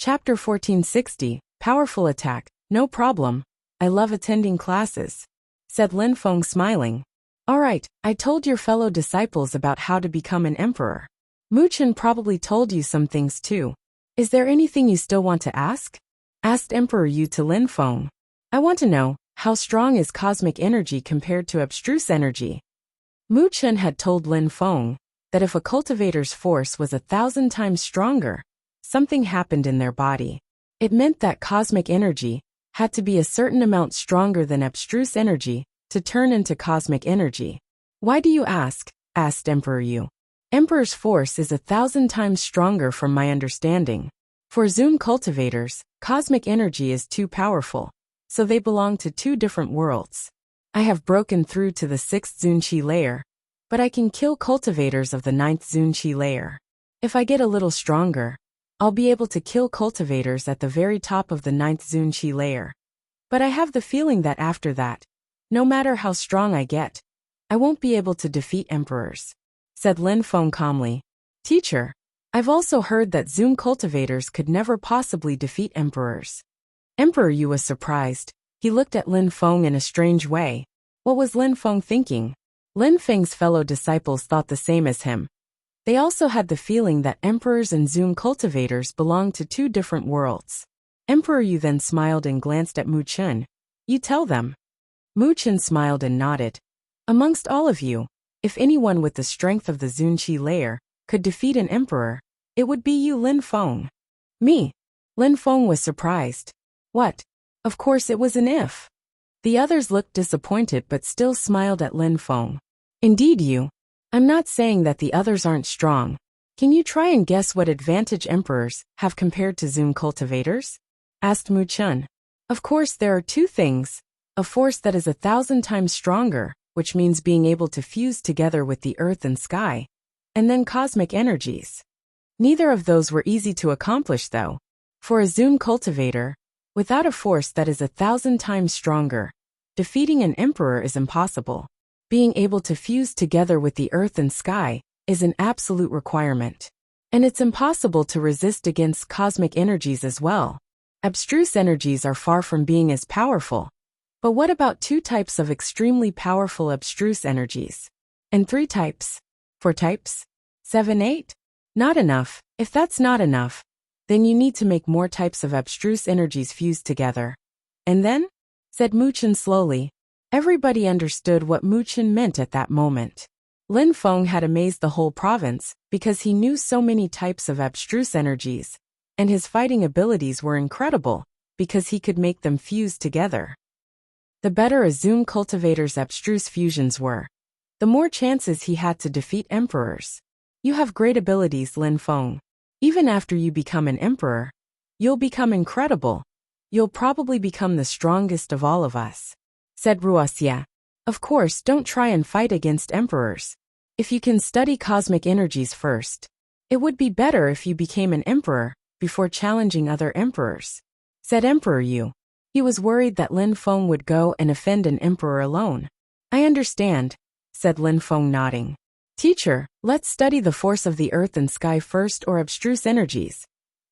Chapter 1460, Powerful Attack. No problem. I love attending classes, said Lin Feng smiling. All right, I told your fellow disciples about how to become an emperor. Mu Chen probably told you some things too. Is there anything you still want to ask? Asked Emperor Yu to Lin Feng. I want to know, how strong is cosmic energy compared to abstruse energy? Mu Chen had told Lin Feng that if a cultivator's force was 1,000 times stronger, something happened in their body. It meant that cosmic energy had to be a certain amount stronger than abstruse energy to turn into cosmic energy. Why do you ask? Asked Emperor Yu. Emperor's force is 1,000 times stronger from my understanding. For Zoom cultivators, cosmic energy is too powerful, so they belong to two different worlds. I have broken through to the 6th Zunqi layer, but I can kill cultivators of the 9th Zunqi layer. If I get a little stronger, I'll be able to kill cultivators at the very top of the 9th Zunqi layer. But I have the feeling that after that, no matter how strong I get, I won't be able to defeat emperors, said Lin Feng calmly. Teacher, I've also heard that Zoom cultivators could never possibly defeat emperors. Emperor Yu was surprised. He looked at Lin Feng in a strange way. What was Lin Feng thinking? Lin Feng's fellow disciples thought the same as him. They also had the feeling that emperors and Zoom cultivators belonged to two different worlds. Emperor Yu then smiled and glanced at Mu Chen. You tell them. Mu Chen smiled and nodded. Amongst all of you, if anyone with the strength of the Zunqi layer could defeat an emperor, it would be you, Lin Feng. Me? Lin Feng was surprised. What? Of course it was an if. The others looked disappointed but still smiled at Lin Feng. Indeed you. I'm not saying that the others aren't strong. Can you try and guess what advantage emperors have compared to Zoom cultivators? Asked Mu Chen. Of course there are two things. A force that is 1,000 times stronger, which means being able to fuse together with the earth and sky, and then cosmic energies. Neither of those were easy to accomplish though. For a Zoom cultivator, without a force that is 1,000 times stronger, defeating an emperor is impossible. Being able to fuse together with the earth and sky is an absolute requirement. And it's impossible to resist against cosmic energies as well. Abstruse energies are far from being as powerful. But what about 2 types of extremely powerful abstruse energies? And 3 types? 4 types? 7, 8? Not enough. If that's not enough, then you need to make more types of abstruse energies fused together. And then? Said Mu Chen slowly. Everybody understood what Mu Chen meant at that moment. Lin Feng had amazed the whole province because he knew so many types of abstruse energies, and his fighting abilities were incredible because he could make them fuse together. The better a Zoom cultivator's abstruse fusions were, the more chances he had to defeat emperors. You have great abilities, Lin Feng. Even after you become an emperor, you'll become incredible. You'll probably become the strongest of all of us, said Wuxia. Of course, don't try and fight against emperors. If you can study cosmic energies first, it would be better if you became an emperor before challenging other emperors, said Emperor Yu. He was worried that Lin Feng would go and offend an emperor alone. I understand, said Lin Feng nodding. Teacher, let's study the force of the earth and sky first or abstruse energies,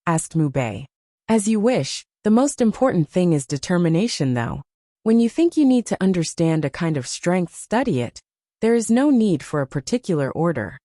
asked Mu Bei. As you wish. The most important thing is determination though. When you think you need to understand a kind of strength, study it. There is no need for a particular order.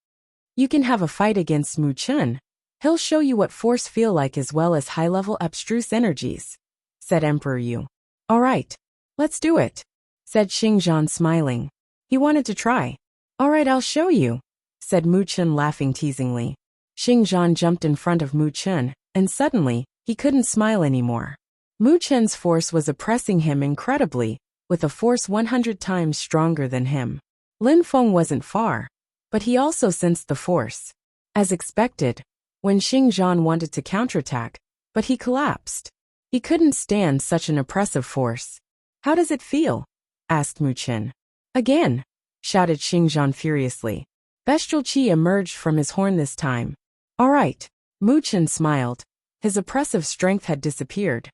You can have a fight against Mu Chen. He'll show you what force feel like as well as high-level abstruse energies, said Emperor Yu. All right, let's do it, said Xingzhan smiling. He wanted to try. All right, I'll show you, said Mu Chen laughing teasingly. Xingzhan jumped in front of Mu Chen, and suddenly, he couldn't smile anymore. Mu Chen's force was oppressing him incredibly, with a force 100 times stronger than him. Lin Feng wasn't far, but he also sensed the force. As expected, when Xingzhan wanted to counterattack, but he collapsed. He couldn't stand such an oppressive force. How does it feel? Asked Mu Chen. Again, shouted Xingzhan furiously. Bestial qi emerged from his horn this time. All right, Mu Chen smiled. His oppressive strength had disappeared.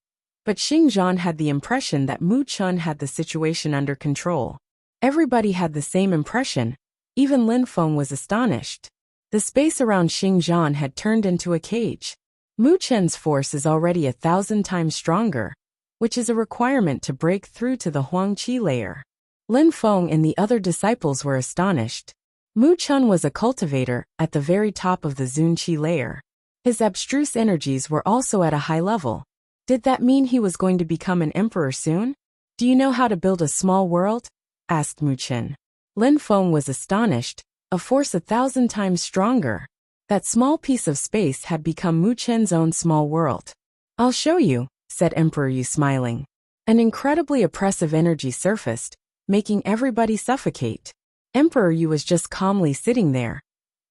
But Xingzhan had the impression that Mu Chen had the situation under control. Everybody had the same impression. Even Lin Feng was astonished. The space around Xingzhan had turned into a cage. Mu Chen's force is already 1,000 times stronger, which is a requirement to break through to the Huang Qi layer. Lin Feng and the other disciples were astonished. Mu Chen was a cultivator at the very top of the Zun Qi layer. His abstruse energies were also at a high level. Did that mean he was going to become an emperor soon? Do you know how to build a small world? Asked Mu Chen. Lin Feng was astonished, a force 1,000 times stronger. That small piece of space had become Mu Chen's own small world. I'll show you, said Emperor Yu smiling. An incredibly oppressive energy surfaced, making everybody suffocate. Emperor Yu was just calmly sitting there.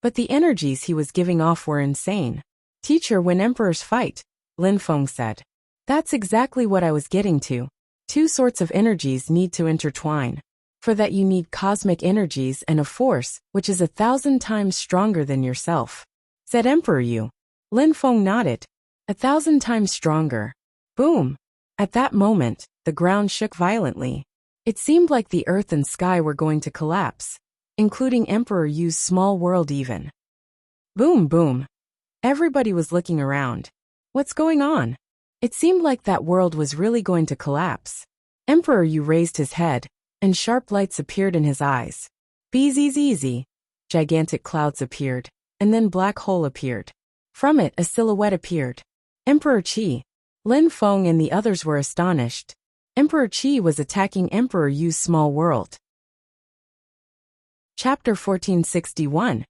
But the energies he was giving off were insane. Teacher, when emperors fight, Lin Feng said. That's exactly what I was getting to. Two sorts of energies need to intertwine. For that you need cosmic energies and a force which is 1,000 times stronger than yourself, said Emperor Yu. Lin Feng nodded. 1,000 times stronger. Boom! At that moment, the ground shook violently. It seemed like the earth and sky were going to collapse, including Emperor Yu's small world even. Boom, boom. Everybody was looking around. What's going on? It seemed like that world was really going to collapse. Emperor Yu raised his head, and sharp lights appeared in his eyes. Easy. Gigantic clouds appeared, and then black hole appeared. From it a silhouette appeared. Emperor Qi. Lin Feng and the others were astonished. Emperor Qi was attacking Emperor Yu's small world. Chapter 1461.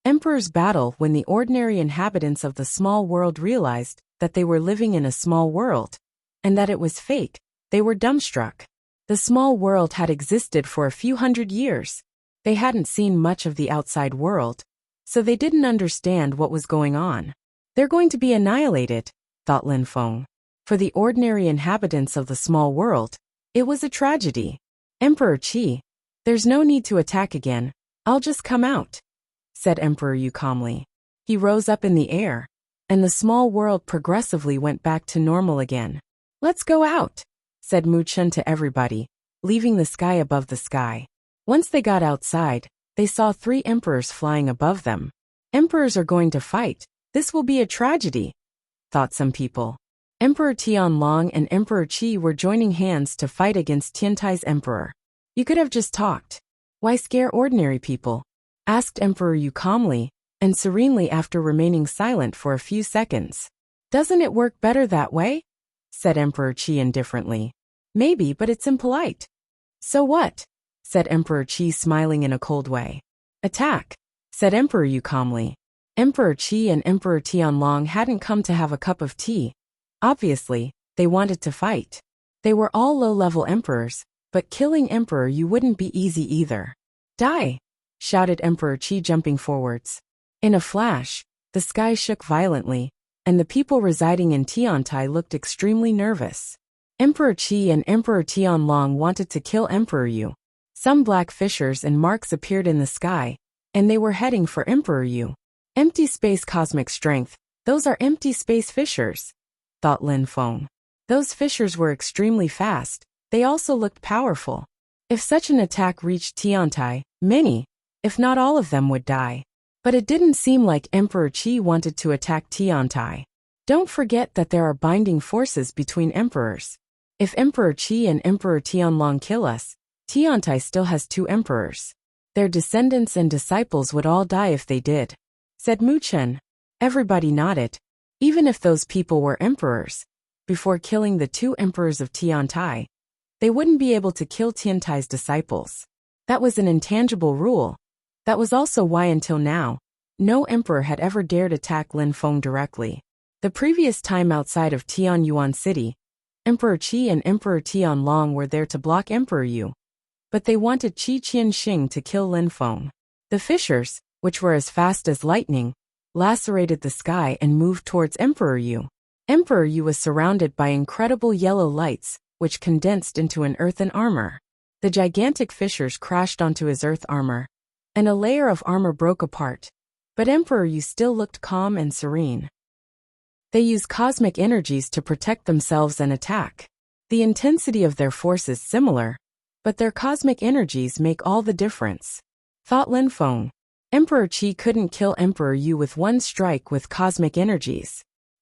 Emperor's Battle. When the ordinary inhabitants of the small world realized that they were living in a small world, and that it was fake, they were dumbstruck. The small world had existed for a few hundred years. They hadn't seen much of the outside world, so they didn't understand what was going on. They're going to be annihilated, thought Lin Feng. For the ordinary inhabitants of the small world, it was a tragedy. Emperor Qi, there's no need to attack again. I'll just come out, said Emperor Yu calmly. He rose up in the air, and the small world progressively went back to normal again. Let's go out, said Mu Chen to everybody, leaving the sky above the sky. Once they got outside, they saw 3 emperors flying above them. Emperors are going to fight. This will be a tragedy, thought some people. Emperor Tianlong and Emperor Qi were joining hands to fight against Tiantai's emperor. You could have just talked. Why scare ordinary people? Asked Emperor Yu calmly and serenely after remaining silent for a few seconds. Doesn't it work better that way? Said Emperor Qi indifferently. Maybe, but it's impolite. So what? Said Emperor Qi smiling in a cold way. Attack, said Emperor Yu calmly. Emperor Qi and Emperor Tianlong hadn't come to have a cup of tea. Obviously, they wanted to fight. They were all low-level emperors, but killing Emperor Yu wouldn't be easy either. Die! Shouted Emperor Qi jumping forwards. In a flash, the sky shook violently, and the people residing in Tiantai looked extremely nervous. Emperor Qi and Emperor Tianlong wanted to kill Emperor Yu. Some black fissures and marks appeared in the sky, and they were heading for Emperor Yu. Empty space cosmic strength, those are empty space fissures, thought Lin Feng. Those fissures were extremely fast, they also looked powerful. If such an attack reached Tiantai, many, if not all of them would die. But it didn't seem like Emperor Qi wanted to attack Tiantai. Don't forget that there are binding forces between emperors. If Emperor Qi and Emperor Tianlong kill us, Tiantai still has 2 emperors. Their descendants and disciples would all die if they did, said Mu Chen. Everybody nodded. Even if those people were emperors, before killing the 2 emperors of Tiantai, they wouldn't be able to kill Tiantai's disciples. That was an intangible rule. That was also why until now, no emperor had ever dared attack Lin Feng directly. The previous time outside of Tianyuan City, Emperor Qi and Emperor Tianlong were there to block Emperor Yu. But they wanted Qi Qianxing to kill Lin Feng. The fissures, which were as fast as lightning, lacerated the sky and moved towards Emperor Yu. Emperor Yu was surrounded by incredible yellow lights, which condensed into an earthen armor. The gigantic fissures crashed onto his earth armor, and a layer of armor broke apart. But Emperor Yu still looked calm and serene. They use cosmic energies to protect themselves and attack. The intensity of their force is similar, but their cosmic energies make all the difference, thought Lin Feng. Emperor Qi couldn't kill Emperor Yu with one strike with cosmic energies.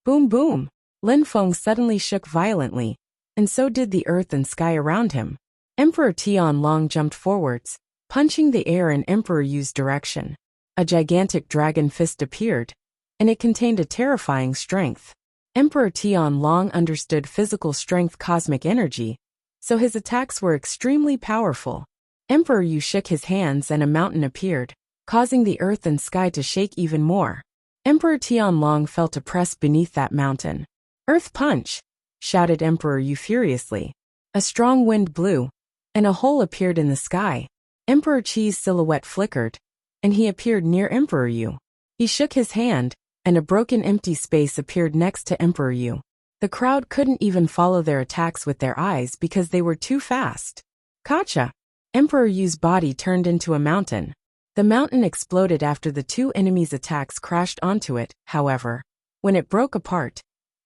Boom boom! Lin Feng suddenly shook violently, and so did the earth and sky around him. Emperor Tianlong jumped forwards, punching the air in Emperor Yu's direction. A gigantic dragon fist appeared, and it contained a terrifying strength. Emperor Tianlong understood physical strength cosmic energy, so his attacks were extremely powerful. Emperor Yu shook his hands and a mountain appeared, causing the earth and sky to shake even more. Emperor Tianlong felt oppressed beneath that mountain. Earth punch! Shouted Emperor Yu furiously. A strong wind blew, and a hole appeared in the sky. Emperor Qi's silhouette flickered, and he appeared near Emperor Yu. He shook his hand, and a broken empty space appeared next to Emperor Yu. The crowd couldn't even follow their attacks with their eyes because they were too fast. Gotcha! Emperor Yu's body turned into a mountain. The mountain exploded after the two enemies' attacks crashed onto it, however. When it broke apart,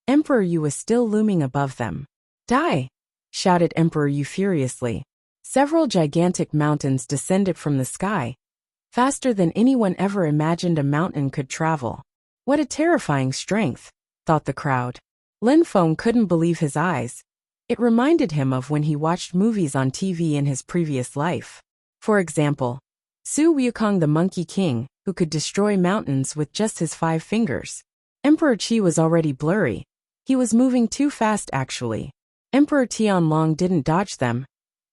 Emperor Yu was still looming above them. Die! Shouted Emperor Yu furiously. Several gigantic mountains descended from the sky, faster than anyone ever imagined a mountain could travel. What a terrifying strength, thought the crowd. Lin Feng couldn't believe his eyes. It reminded him of when he watched movies on TV in his previous life. For example, Su Wukong the Monkey King, who could destroy mountains with just his 5 fingers. Emperor Qi was already blurry. He was moving too fast actually. Emperor Tianlong didn't dodge them.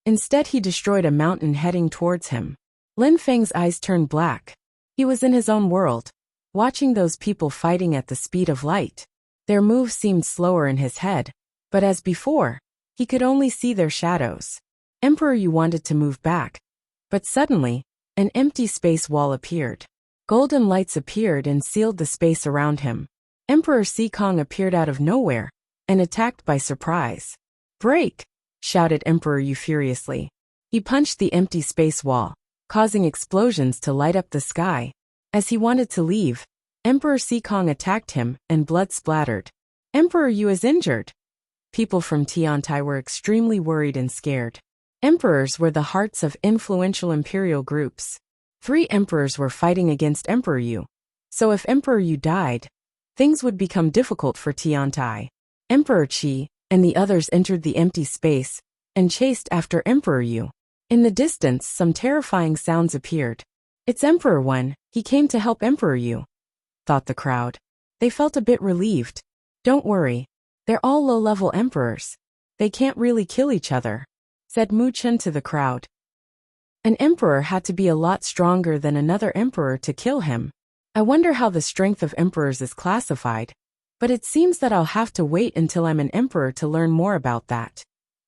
Instead he destroyed a mountain heading towards him. Lin Feng's eyes turned black. He was in his own world, watching those people fighting at the speed of light. Their moves seemed slower in his head, but as before, he could only see their shadows. Emperor Yu wanted to move back, but suddenly, an empty space wall appeared. Golden lights appeared and sealed the space around him. Emperor Sikong appeared out of nowhere and attacked by surprise. Break! Shouted Emperor Yu furiously. He punched the empty space wall, causing explosions to light up the sky. As he wanted to leave, Emperor Sikong attacked him and blood splattered. Emperor Yu is injured. People from Tiantai were extremely worried and scared. Emperors were the hearts of influential imperial groups. 3 emperors were fighting against Emperor Yu. So if Emperor Yu died, things would become difficult for Tiantai. Emperor Qi and the others entered the empty space and chased after Emperor Yu. In the distance, some terrifying sounds appeared. It's Emperor One, he came to help Emperor Yu, thought the crowd. They felt a bit relieved. Don't worry, they're all low-level emperors. They can't really kill each other, said Mu Chen to the crowd. An emperor had to be a lot stronger than another emperor to kill him. I wonder how the strength of emperors is classified, but it seems that I'll have to wait until I'm an emperor to learn more about that,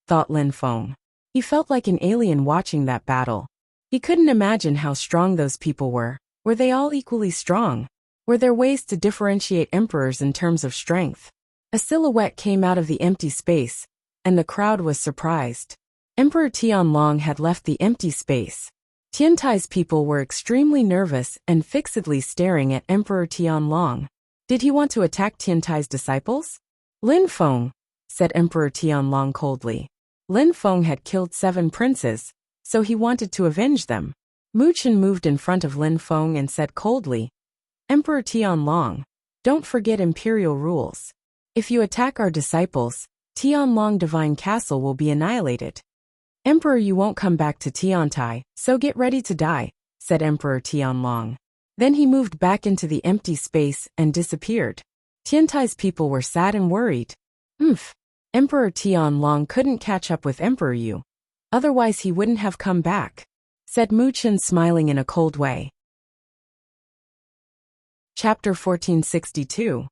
thought Lin Feng. He felt like an alien watching that battle. He couldn't imagine how strong those people were. Were they all equally strong? Were there ways to differentiate emperors in terms of strength? A silhouette came out of the empty space, and the crowd was surprised. Emperor Tianlong had left the empty space. Tiantai's people were extremely nervous and fixedly staring at Emperor Tianlong. Did he want to attack Tiantai's disciples? Lin Feng, said Emperor Tianlong coldly. Lin Feng had killed 7 princes, so he wanted to avenge them. Mu Chen moved in front of Lin Feng and said coldly, Emperor Tianlong, don't forget imperial rules. If you attack our disciples, Tianlong Divine Castle will be annihilated. Emperor, you won't come back to Tiantai, so get ready to die, said Emperor Tianlong. Then he moved back into the empty space and disappeared. Tiantai's people were sad and worried. Emperor Tianlong couldn't catch up with Emperor Yu. Otherwise he wouldn't have come back, said Mu Chen smiling in a cold way. Chapter 1462.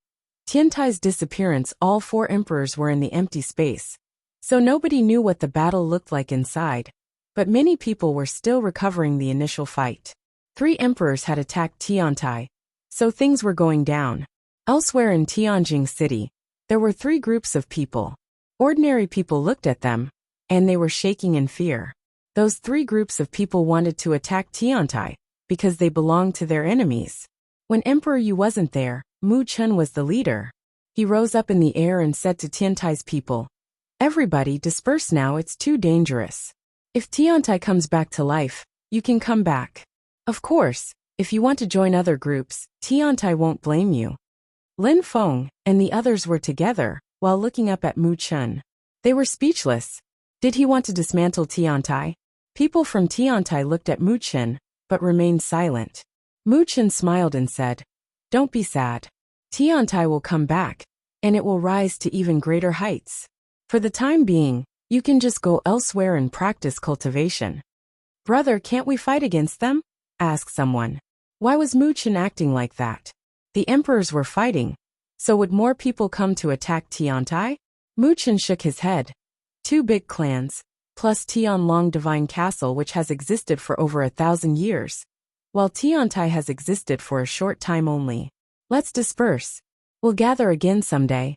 Tiantai's disappearance. All 4 emperors were in the empty space, so nobody knew what the battle looked like inside, but many people were still recovering the initial fight. 3 emperors had attacked Tiantai, so things were going down. Elsewhere in Tianjing City, there were 3 groups of people. Ordinary people looked at them, and they were shaking in fear. Those 3 groups of people wanted to attack Tiantai because they belonged to their enemies. When Emperor Yu wasn't there, Mu Chen was the leader. He rose up in the air and said to Tiantai's people, "Everybody disperse now, it's too dangerous. If Tiantai comes back to life, you can come back. Of course, if you want to join other groups, Tiantai won't blame you." Lin Feng and the others were together, while looking up at Mu Chun. They were speechless. Did he want to dismantle Tiantai? People from Tiantai looked at Mu Chun, but remained silent. Mu Chun smiled and said, "Don't be sad. Tiantai will come back, and it will rise to even greater heights. For the time being, you can just go elsewhere and practice cultivation." "Brother, can't we fight against them?" asked someone. Why was Mu Chun acting like that? The emperors were fighting, so would more people come to attack Tiantai? Mu Chun shook his head. 2 big clans, plus Tianlong Divine Castle, which has existed for over 1,000 years, while Tiantai has existed for a short time only. Let's disperse. We'll gather again someday.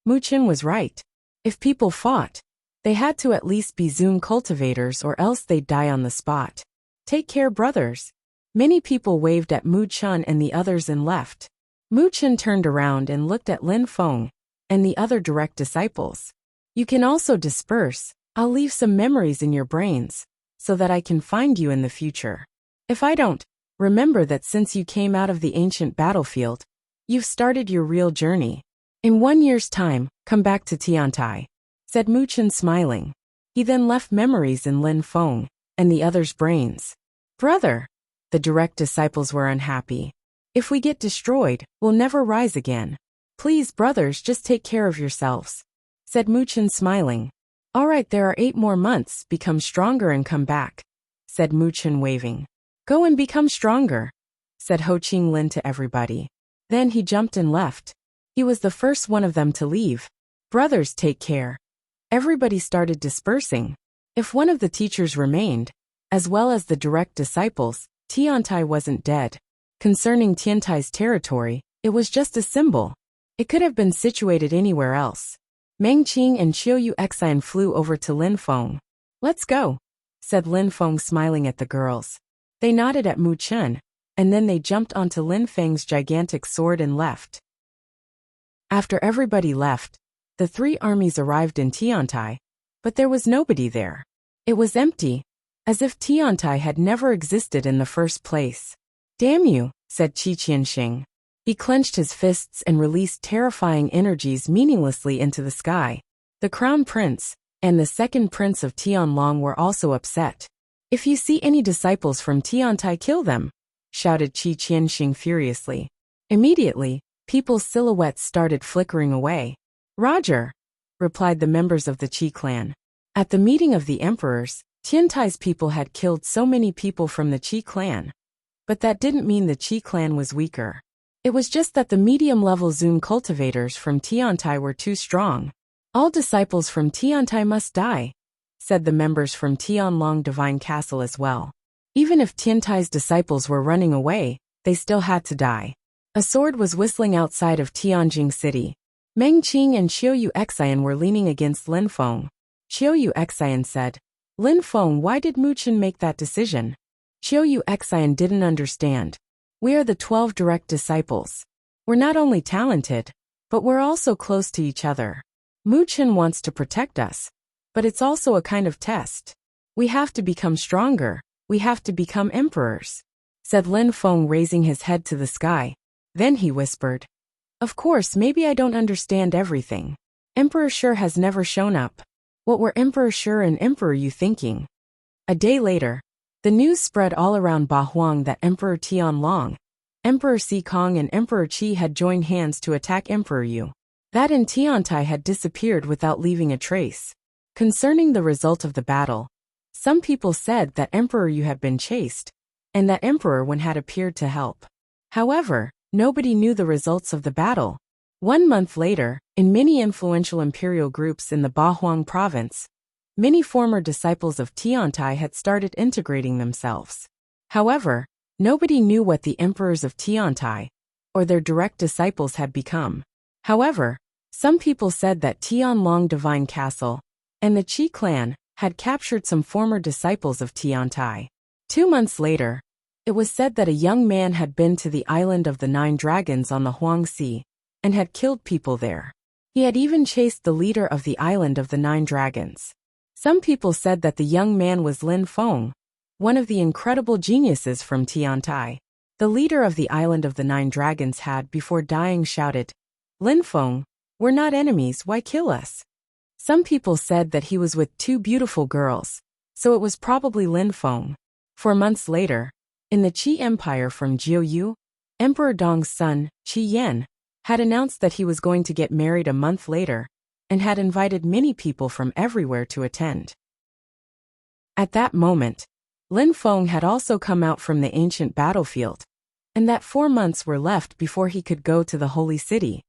Mu Chun was right. If people fought, they had to at least be Zoom cultivators or else they'd die on the spot. Take care, brothers. Many people waved at Mu Chun and the others and left. Mu Chun turned around and looked at Lin Feng and the other direct disciples. You can also disperse. I'll leave some memories in your brains, so that I can find you in the future. If I don't, remember that since you came out of the ancient battlefield, you've started your real journey. In 1 year's time, come back to Tiantai," said Mu Chun smiling. He then left memories in Lin Feng and the others' brains. "Brother," the direct disciples were unhappy. "If we get destroyed, we'll never rise again. Please, brothers, just take care of yourselves," said Mu Chun smiling. "All right, there are 8 more months, become stronger and come back," said Mu Chun waving. "Go and become stronger," said Ho Ching Lin to everybody. Then he jumped and left. He was the first one of them to leave. "Brothers, take care." Everybody started dispersing. If one of the teachers remained, as well as the direct disciples, Tiantai wasn't dead. Concerning Tiantai's territory, it was just a symbol. It could have been situated anywhere else. Meng Qing and Qiu Yuxian flew over to Lin Feng. "Let's go," said Lin Feng smiling at the girls. They nodded at Mu Chun, and then they jumped onto Lin Feng's gigantic sword and left. After everybody left, the 3 armies arrived in Tiantai, but there was nobody there. It was empty, as if Tiantai had never existed in the first place. "Damn you," said Qi Qianxing. He clenched his fists and released terrifying energies meaninglessly into the sky. The Crown Prince and the second Prince of Tianlong were also upset. "If you see any disciples from Tiantai, kill them," shouted Qi Qianxing furiously. Immediately, people's silhouettes started flickering away. "Roger," replied the members of the Qi clan. At the meeting of the emperors, Tiantai's people had killed so many people from the Qi clan. But that didn't mean the Qi clan was weaker. It was just that the medium-level Zoom cultivators from Tiantai were too strong. "All disciples from Tiantai must die," said the members from Tianlong Divine Castle as well. Even if Tiantai's disciples were running away, they still had to die. A sword was whistling outside of Tianjing City. Meng Qing and Qiu Yuxian were leaning against Lin Feng. Qiu Yuxian said, "Lin Feng, why did Mu Chun make that decision?" Qiu Yuxian didn't understand. "We are the 12 direct disciples. We're not only talented, but we're also close to each other. Mu Chun wants to protect us, but it's also a kind of test. We have to become stronger. We have to become emperors," said Lin Feng, raising his head to the sky. Then he whispered, "Of course, maybe I don't understand everything. Emperor Sure has never shown up. What were Emperor Sure and Emperor Yu thinking?" A day later, the news spread all around Bahuang that Emperor Tianlong, Emperor Si Kong and Emperor Qi had joined hands to attack Emperor Yu. That in Tiantai had disappeared without leaving a trace. Concerning the result of the battle, some people said that Emperor Yu had been chased, and that Emperor Wen had appeared to help. However, nobody knew the results of the battle. 1 month later, in many influential imperial groups in the Bahuang province, many former disciples of Tiantai had started integrating themselves. However, nobody knew what the emperors of Tiantai, or their direct disciples, had become. However, some people said that Tianlong Divine Castle and the Qi clan had captured some former disciples of Tiantai. 2 months later, it was said that a young man had been to the island of the 9 dragons on the Huang Sea and had killed people there. He had even chased the leader of the island of the 9 dragons. Some people said that the young man was Lin Feng, one of the incredible geniuses from Tiantai. The leader of the island of the 9 dragons had, before dying, shouted, Lin Feng, we're not enemies, why kill us? Some people said that he was with two beautiful girls, so it was probably Lin Feng. 4 months later, in the Qi Empire from Jiuyu, Emperor Dong's son, Qi Yan, had announced that he was going to get married a month later, and had invited many people from everywhere to attend. At that moment, Lin Feng had also come out from the ancient battlefield, and that 4 months were left before he could go to the holy city.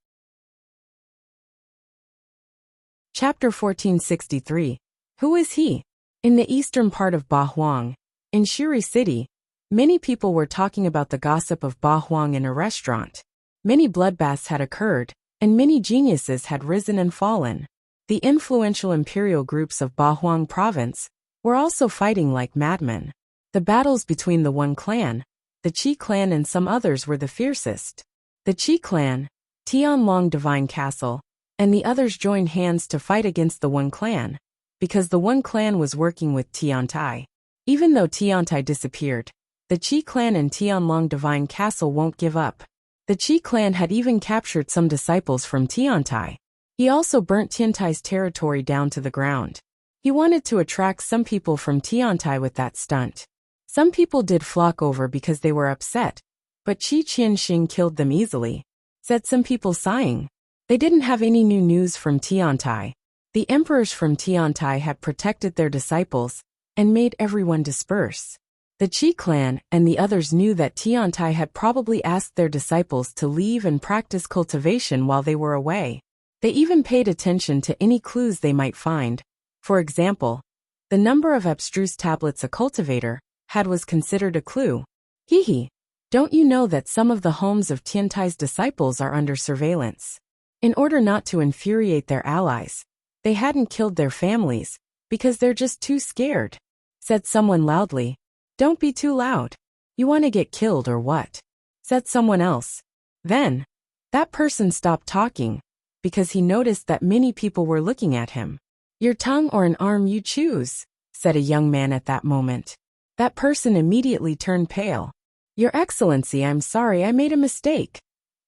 Chapter 1463. Who is he? In the eastern part of Bahuang, in Shuri City, many people were talking about the gossip of Bahuang in a restaurant. Many bloodbaths had occurred, and many geniuses had risen and fallen. The influential imperial groups of Bahuang province were also fighting like madmen. The battles between the One clan, the Qi clan and some others were the fiercest. The Qi clan, Tianlong Divine Castle, and the others joined hands to fight against the One clan, because the One clan was working with Tiantai. Even though Tiantai disappeared, the Qi clan and Tianlong Divine Castle won't give up. The Qi clan had even captured some disciples from Tiantai. He also burnt Tiantai's territory down to the ground. He wanted to attract some people from Tiantai with that stunt. Some people did flock over because they were upset, but Qi Qianxing killed them easily, said some people sighing. They didn't have any new news from Tiantai. The emperors from Tiantai had protected their disciples and made everyone disperse. The Qi clan and the others knew that Tiantai had probably asked their disciples to leave and practice cultivation while they were away. They even paid attention to any clues they might find. For example, the number of abstruse tablets a cultivator had was considered a clue. Hee, don't you know that some of the homes of Tiantai's disciples are under surveillance? In order not to infuriate their allies, they hadn't killed their families, because they're just too scared, said someone loudly. Don't be too loud. You want to get killed or what? Said someone else. Then, that person stopped talking, because he noticed that many people were looking at him. Your tongue or an arm you choose, said a young man at that moment. That person immediately turned pale. Your Excellency, I'm sorry, I made a mistake,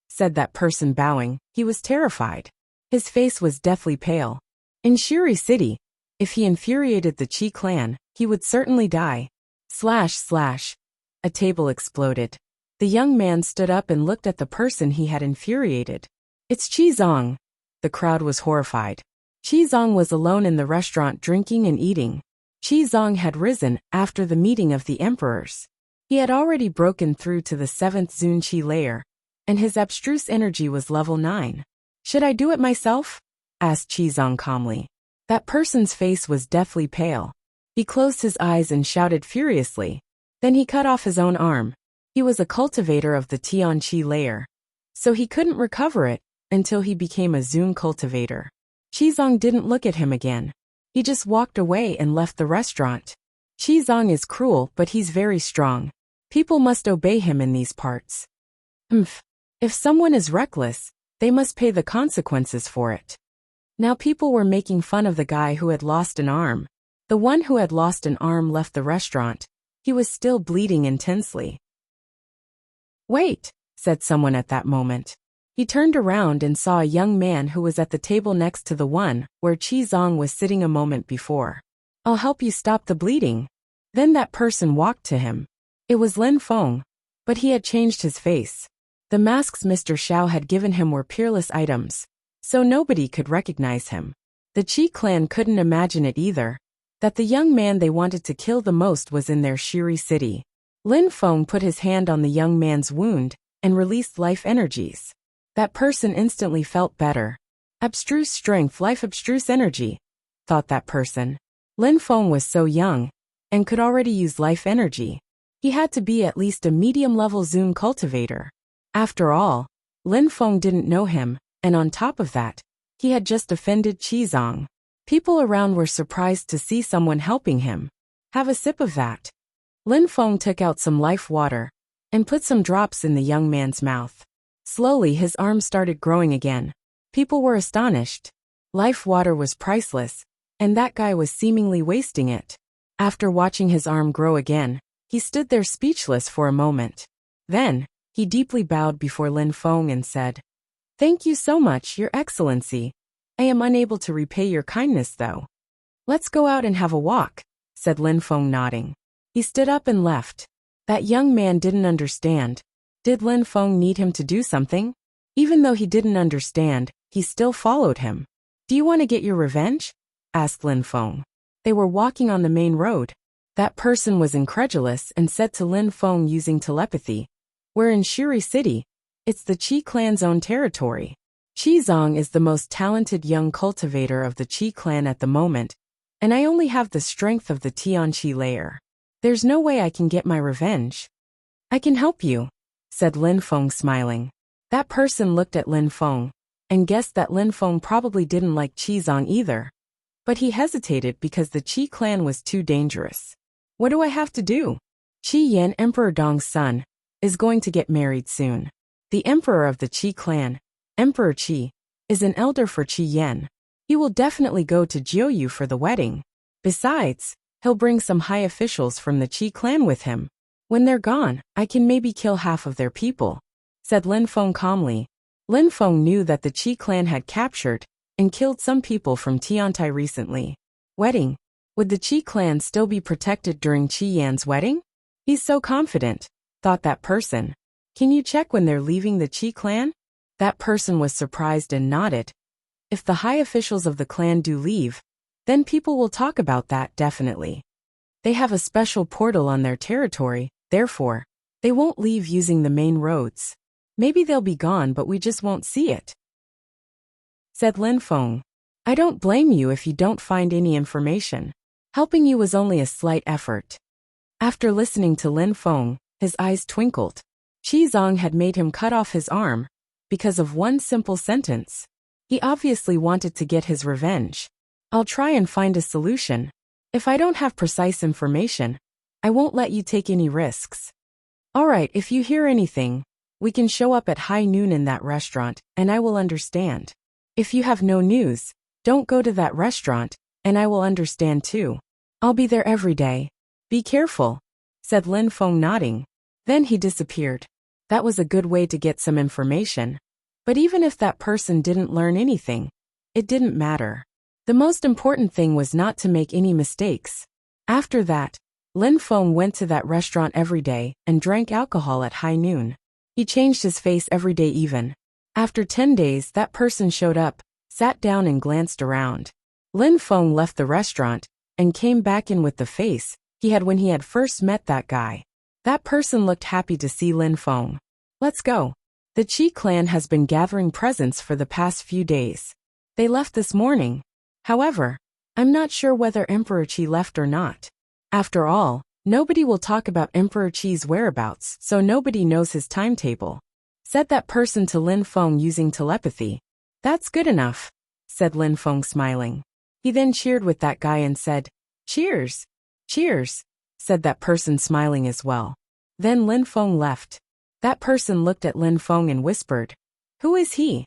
said that person bowing. He was terrified. His face was deathly pale. In Shuri City, if he infuriated the Qi clan, he would certainly die. / A table exploded. The young man stood up and looked at the person he had infuriated. It's Qi Zong. The crowd was horrified. Qi Zong was alone in the restaurant drinking and eating. Qi Zong had risen after the meeting of the emperors. He had already broken through to the 7th Zun Qi layer, and his abstruse energy was level 9. Should I do it myself? Asked Qi Zong calmly. That person's face was deathly pale. He closed his eyes and shouted furiously. Then he cut off his own arm. He was a cultivator of the Tian Qi layer, so he couldn't recover it until he became a Zun cultivator. Qi Zong didn't look at him again. He just walked away and left the restaurant. Qi Zong is cruel, but he's very strong. People must obey him in these parts. If someone is reckless, they must pay the consequences for it. Now people were making fun of the guy who had lost an arm. The one who had lost an arm left the restaurant. He was still bleeding intensely. Wait, said someone at that moment. He turned around and saw a young man who was at the table next to the one where Qi Zong was sitting a moment before. I'll help you stop the bleeding. Then that person walked to him. It was Lin Feng, but he had changed his face. The masks Mr. Xiao had given him were peerless items, so nobody could recognize him. The Qi clan couldn't imagine it either, that the young man they wanted to kill the most was in their Shuri city. Lin Feng put his hand on the young man's wound and released life energies. That person instantly felt better. Abstruse strength, life abstruse energy, thought that person. Lin Feng was so young and could already use life energy. He had to be at least a medium-level Zun cultivator. After all, Lin Feng didn't know him, and on top of that, he had just offended Qi Zong. People around were surprised to see someone helping him. Have a sip of that. Lin Feng took out some life water and put some drops in the young man's mouth. Slowly his arm started growing again. People were astonished. Life water was priceless, and that guy was seemingly wasting it. After watching his arm grow again, he stood there speechless for a moment. Then, he deeply bowed before Lin Feng and said, Thank you so much, Your Excellency. I am unable to repay your kindness though. Let's go out and have a walk, said Lin Feng, nodding. He stood up and left. That young man didn't understand. Did Lin Feng need him to do something? Even though he didn't understand, he still followed him. Do you want to get your revenge? Asked Lin Feng. They were walking on the main road. That person was incredulous and said to Lin Feng using telepathy, "We're in Shuri City. It's the Qi clan's own territory. Qizong is the most talented young cultivator of the Qi clan at the moment, and I only have the strength of the Tianqi layer. There's no way I can get my revenge." "I can help you," said Lin Feng, smiling. That person looked at Lin Feng and guessed that Lin Feng probably didn't like Qizong either. But he hesitated because the Qi clan was too dangerous. "What do I have to do?" "Qi Yan, Emperor Dong's son, is going to get married soon. The emperor of the Qi clan, Emperor Qi, is an elder for Qi Yan. He will definitely go to Jiuyu for the wedding. Besides, he'll bring some high officials from the Qi clan with him. When they're gone, I can maybe kill half of their people," said Lin Feng calmly. Lin Feng knew that the Qi clan had captured and killed some people from Tiantai recently. Wedding? Would the Qi clan still be protected during Qi Yan's wedding? He's so confident, thought that person. Can you check when they're leaving the Qi clan? That person was surprised and nodded. If the high officials of the clan do leave, then people will talk about that definitely. They have a special portal on their territory, therefore, they won't leave using the main roads. Maybe they'll be gone but we just won't see it, said Lin Feng. I don't blame you if you don't find any information. Helping you was only a slight effort. After listening to Lin Feng, his eyes twinkled. Qizong had made him cut off his arm because of one simple sentence. He obviously wanted to get his revenge. I'll try and find a solution. If I don't have precise information, I won't let you take any risks. Alright, if you hear anything, we can show up at high noon in that restaurant, and I will understand. If you have no news, don't go to that restaurant, and I will understand too. I'll be there every day. Be careful, said Lin Feng, nodding. Then he disappeared. That was a good way to get some information. But even if that person didn't learn anything, it didn't matter. The most important thing was not to make any mistakes. After that, Lin Feng went to that restaurant every day and drank alcohol at high noon. He changed his face every day even. After 10 days, that person showed up, sat down and glanced around. Lin Feng left the restaurant and came back in with the face he had when he had first met that guy. That person looked happy to see Lin Feng. Let's go. The Qi clan has been gathering presents for the past few days. They left this morning. However, I'm not sure whether Emperor Qi left or not. After all, nobody will talk about Emperor Qi's whereabouts, so nobody knows his timetable, said that person to Lin Feng using telepathy. That's good enough, said Lin Feng, smiling. He then cheered with that guy and said, Cheers! Cheers! Said that person, smiling as well. Then Lin Feng left. That person looked at Lin Feng and whispered, Who is he?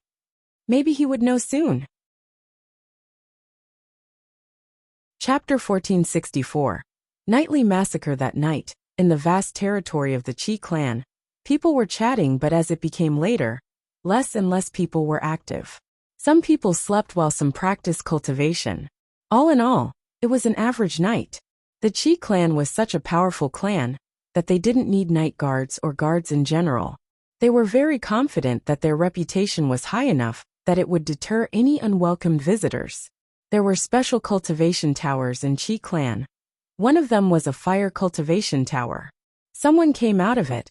Maybe he would know soon. Chapter 1464. Nightly massacre. That night, in the vast territory of the Qi clan, people were chatting, but as it became later, less and less people were active. Some people slept while some practiced cultivation. All in all, it was an average night. The Qi clan was such a powerful clan that they didn't need night guards or guards in general. They were very confident that their reputation was high enough that it would deter any unwelcome visitors. There were special cultivation towers in Qi clan. One of them was a fire cultivation tower. Someone came out of it,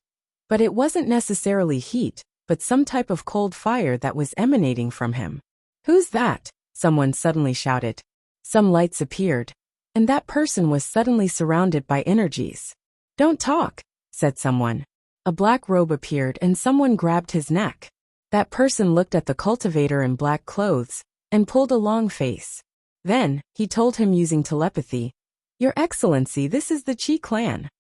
but it wasn't necessarily heat, but some type of cold fire that was emanating from him. Who's that? Someone suddenly shouted. Some lights appeared, and that person was suddenly surrounded by energies. Don't talk, said someone. A black robe appeared and someone grabbed his neck. That person looked at the cultivator in black clothes and pulled a long face. Then, he told him using telepathy, Your Excellency, this is the Qi clan.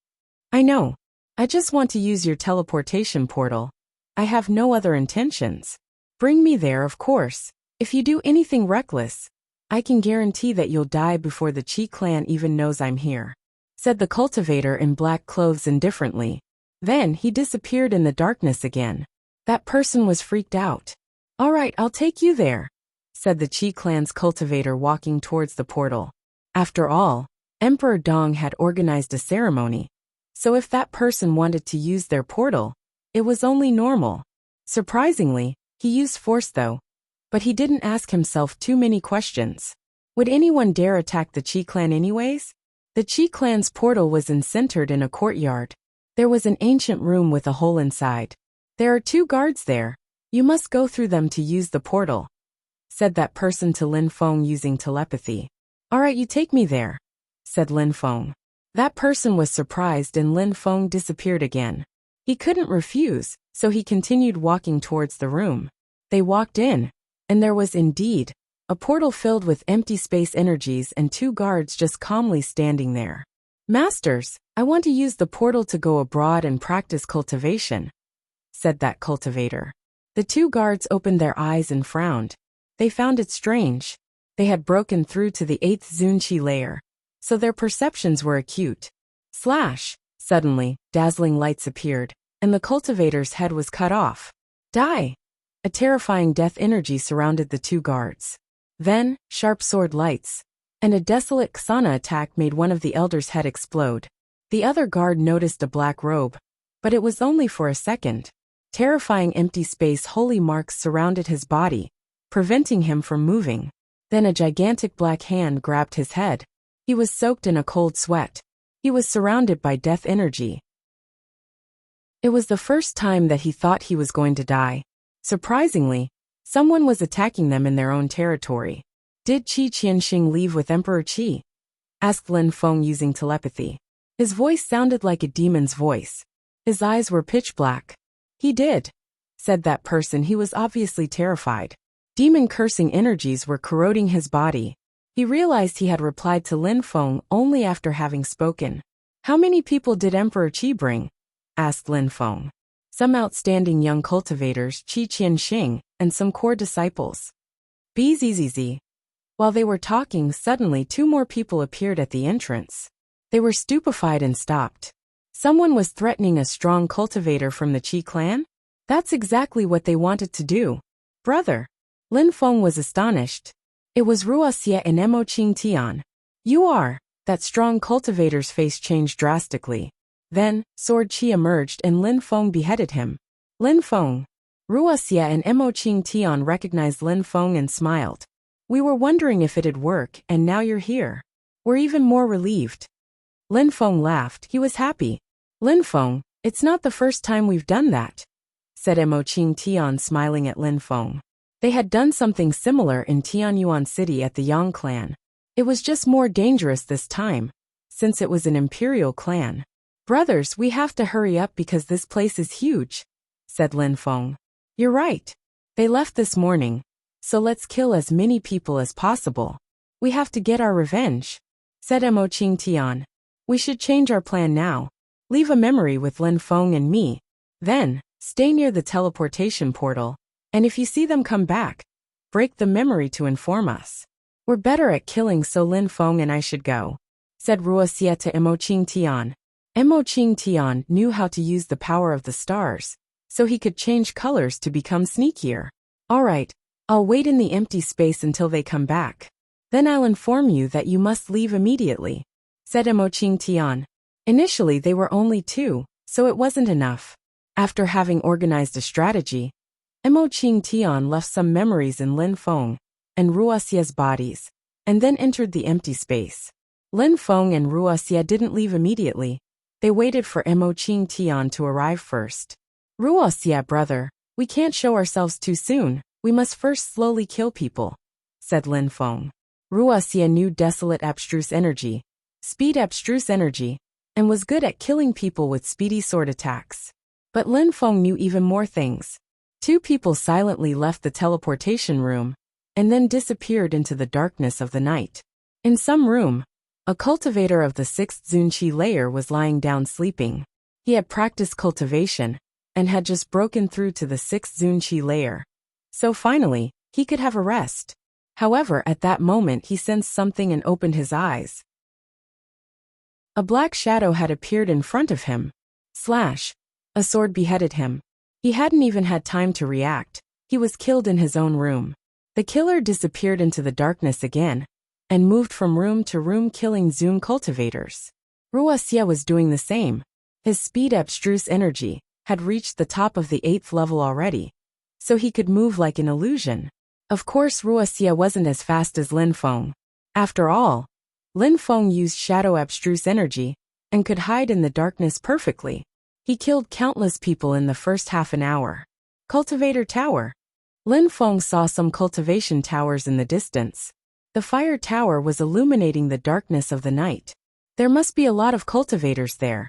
I know. I just want to use your teleportation portal. I have no other intentions. Bring me there, of course. If you do anything reckless, I can guarantee that you'll die before the Qi clan even knows I'm here, said the cultivator in black clothes indifferently. Then he disappeared in the darkness again. That person was freaked out. All right, I'll take you there, said the Qi clan's cultivator walking towards the portal. After all, Emperor Dong had organized a ceremony, so if that person wanted to use their portal, it was only normal. Surprisingly, he used force though, but he didn't ask himself too many questions. Would anyone dare attack the Qi clan anyways? The Qi clan's portal was centered in a courtyard. There was an ancient room with a hole inside. There are 2 guards there. You must go through them to use the portal, said that person to Lin Feng using telepathy. All right, you take me there, said Lin Feng. That person was surprised and Lin Feng disappeared again. He couldn't refuse, so he continued walking towards the room. They walked in, and there was indeed a portal filled with empty space energies and 2 guards just calmly standing there. Masters, I want to use the portal to go abroad and practice cultivation, said that cultivator. The 2 guards opened their eyes and frowned. They found it strange. They had broken through to the 8th Zunqi layer, so their perceptions were acute. Slash! Suddenly, dazzling lights appeared, and the cultivator's head was cut off. Die! A terrifying death energy surrounded the 2 guards. Then, sharp sword lights, and a desolate Ksana attack made one of the elders' head explode. The other guard noticed a black robe, but it was only for a second. Terrifying empty space holy marks surrounded his body, preventing him from moving. Then a gigantic black hand grabbed his head. He was soaked in a cold sweat. He was surrounded by death energy. It was the first time that he thought he was going to die. Surprisingly, someone was attacking them in their own territory. Did Qi Qianxing leave with Emperor Qi? Asked Lin Feng using telepathy. His voice sounded like a demon's voice. His eyes were pitch black. He did, said that person. He was obviously terrified. Demon cursing energies were corroding his body. He realized he had replied to Lin Feng only after having spoken. How many people did Emperor Qi bring? Asked Lin Feng. Some outstanding young cultivators, Qi Qianxing, and some core disciples. Bzzz. While they were talking, suddenly 2 more people appeared at the entrance. They were stupefied and stopped. Someone was threatening a strong cultivator from the Qi clan? That's exactly what they wanted to do. Brother. Lin Feng was astonished. It was Wuxia and Mo Qingtian. You are. That strong cultivator's face changed drastically. Then, Sword Qi emerged and Lin Feng beheaded him. Lin Feng. Wuxia and Mo Qingtian recognized Lin Feng and smiled. We were wondering if it'd work, and now you're here. We're even more relieved. Lin Feng laughed. He was happy. Lin Feng, it's not the first time we've done that, said Mo Qingtian, smiling at Lin Feng. They had done something similar in Tianyuan City at the Yang clan. It was just more dangerous this time, since it was an imperial clan. Brothers, we have to hurry up because this place is huge, said Lin Feng. You're right. They left this morning, so let's kill as many people as possible. We have to get our revenge, said Mo Qingtian. We should change our plan now. Leave a memory with Lin Feng and me. Then, stay near the teleportation portal. And if you see them come back, break the memory to inform us. We're better at killing, so Lin Feng and I should go, said Wuxia to Mo Qingtian. Mo Qingtian knew how to use the power of the stars, so he could change colors to become sneakier. All right, I'll wait in the empty space until they come back. Then I'll inform you that you must leave immediately, said Mo Qingtian. Initially they were only 2, so it wasn't enough. After having organized a strategy, Mo Qingtian left some memories in Lin Feng and Wuxia's bodies, and then entered the empty space. Lin Feng and Wuxia didn't leave immediately. They waited for Mo Qingtian to arrive first. Wuxia, brother, we can't show ourselves too soon. We must first slowly kill people, said Lin Feng. Wuxia knew desolate abstruse energy, speed abstruse energy, and was good at killing people with speedy sword attacks. But Lin Feng knew even more things. 2 people silently left the teleportation room, and then disappeared into the darkness of the night. In some room, a cultivator of the 6th Zunqi layer was lying down sleeping. He had practiced cultivation, and had just broken through to the 6th Zunqi layer. So finally, he could have a rest. However, at that moment he sensed something and opened his eyes. A black shadow had appeared in front of him. Slash! A sword beheaded him. He hadn't even had time to react. He was killed in his own room. The killer disappeared into the darkness again and moved from room to room killing Zune cultivators. Wuxia was doing the same. His speed abstruse energy had reached the top of the 8th level already, so he could move like an illusion. Of course Wuxia wasn't as fast as Lin Feng. After all, Lin Feng used shadow abstruse energy and could hide in the darkness perfectly. He killed countless people in the first half an hour. Cultivator Tower. Lin Feng saw some cultivation towers in the distance. The fire tower was illuminating the darkness of the night. There must be a lot of cultivators there,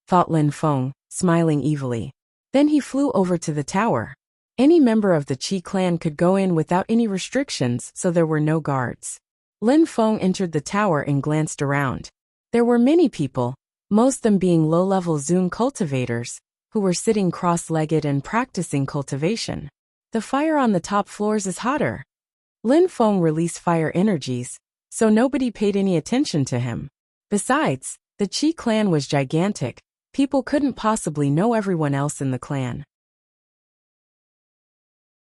thought Lin Feng, smiling evilly. Then he flew over to the tower. Any member of the Qi clan could go in without any restrictions, so there were no guards. Lin Feng entered the tower and glanced around. There were many people, most of them being low-level Zune cultivators, who were sitting cross-legged and practicing cultivation. The fire on the top floors is hotter. Lin Feng released fire energies, so nobody paid any attention to him. Besides, the Qi clan was gigantic. People couldn't possibly know everyone else in the clan.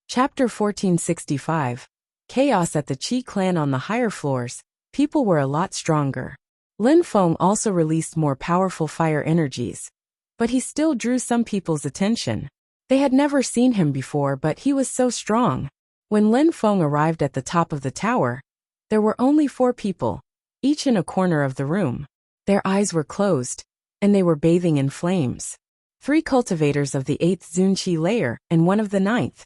Chapter 1465. Chaos at the Qi clan. On the higher floors, people were a lot stronger. Lin Feng also released more powerful fire energies, but he still drew some people's attention. They had never seen him before, but he was so strong. When Lin Feng arrived at the top of the tower, there were only 4 people, each in a corner of the room. Their eyes were closed, and they were bathing in flames. 3 cultivators of the 8th Zunqi layer and 1 of the 9th,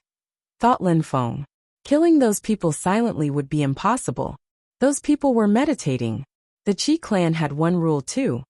thought Lin Feng. Killing those people silently would be impossible. Those people were meditating. The Qi clan had one rule too,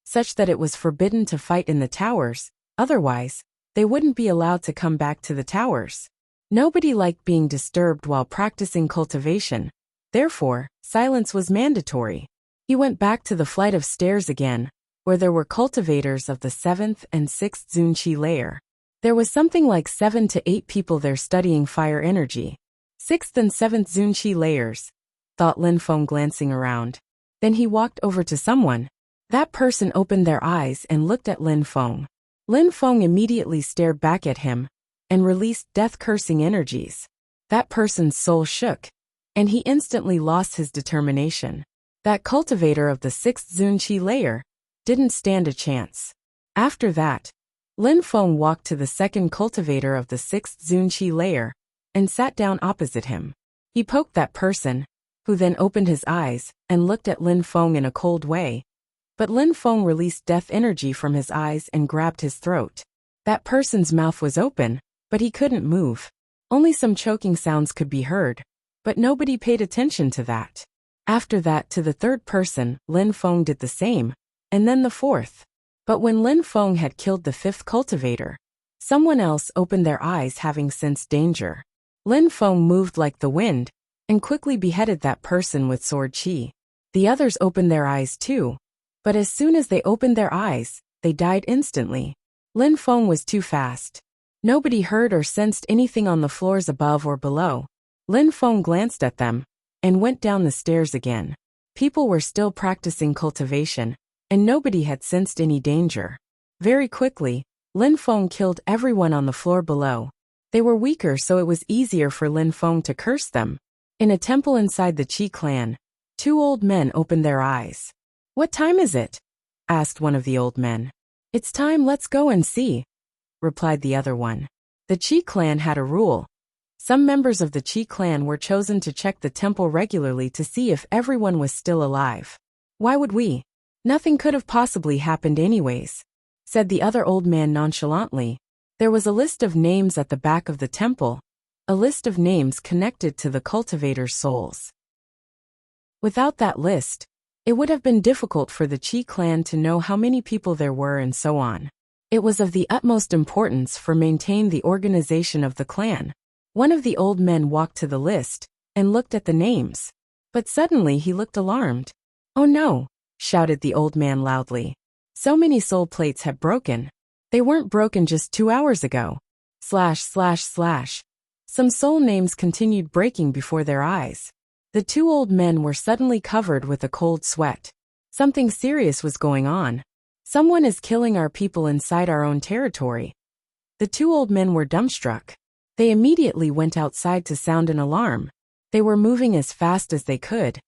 such that it was forbidden to fight in the towers, otherwise, they wouldn't be allowed to come back to the towers. Nobody liked being disturbed while practicing cultivation, therefore, silence was mandatory. He went back to the flight of stairs again, where there were cultivators of the 7th and 6th Zunqi layer. There was something like 7 to 8 people there studying fire energy. 6th and 7th Zunqi layers, thought Lin Feng glancing around. Then he walked over to someone. That person opened their eyes and looked at Lin Feng. Lin Feng immediately stared back at him and released death-cursing energies. That person's soul shook, and he instantly lost his determination. That cultivator of the 6th Zunqi layer didn't stand a chance. After that, Lin Feng walked to the second cultivator of the 6th Zunqi layer and sat down opposite him. He poked that person, who then opened his eyes and looked at Lin Feng in a cold way. But Lin Feng released death energy from his eyes and grabbed his throat. That person's mouth was open, but he couldn't move. Only some choking sounds could be heard, but nobody paid attention to that. After that, to the third person, Lin Feng did the same, and then the fourth. But when Lin Feng had killed the 5th cultivator, someone else opened their eyes, having sensed danger. Lin Feng moved like the wind and quickly beheaded that person with sword qi. The others opened their eyes too, but as soon as they opened their eyes, they died instantly. Lin Feng was too fast. Nobody heard or sensed anything on the floors above or below. Lin Feng glanced at them and went down the stairs again. People were still practicing cultivation, and nobody had sensed any danger. Very quickly, Lin Feng killed everyone on the floor below. They were weaker, so it was easier for Lin Feng to curse them. In a temple inside the Qi clan, 2 old men opened their eyes. "What time is it?" asked one of the old men. "It's time, let's go and see," replied the other one. The Qi clan had a rule. Some members of the Qi clan were chosen to check the temple regularly to see if everyone was still alive. "Why would we? Nothing could have possibly happened anyways," said the other old man nonchalantly. There was a list of names at the back of the temple, a list of names connected to the cultivators' souls. Without that list, it would have been difficult for the Qi clan to know how many people there were and so on. It was of the utmost importance for maintaining the organization of the clan. One of the old men walked to the list and looked at the names. But suddenly he looked alarmed. "Oh no!" shouted the old man loudly. "So many soul plates have broken. They weren't broken just 2 hours ago. .. Some soul names continued breaking before their eyes. The 2 old men were suddenly covered with a cold sweat. Something serious was going on. Someone is killing our people inside our own territory. The 2 old men were dumbstruck. They immediately went outside to sound an alarm. They were moving as fast as they could,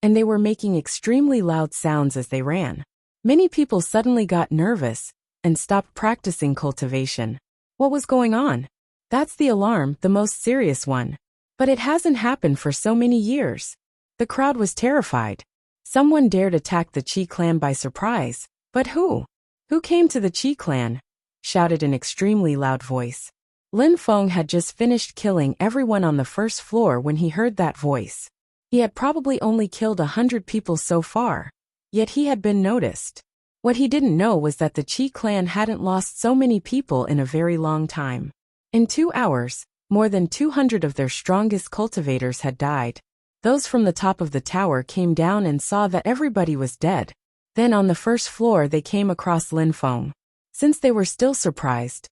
and they were making extremely loud sounds as they ran. Many people suddenly got nervous and stopped practicing cultivation. What was going on? That's the alarm, the most serious one. But it hasn't happened for so many years. The crowd was terrified. Someone dared attack the Qi clan by surprise. But who? Who came to the Qi clan? Shouted an extremely loud voice. Lin Feng had just finished killing everyone on the first floor when he heard that voice. He had probably only killed 100 people so far, yet he had been noticed. What he didn't know was that the Qi clan hadn't lost so many people in a very long time. In 2 hours, more than 200 of their strongest cultivators had died. Those from the top of the tower came down and saw that everybody was dead. Then on the first floor they came across Lin Feng. Since they were still surprised,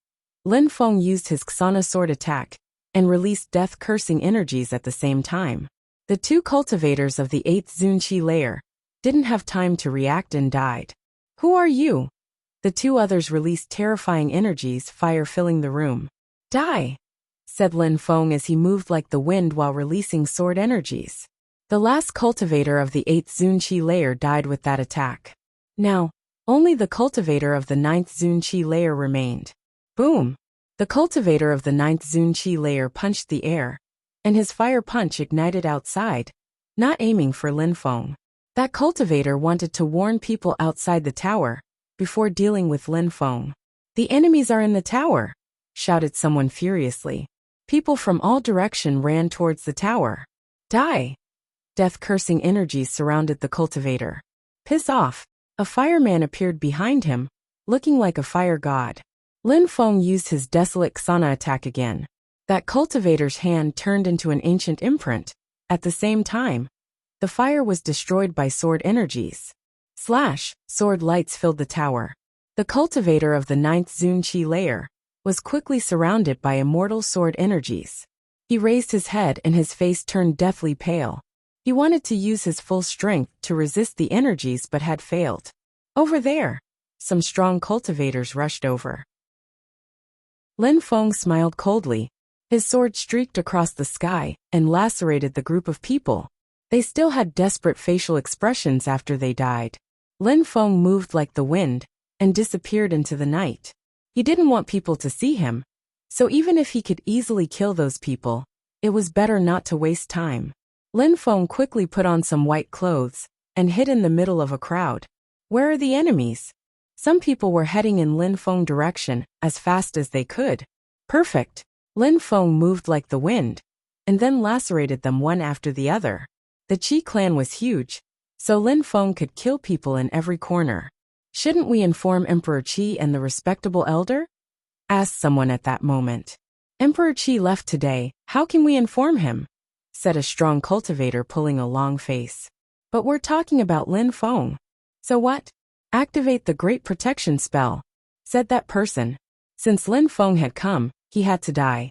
Lin Feng used his Xana sword attack and released death-cursing energies at the same time. The 2 cultivators of the 8th Zunqi layer didn't have time to react and died. Who are you? The 2 others released terrifying energies, fire filling the room. Die, said Lin Feng as he moved like the wind while releasing sword energies. The last cultivator of the 8th Zunqi layer died with that attack. Now, only the cultivator of the 9th Zunqi layer remained. Boom! The cultivator of the 9th Zunqi layer punched the air, and his fire punch ignited outside, not aiming for Lin Feng. That cultivator wanted to warn people outside the tower before dealing with Lin Feng. The enemies are in the tower, shouted someone furiously. People from all directions ran towards the tower. Die! Death-cursing energies surrounded the cultivator. Piss off! A fireman appeared behind him, looking like a fire god. Lin Feng used his desolate Xana attack again. That cultivator's hand turned into an ancient imprint. At the same time, the fire was destroyed by sword energies. Slash! Sword lights filled the tower. The cultivator of the 9th Zunqi layer was quickly surrounded by immortal sword energies. He raised his head and his face turned deathly pale. He wanted to use his full strength to resist the energies but had failed. Over there! Some strong cultivators rushed over. Lin Feng smiled coldly. His sword streaked across the sky and lacerated the group of people. They still had desperate facial expressions after they died. Lin Feng moved like the wind and disappeared into the night. He didn't want people to see him, so even if he could easily kill those people, it was better not to waste time. Lin Feng quickly put on some white clothes and hid in the middle of a crowd. Where are the enemies? Some people were heading in Lin Feng's direction as fast as they could. Perfect! Lin Feng moved like the wind, and then lacerated them one after the other. The Qi clan was huge, so Lin Feng could kill people in every corner. Shouldn't we inform Emperor Qi and the respectable elder? Asked someone at that moment. Emperor Qi left today, how can we inform him? Said a strong cultivator pulling a long face. But we're talking about Lin Feng. So what? Activate the Great Protection spell, said that person. Since Lin Feng had come, he had to die.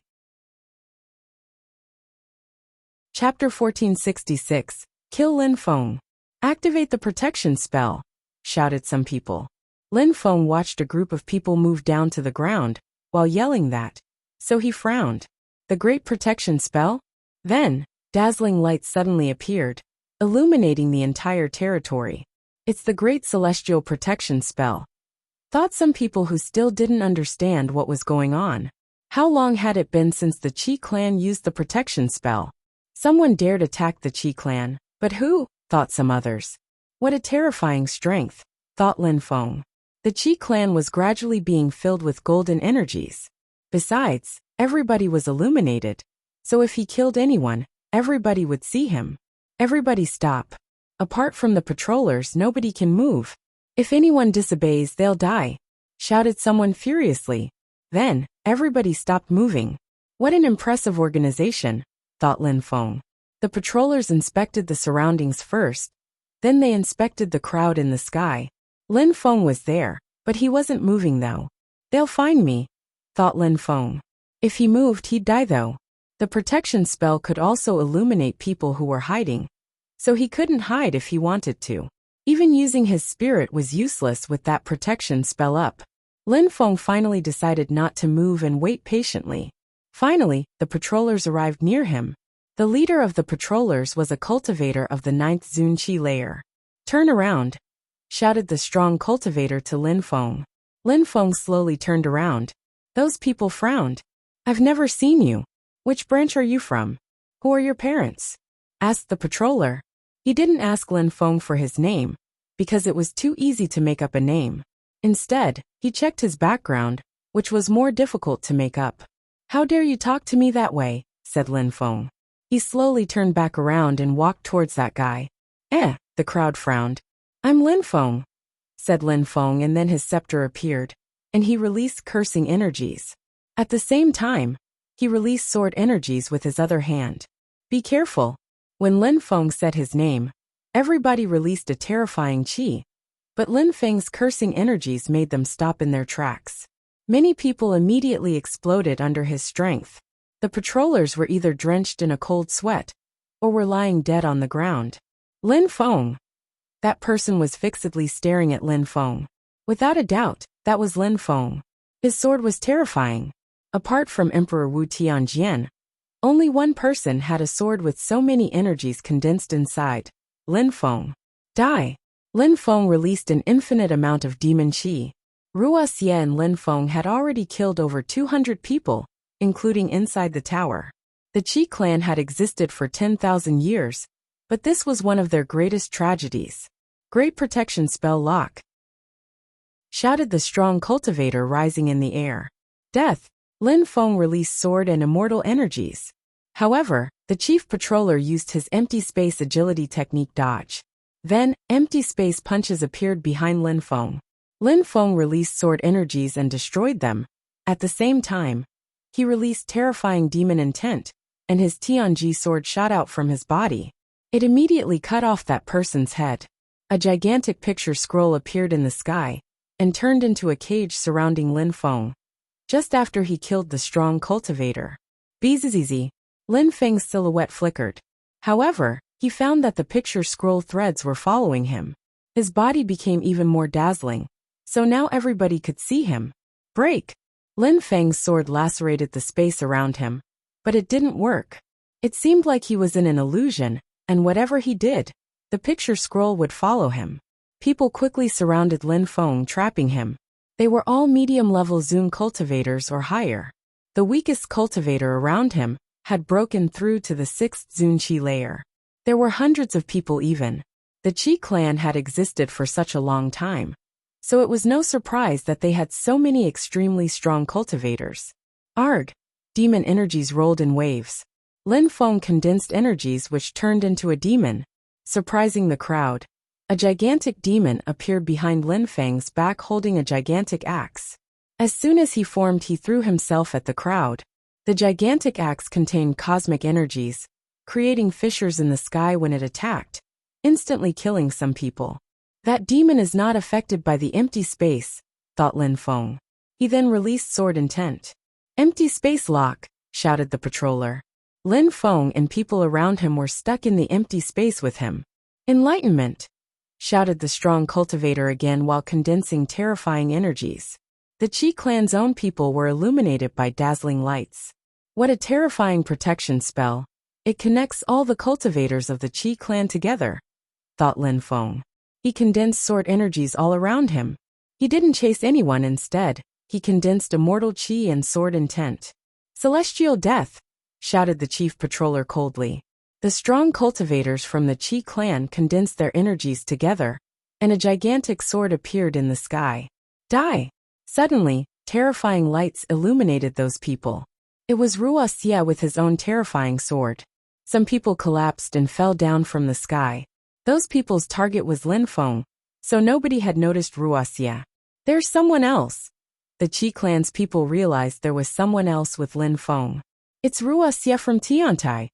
Chapter 1466, Kill Lin Feng. Activate the protection spell, shouted some people. Lin Feng watched a group of people move down to the ground, while yelling that. So he frowned. The Great Protection spell? Then, dazzling light suddenly appeared, illuminating the entire territory. It's the Great Celestial Protection spell. Thought some people who still didn't understand what was going on. How long had it been since the Qi clan used the protection spell? Someone dared attack the Qi clan, but who? Thought some others. What a terrifying strength, thought Lin Feng. The Qi clan was gradually being filled with golden energies. Besides, everybody was illuminated, so if he killed anyone, everybody would see him. Everybody stop. Apart from the patrollers, nobody can move. If anyone disobeys, they'll die, shouted someone furiously. Then, everybody stopped moving. What an impressive organization, thought Lin Feng. The patrollers inspected the surroundings first, then they inspected the crowd in the sky. Lin Feng was there, but he wasn't moving though. They'll find me, thought Lin Feng. If he moved, he'd die though. The protection spell could also illuminate people who were hiding, so he couldn't hide if he wanted to. Even using his spirit was useless with that protection spell up. Lin Feng finally decided not to move and wait patiently. Finally, the patrollers arrived near him. The leader of the patrollers was a cultivator of the 9th Zunqi layer. "Turn around," shouted the strong cultivator to Lin Feng. Lin Feng slowly turned around. Those people frowned. "I've never seen you. Which branch are you from? Who are your parents?" asked the patroller. He didn't ask Lin Feng for his name, because it was too easy to make up a name. Instead, he checked his background, which was more difficult to make up. "How dare you talk to me that way?" said Lin Feng. He slowly turned back around and walked towards that guy. The crowd frowned. "I'm Lin Feng," said Lin Feng, and then his scepter appeared, and he released cursing energies. At the same time, he released sword energies with his other hand. "Be careful." When Lin Feng said his name, everybody released a terrifying qi, but Lin Feng's cursing energies made them stop in their tracks. Many people immediately exploded under his strength. The patrollers were either drenched in a cold sweat, or were lying dead on the ground. Lin Feng. That person was fixedly staring at Lin Feng. Without a doubt, that was Lin Feng. His sword was terrifying. Apart from Emperor Wu Tianjian, only one person had a sword with so many energies condensed inside. Lin Feng. Die. Lin Feng released an infinite amount of demon qi. Wuxia and Lin Feng had already killed over 200 people, including inside the tower. The Qi clan had existed for 10,000 years, but this was one of their greatest tragedies. "Great protection spell lock," shouted the strong cultivator rising in the air. "Death." Lin Feng released sword and immortal energies. However, the chief patroller used his empty space agility technique dodge. Then, empty space punches appeared behind Lin Feng. Lin Feng released sword energies and destroyed them. At the same time, he released terrifying demon intent, and his Tianji sword shot out from his body. It immediately cut off that person's head. A gigantic picture scroll appeared in the sky, and turned into a cage surrounding Lin Feng. Just after he killed the strong cultivator. Bzzz. Lin Feng's silhouette flickered. However, he found that the picture scroll threads were following him. His body became even more dazzling, so now everybody could see him. Break! Lin Feng's sword lacerated the space around him, but it didn't work. It seemed like he was in an illusion, and whatever he did, the picture scroll would follow him. People quickly surrounded Lin Feng, trapping him. They were all medium-level Zun cultivators or higher. The weakest cultivator around him had broken through to the 6th Zunqi layer. There were hundreds of people even. The Qi clan had existed for such a long time, so it was no surprise that they had so many extremely strong cultivators. Arg! Demon energies rolled in waves. Lin Feng condensed energies which turned into a demon, surprising the crowd. A gigantic demon appeared behind Lin Feng's back holding a gigantic axe. As soon as he formed, he threw himself at the crowd. The gigantic axe contained cosmic energies, creating fissures in the sky when it attacked, instantly killing some people. That demon is not affected by the empty space, thought Lin Feng. He then released sword intent. "Empty space lock," shouted the patroller. Lin Feng and people around him were stuck in the empty space with him. "Enlightenment," shouted the strong cultivator again while condensing terrifying energies. The Qi clan's own people were illuminated by dazzling lights. What a terrifying protection spell. It connects all the cultivators of the Qi clan together, thought Lin Feng. He condensed sword energies all around him. He didn't chase anyone, instead, he condensed immortal qi and sword intent. "Celestial death," shouted the chief patroller coldly. The strong cultivators from the Qi clan condensed their energies together, and a gigantic sword appeared in the sky. "Die!" Suddenly, terrifying lights illuminated those people. It was Wuxia with his own terrifying sword. Some people collapsed and fell down from the sky. Those people's target was Lin Feng, so nobody had noticed Wuxia. "There's someone else." The Qi clan's people realized there was someone else with Lin Feng. "It's Wuxia from Tiantai,"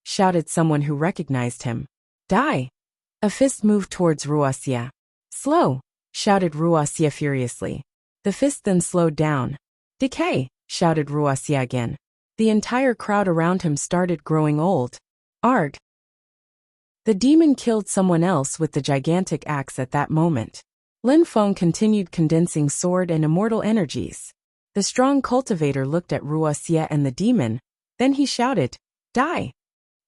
shouted someone who recognized him. "Die!" A fist moved towards Wuxia. "Slow!" shouted Wuxia furiously. The fist then slowed down. "Decay!" shouted Wuxia again. The entire crowd around him started growing old. Arg! The demon killed someone else with the gigantic axe at that moment. Lin Feng continued condensing sword and immortal energies. The strong cultivator looked at Wuxia and the demon, then he shouted, "Die!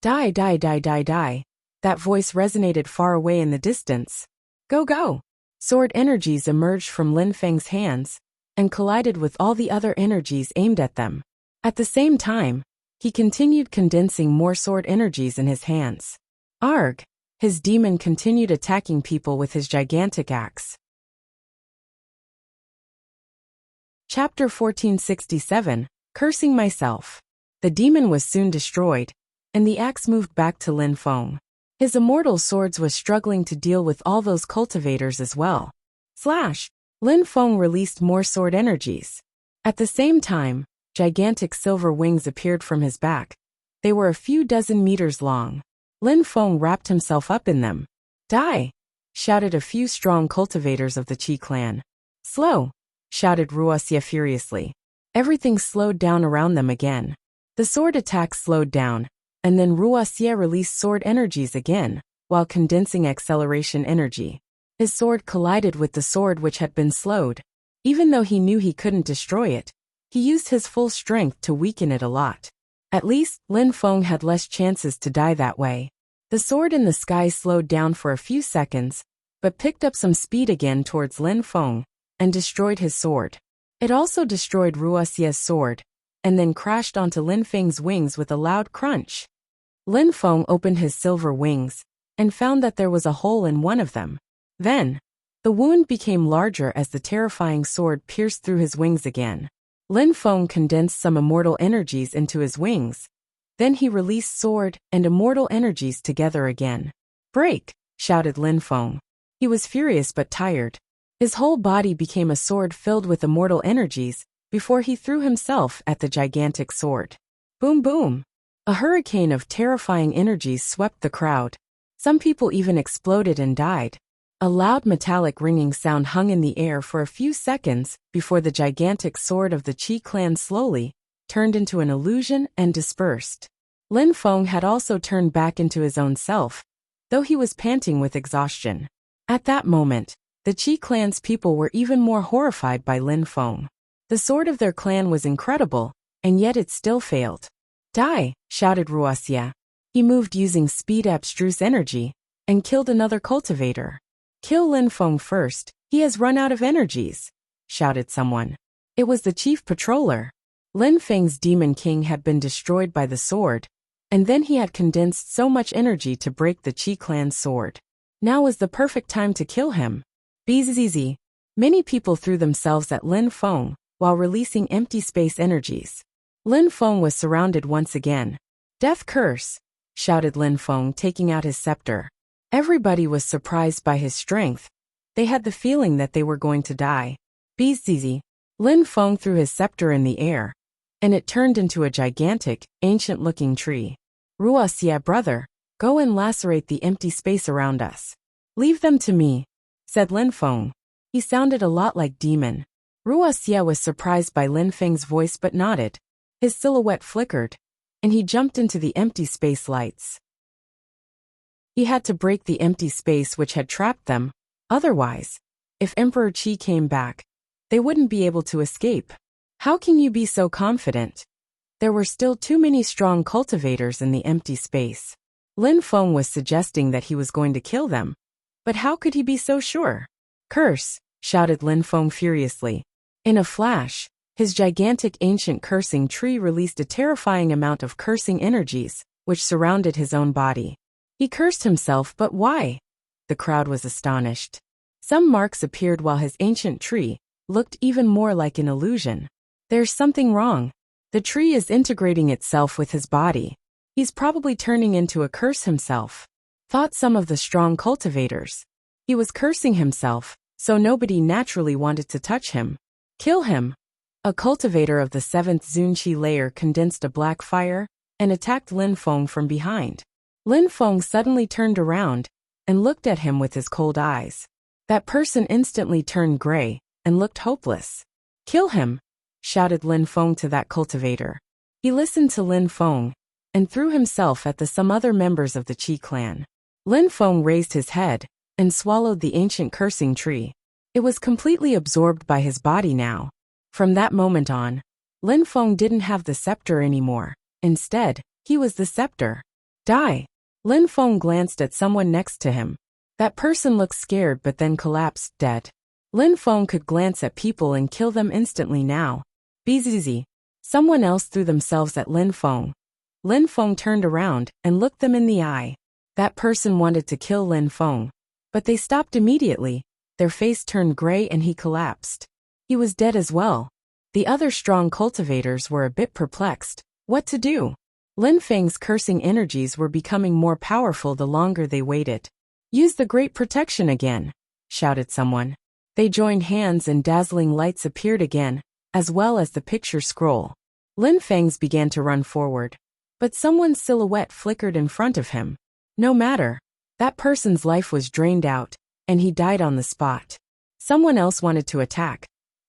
Die, die, die, die, die." That voice resonated far away in the distance. Go, go! Sword energies emerged from Lin Feng's hands and collided with all the other energies aimed at them. At the same time, he continued condensing more sword energies in his hands. Arg! His demon continued attacking people with his gigantic axe. Chapter 1467, Cursing Myself. The demon was soon destroyed, and the axe moved back to Lin Feng. His immortal swords was struggling to deal with all those cultivators as well. Slash! Lin Feng released more sword energies. At the same time, gigantic silver wings appeared from his back. They were a few dozen meters long. Lin Feng wrapped himself up in them. Die! Shouted a few strong cultivators of the Qi clan. Slow! Shouted Wuxia furiously. Everything slowed down around them again. The sword attack slowed down, and then Wuxia released sword energies again, while condensing acceleration energy. His sword collided with the sword which had been slowed. Even though he knew he couldn't destroy it, he used his full strength to weaken it a lot. At least, Lin Feng had less chances to die that way. The sword in the sky slowed down for a few seconds, but picked up some speed again towards Lin Feng, and destroyed his sword. It also destroyed Wuxia's sword, and then crashed onto Lin Feng's wings with a loud crunch. Lin Feng opened his silver wings, and found that there was a hole in one of them. Then, the wound became larger as the terrifying sword pierced through his wings again. Lin Feng condensed some immortal energies into his wings. Then he released sword and immortal energies together again. Break! Shouted Lin Feng. He was furious but tired. His whole body became a sword filled with immortal energies, before he threw himself at the gigantic sword. Boom boom! A hurricane of terrifying energies swept the crowd. Some people even exploded and died. A loud metallic ringing sound hung in the air for a few seconds before the gigantic sword of the Qi clan slowly turned into an illusion and dispersed. Lin Feng had also turned back into his own self, though he was panting with exhaustion. At that moment, the Qi clan's people were even more horrified by Lin Feng. The sword of their clan was incredible, and yet it still failed. Die! Shouted Wuxia. He moved using speed abstruse energy, and killed another cultivator. Kill Lin Feng first, he has run out of energies, shouted someone. It was the chief patroller. Lin Feng's demon king had been destroyed by the sword, and then he had condensed so much energy to break the Qi clan's sword. Now was the perfect time to kill him. Bzzz. Many people threw themselves at Lin Feng, while releasing empty space energies. Lin Feng was surrounded once again. Death curse! Shouted Lin Feng, taking out his scepter. Everybody was surprised by his strength. They had the feeling that they were going to die. Bzzz. Lin Feng threw his scepter in the air, and it turned into a gigantic, ancient-looking tree. Wuxia, brother, go and lacerate the empty space around us. Leave them to me, said Lin Feng. He sounded a lot like demon. Wuxia was surprised by Lin Feng's voice but nodded. His silhouette flickered, and he jumped into the empty space lights. He had to break the empty space which had trapped them, otherwise, if Emperor Qi came back, they wouldn't be able to escape. How can you be so confident? There were still too many strong cultivators in the empty space. Lin Feng was suggesting that he was going to kill them, but how could he be so sure? Curse! Shouted Lin Feng furiously. In a flash, his gigantic ancient cursing tree released a terrifying amount of cursing energies, which surrounded his own body. He cursed himself, but why? The crowd was astonished. Some marks appeared while his ancient tree looked even more like an illusion. There's something wrong. The tree is integrating itself with his body. He's probably turning into a curse himself, thought some of the strong cultivators. He was cursing himself, so nobody naturally wanted to touch him. Kill him! A cultivator of the 7th Zunqi layer condensed a black fire and attacked Lin Feng from behind. Lin Feng suddenly turned around and looked at him with his cold eyes. That person instantly turned gray and looked hopeless. Kill him! Shouted Lin Feng to that cultivator. He listened to Lin Feng and threw himself at some other members of the Qi clan. Lin Feng raised his head and swallowed the ancient cursing tree. It was completely absorbed by his body now. From that moment on, Lin Feng didn't have the scepter anymore. Instead, he was the scepter. Die. Lin Feng glanced at someone next to him. That person looked scared but then collapsed dead. Lin Feng could glance at people and kill them instantly now. Bzz. Someone else threw themselves at Lin Feng. Lin Feng turned around and looked them in the eye. That person wanted to kill Lin Feng, but they stopped immediately. Their face turned gray and he collapsed. He was dead as well. The other strong cultivators were a bit perplexed. What to do? Lin Feng's cursing energies were becoming more powerful the longer they waited. Use the Great Protection again, shouted someone. They joined hands and dazzling lights appeared again, as well as the picture scroll. Lin Feng's began to run forward, but someone's silhouette flickered in front of him. No matter. That person's life was drained out, and he died on the spot. Someone else wanted to attack,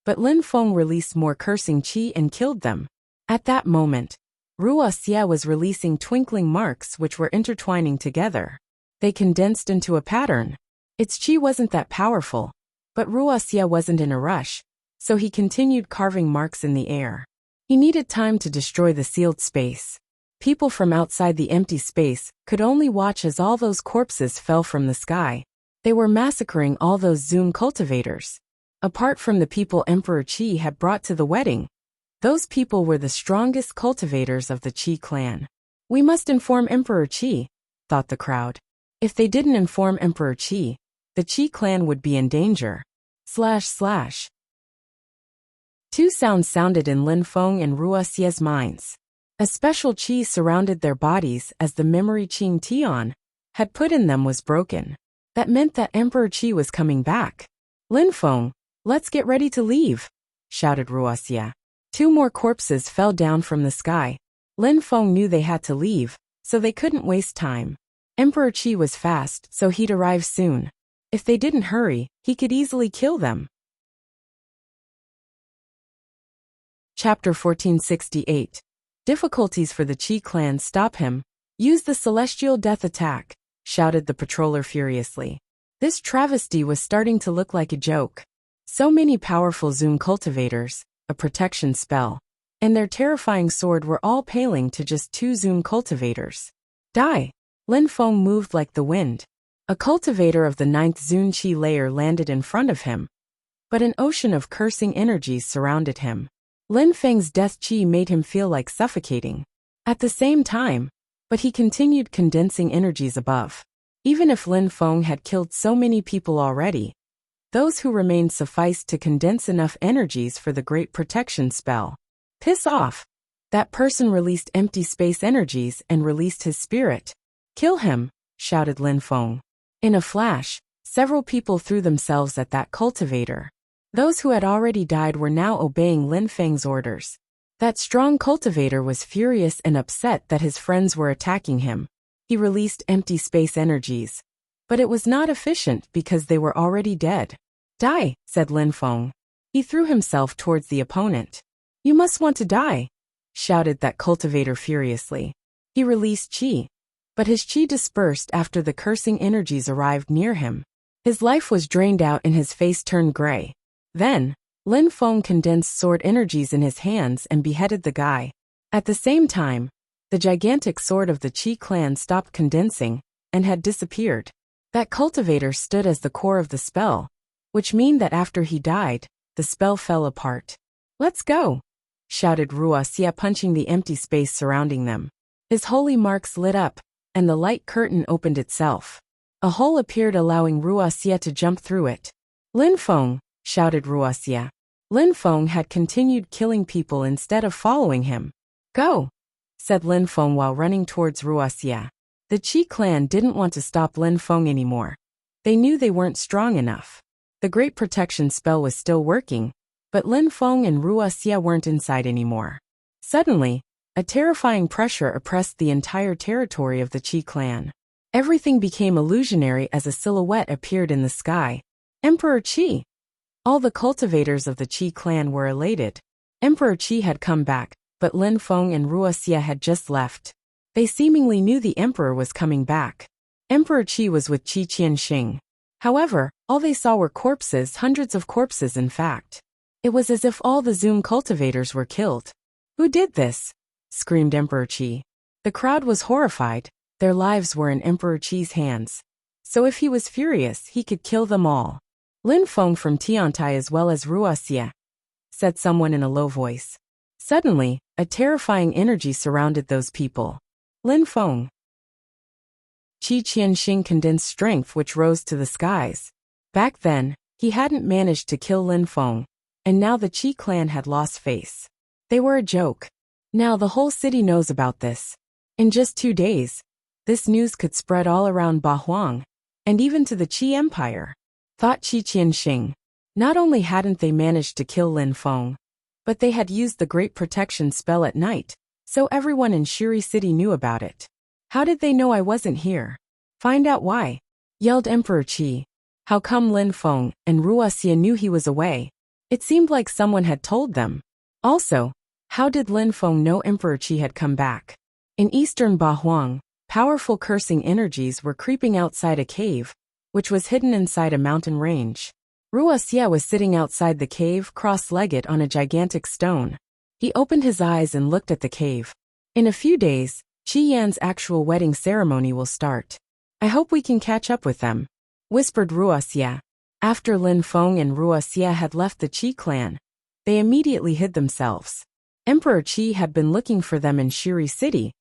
but Lin Feng released more cursing qi and killed them. At that moment, Wuxia was releasing twinkling marks which were intertwining together. They condensed into a pattern. Its qi wasn't that powerful, but Wuxia wasn't in a rush, so he continued carving marks in the air. He needed time to destroy the sealed space. People from outside the empty space could only watch as all those corpses fell from the sky. They were massacring all those Zoom cultivators. Apart from the people Emperor Qi had brought to the wedding, those people were the strongest cultivators of the Qi clan. We must inform Emperor Qi, thought the crowd. If they didn't inform Emperor Qi, the Qi clan would be in danger. / Two sounds sounded in Lin Feng and Wuxia's minds. A special qi surrounded their bodies as the memory Qing Tian had put in them was broken. That meant that Emperor Qi was coming back. Lin Feng, let's get ready to leave, shouted Wuxia. Two more corpses fell down from the sky. Lin Feng knew they had to leave, so they couldn't waste time. Emperor Qi was fast, so he'd arrive soon. If they didn't hurry, he could easily kill them. Chapter 1468. Difficulties for the Qi clan stop him. Use the celestial death attack, shouted the patroller furiously. This travesty was starting to look like a joke. So many powerful Zoom cultivators, a protection spell, and their terrifying sword were all paling to just two Zoom cultivators. Die! Lin Feng moved like the wind. A cultivator of the 9th Zun Qi layer landed in front of him, but an ocean of cursing energies surrounded him. Lin Feng's death qi made him feel like suffocating. At the same time, but he continued condensing energies above. Even if Lin Feng had killed so many people already, those who remained sufficed to condense enough energies for the Great Protection spell. Piss off! That person released empty space energies and released his spirit. Kill him, shouted Lin Feng. In a flash, several people threw themselves at that cultivator. Those who had already died were now obeying Lin Feng's orders. That strong cultivator was furious and upset that his friends were attacking him. He released empty space energies, but it was not efficient because they were already dead. Die, said Lin Feng. He threw himself towards the opponent. You must want to die, shouted that cultivator furiously. He released qi, but his qi dispersed after the cursing energies arrived near him. His life was drained out and his face turned gray. Then, Lin Feng condensed sword energies in his hands and beheaded the guy. At the same time, the gigantic sword of the Qi clan stopped condensing and had disappeared. That cultivator stood as the core of the spell, which meant that after he died, the spell fell apart. Let's go, shouted Wuxia, punching the empty space surrounding them. His holy marks lit up, and the light curtain opened itself. A hole appeared, allowing Wuxia to jump through it. Lin Feng, shouted Wuxia. Lin Feng had continued killing people instead of following him. Go, said Lin Feng while running towards Wuxia. The Qi clan didn't want to stop Lin Feng anymore. They knew they weren't strong enough. The Great Protection spell was still working, but Lin Feng and Wuxia weren't inside anymore. Suddenly, a terrifying pressure oppressed the entire territory of the Qi clan. Everything became illusionary as a silhouette appeared in the sky. Emperor Qi! All the cultivators of the Qi clan were elated. Emperor Qi had come back, but Lin Feng and Wuxia had just left. They seemingly knew the emperor was coming back. Emperor Qi was with Qi Qianxing. However, all they saw were corpses, hundreds of corpses in fact. It was as if all the Zoom cultivators were killed. Who did this? Screamed Emperor Qi. The crowd was horrified. Their lives were in Emperor Qi's hands. So if he was furious, he could kill them all. Lin Feng from Tiantai as well as Wuxia, said someone in a low voice. Suddenly, a terrifying energy surrounded those people. Lin Feng. Qi Qianxing condensed strength which rose to the skies. Back then, he hadn't managed to kill Lin Feng, and now the Qi clan had lost face. They were a joke. Now the whole city knows about this. In just 2 days, this news could spread all around Bahuang, and even to the Qi Empire. Thought Qi Qianxing. Not only hadn't they managed to kill Lin Feng, but they had used the Great Protection spell at night, so everyone in Shuri City knew about it. How did they know I wasn't here? Find out why, yelled Emperor Qi. How come Lin Feng and Wuxia knew he was away? It seemed like someone had told them. Also, how did Lin Feng know Emperor Qi had come back? In eastern Bahuang, powerful cursing energies were creeping outside a cave, which was hidden inside a mountain range. Wuxia was sitting outside the cave cross-legged on a gigantic stone. He opened his eyes and looked at the cave. In a few days, Qi Yan's actual wedding ceremony will start. I hope we can catch up with them, whispered Wuxia. After Lin Feng and Wuxia had left the Qi clan, they immediately hid themselves. Emperor Qi had been looking for them in Shuri City,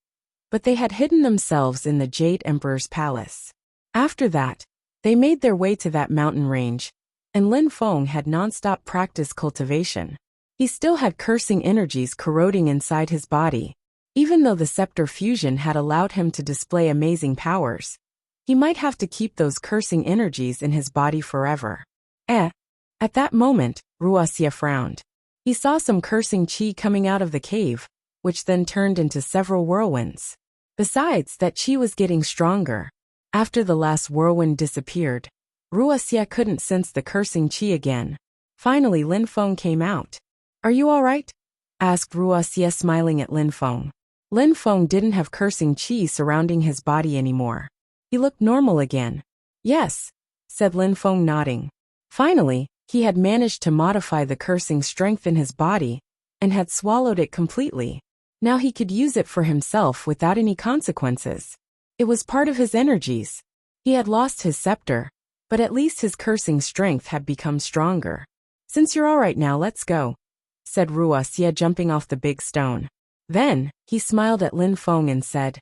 but they had hidden themselves in the Jade Emperor's palace. After that, they made their way to that mountain range, and Lin Feng had non-stop practice cultivation. He still had cursing energies corroding inside his body. Even though the scepter fusion had allowed him to display amazing powers, he might have to keep those cursing energies in his body forever. At that moment, Wuxia frowned. He saw some cursing qi coming out of the cave, which then turned into several whirlwinds. Besides that, qi was getting stronger. After the last whirlwind disappeared, Wuxia couldn't sense the cursing qi again. Finally, Lin Feng came out. Are you all right? Asked Wuxia, smiling at Lin Feng. Lin Feng didn't have cursing qi surrounding his body anymore. He looked normal again. Yes, said Lin Feng, nodding. Finally, he had managed to modify the cursing strength in his body, and had swallowed it completely. Now he could use it for himself without any consequences. It was part of his energies. He had lost his scepter, but at least his cursing strength had become stronger. Since you're all right now, let's go, said Wuxia, jumping off the big stone. Then, he smiled at Lin Feng and said,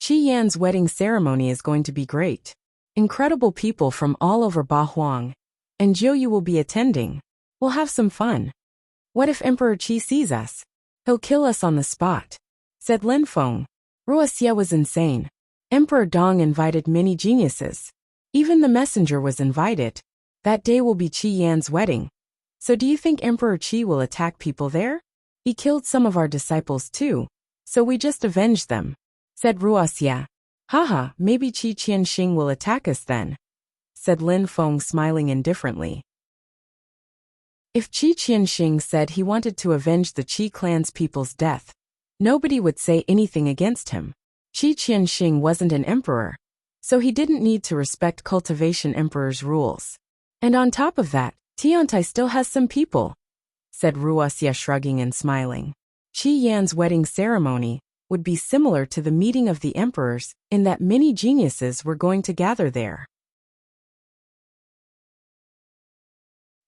Qi Yan's wedding ceremony is going to be great. Incredible people from all over Bahuang, and Jiuyu will be attending. We'll have some fun. What if Emperor Qi sees us? He'll kill us on the spot, said Lin Feng. Wuxia was insane. Emperor Dong invited many geniuses. Even the messenger was invited. That day will be Qi Yan's wedding. So do you think Emperor Qi will attack people there? He killed some of our disciples too, so we just avenged them, said Wuxia. Haha, maybe Qi Qianxing will attack us then, said Lin Feng, smiling indifferently. If Qi Qianxing said he wanted to avenge the Qi clan's people's death, nobody would say anything against him. Qi Qianxing wasn't an emperor, so he didn't need to respect cultivation emperor's rules. And on top of that, Tiantai still has some people, said Wuxia, shrugging and smiling. Qi Yan's wedding ceremony would be similar to the meeting of the emperors in that many geniuses were going to gather there.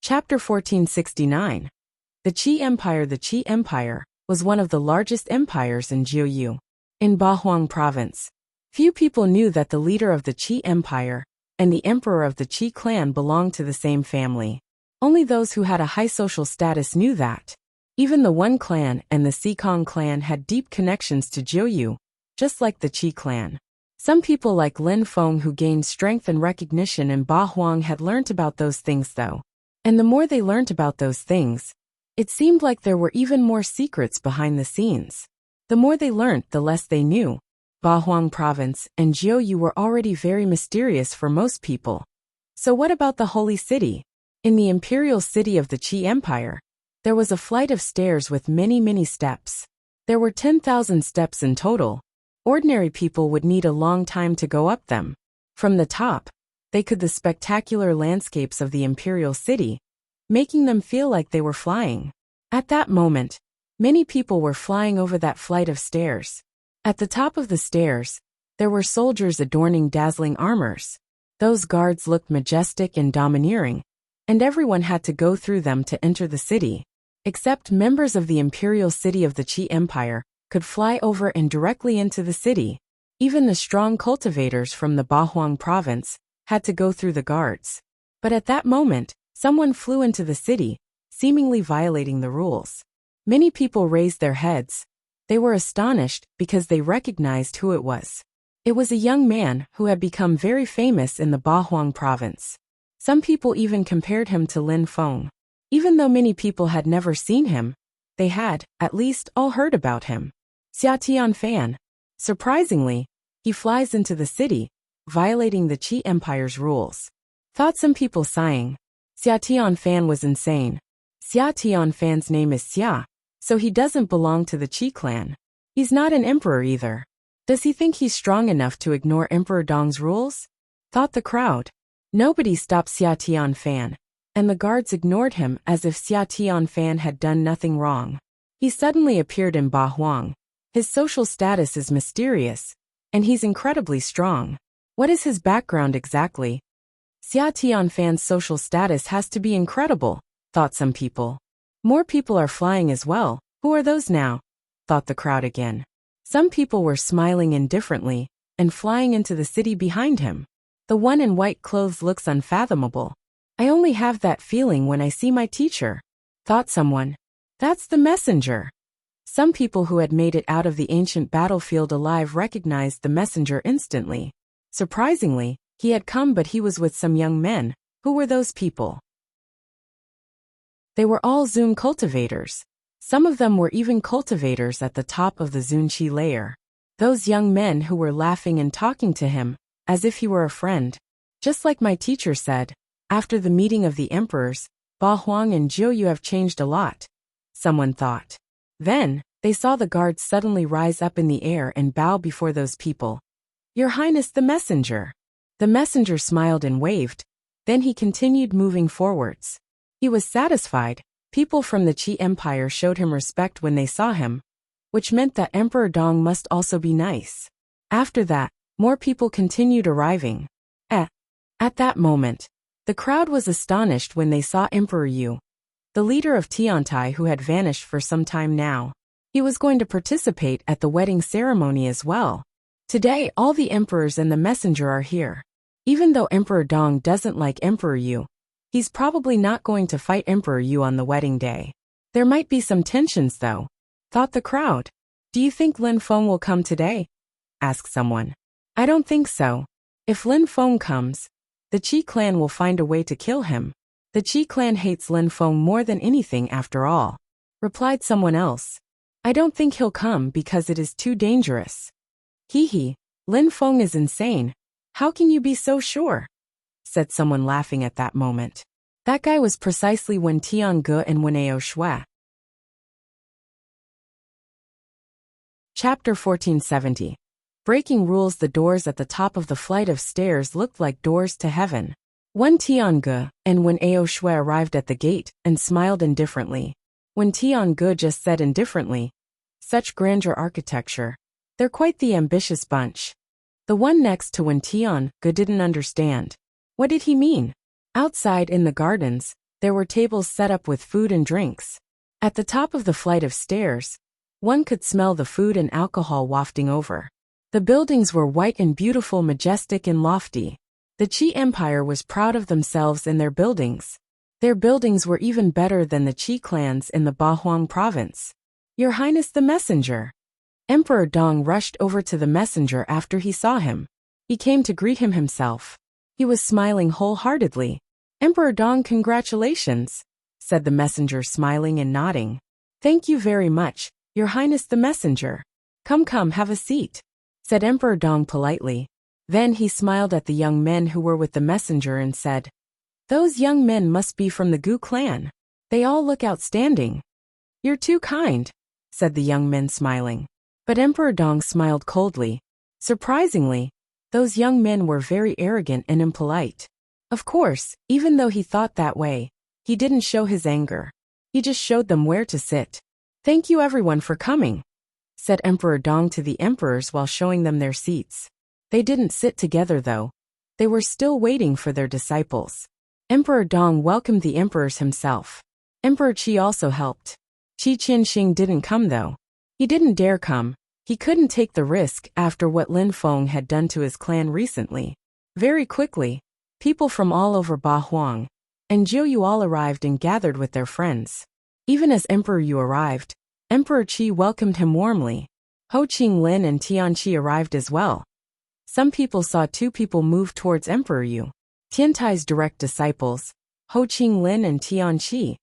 Chapter 1469. The Qi Empire. The Qi Empire was one of the largest empires in Jiuyu, in Bahuang Province. Few people knew that the leader of the Qi Empire and the emperor of the Qi clan belonged to the same family. Only those who had a high social status knew that. Even the One clan and the Sikong clan had deep connections to Jiuyu, just like the Qi clan. Some people like Lin Feng, who gained strength and recognition in Bahuang, had learnt about those things though. And the more they learnt about those things, it seemed like there were even more secrets behind the scenes. The more they learnt, the less they knew. Bahuang Province and Jiuyu were already very mysterious for most people. So what about the Holy City? In the imperial city of the Qi Empire, there was a flight of stairs with many steps. There were 10,000 steps in total. Ordinary people would need a long time to go up them. From the top, they could see the spectacular landscapes of the imperial city, making them feel like they were flying. At that moment, many people were flying over that flight of stairs. At the top of the stairs, there were soldiers adorning dazzling armors. Those guards looked majestic and domineering, and everyone had to go through them to enter the city. Except members of the imperial city of the Qi Empire could fly over and directly into the city. Even the strong cultivators from the Bahuang province had to go through the guards. But at that moment, someone flew into the city, seemingly violating the rules. Many people raised their heads. They were astonished because they recognized who it was. It was a young man who had become very famous in the Bahuang province. Some people even compared him to Lin Feng. Even though many people had never seen him, they had, at least, all heard about him. Xia Tianfan. Surprisingly, he flies into the city, violating the Qi Empire's rules. Thought some people sighing. Xia Tianfan was insane. Xia Tianfan's name is Xia, so he doesn't belong to the Qi clan. He's not an emperor either. Does he think he's strong enough to ignore Emperor Dong's rules? Thought the crowd. Nobody stopped Xia Tianfan, and the guards ignored him as if Xia Tianfan had done nothing wrong. He suddenly appeared in Bahuang. His social status is mysterious, and he's incredibly strong. What is his background exactly? Xia Tianfan's social status has to be incredible, thought some people. More people are flying as well. Who are those now? Thought the crowd again. Some people were smiling indifferently and flying into the city behind him. The one in white clothes looks unfathomable. I only have that feeling when I see my teacher, thought someone. That's the messenger. Some people who had made it out of the ancient battlefield alive recognized the messenger instantly. Surprisingly, he had come, but he was with some young men. Who were those people? They were all Zun cultivators. Some of them were even cultivators at the top of the Zunqi layer. Those young men who were laughing and talking to him, as if he were a friend. Just like my teacher said, after the meeting of the emperors, Ba Huang and Jiu you have changed a lot. Someone thought. Then, they saw the guards suddenly rise up in the air and bow before those people. Your Highness the messenger. The messenger smiled and waved. Then he continued moving forwards. He was satisfied. People from the Qi Empire showed him respect when they saw him, which meant that Emperor Dong must also be nice. After that, more people continued arriving. At that moment, the crowd was astonished when they saw Emperor Yu, the leader of Tiantai who had vanished for some time now. He was going to participate at the wedding ceremony as well. Today all the emperors and the messenger are here. Even though Emperor Dong doesn't like Emperor Yu, he's probably not going to fight Emperor Yu on the wedding day. There might be some tensions though, thought the crowd. Do you think Lin Feng will come today? Asked someone. I don't think so. If Lin Feng comes, the Qi clan will find a way to kill him. The Qi clan hates Lin Feng more than anything after all, replied someone else. I don't think he'll come because it is too dangerous. Hee, Lin Feng is insane. How can you be so sure? Said someone laughing at that moment. That guy was precisely Wen Tiange and Wen Ao Shui. Chapter 1470. Breaking rules. The doors at the top of the flight of stairs looked like doors to heaven. Wen Tiange and Wen Ao Shui arrived at the gate and smiled indifferently. Wen Tiange just said indifferently, such grandeur architecture. They're quite the ambitious bunch. The one next to Wen Tiange didn't understand. What did he mean? Outside in the gardens, there were tables set up with food and drinks. At the top of the flight of stairs, one could smell the food and alcohol wafting over. The buildings were white and beautiful, majestic and lofty. The Qi Empire was proud of themselves and their buildings. Their buildings were even better than the Qi clans in the Bahuang province. Your Highness the messenger. Emperor Dong rushed over to the messenger after he saw him. He came to greet him himself. He was smiling wholeheartedly. Emperor Dong, congratulations, said the messenger, smiling and nodding. Thank you very much, Your Highness the messenger. Come, have a seat, said Emperor Dong politely. Then he smiled at the young men who were with the messenger and said, those young men must be from the Gu clan. They all look outstanding. You're too kind, said the young men, smiling. But Emperor Dong smiled coldly. Surprisingly, those young men were very arrogant and impolite. Of course, even though he thought that way, He didn't show his anger. He just showed them where to sit. "Thank you everyone for coming," said Emperor Dong to the emperors while showing them their seats. They didn't sit together though. They were still waiting for their disciples. Emperor Dong welcomed the emperors himself. Emperor Qi also helped. Qi Qianxing didn't come though. He didn't dare come. He couldn't take the risk after what Lin Feng had done to his clan recently. Very quickly, people from all over Ba Huang and Jiu Yu all arrived and gathered with their friends. Even as Emperor Yu arrived, Emperor Qi welcomed him warmly. Ho Qinglin and Tian Qi arrived as well. Some people saw two people move towards Emperor Yu. Tiantai's direct disciples, Ho Qinglin and Tian Qi.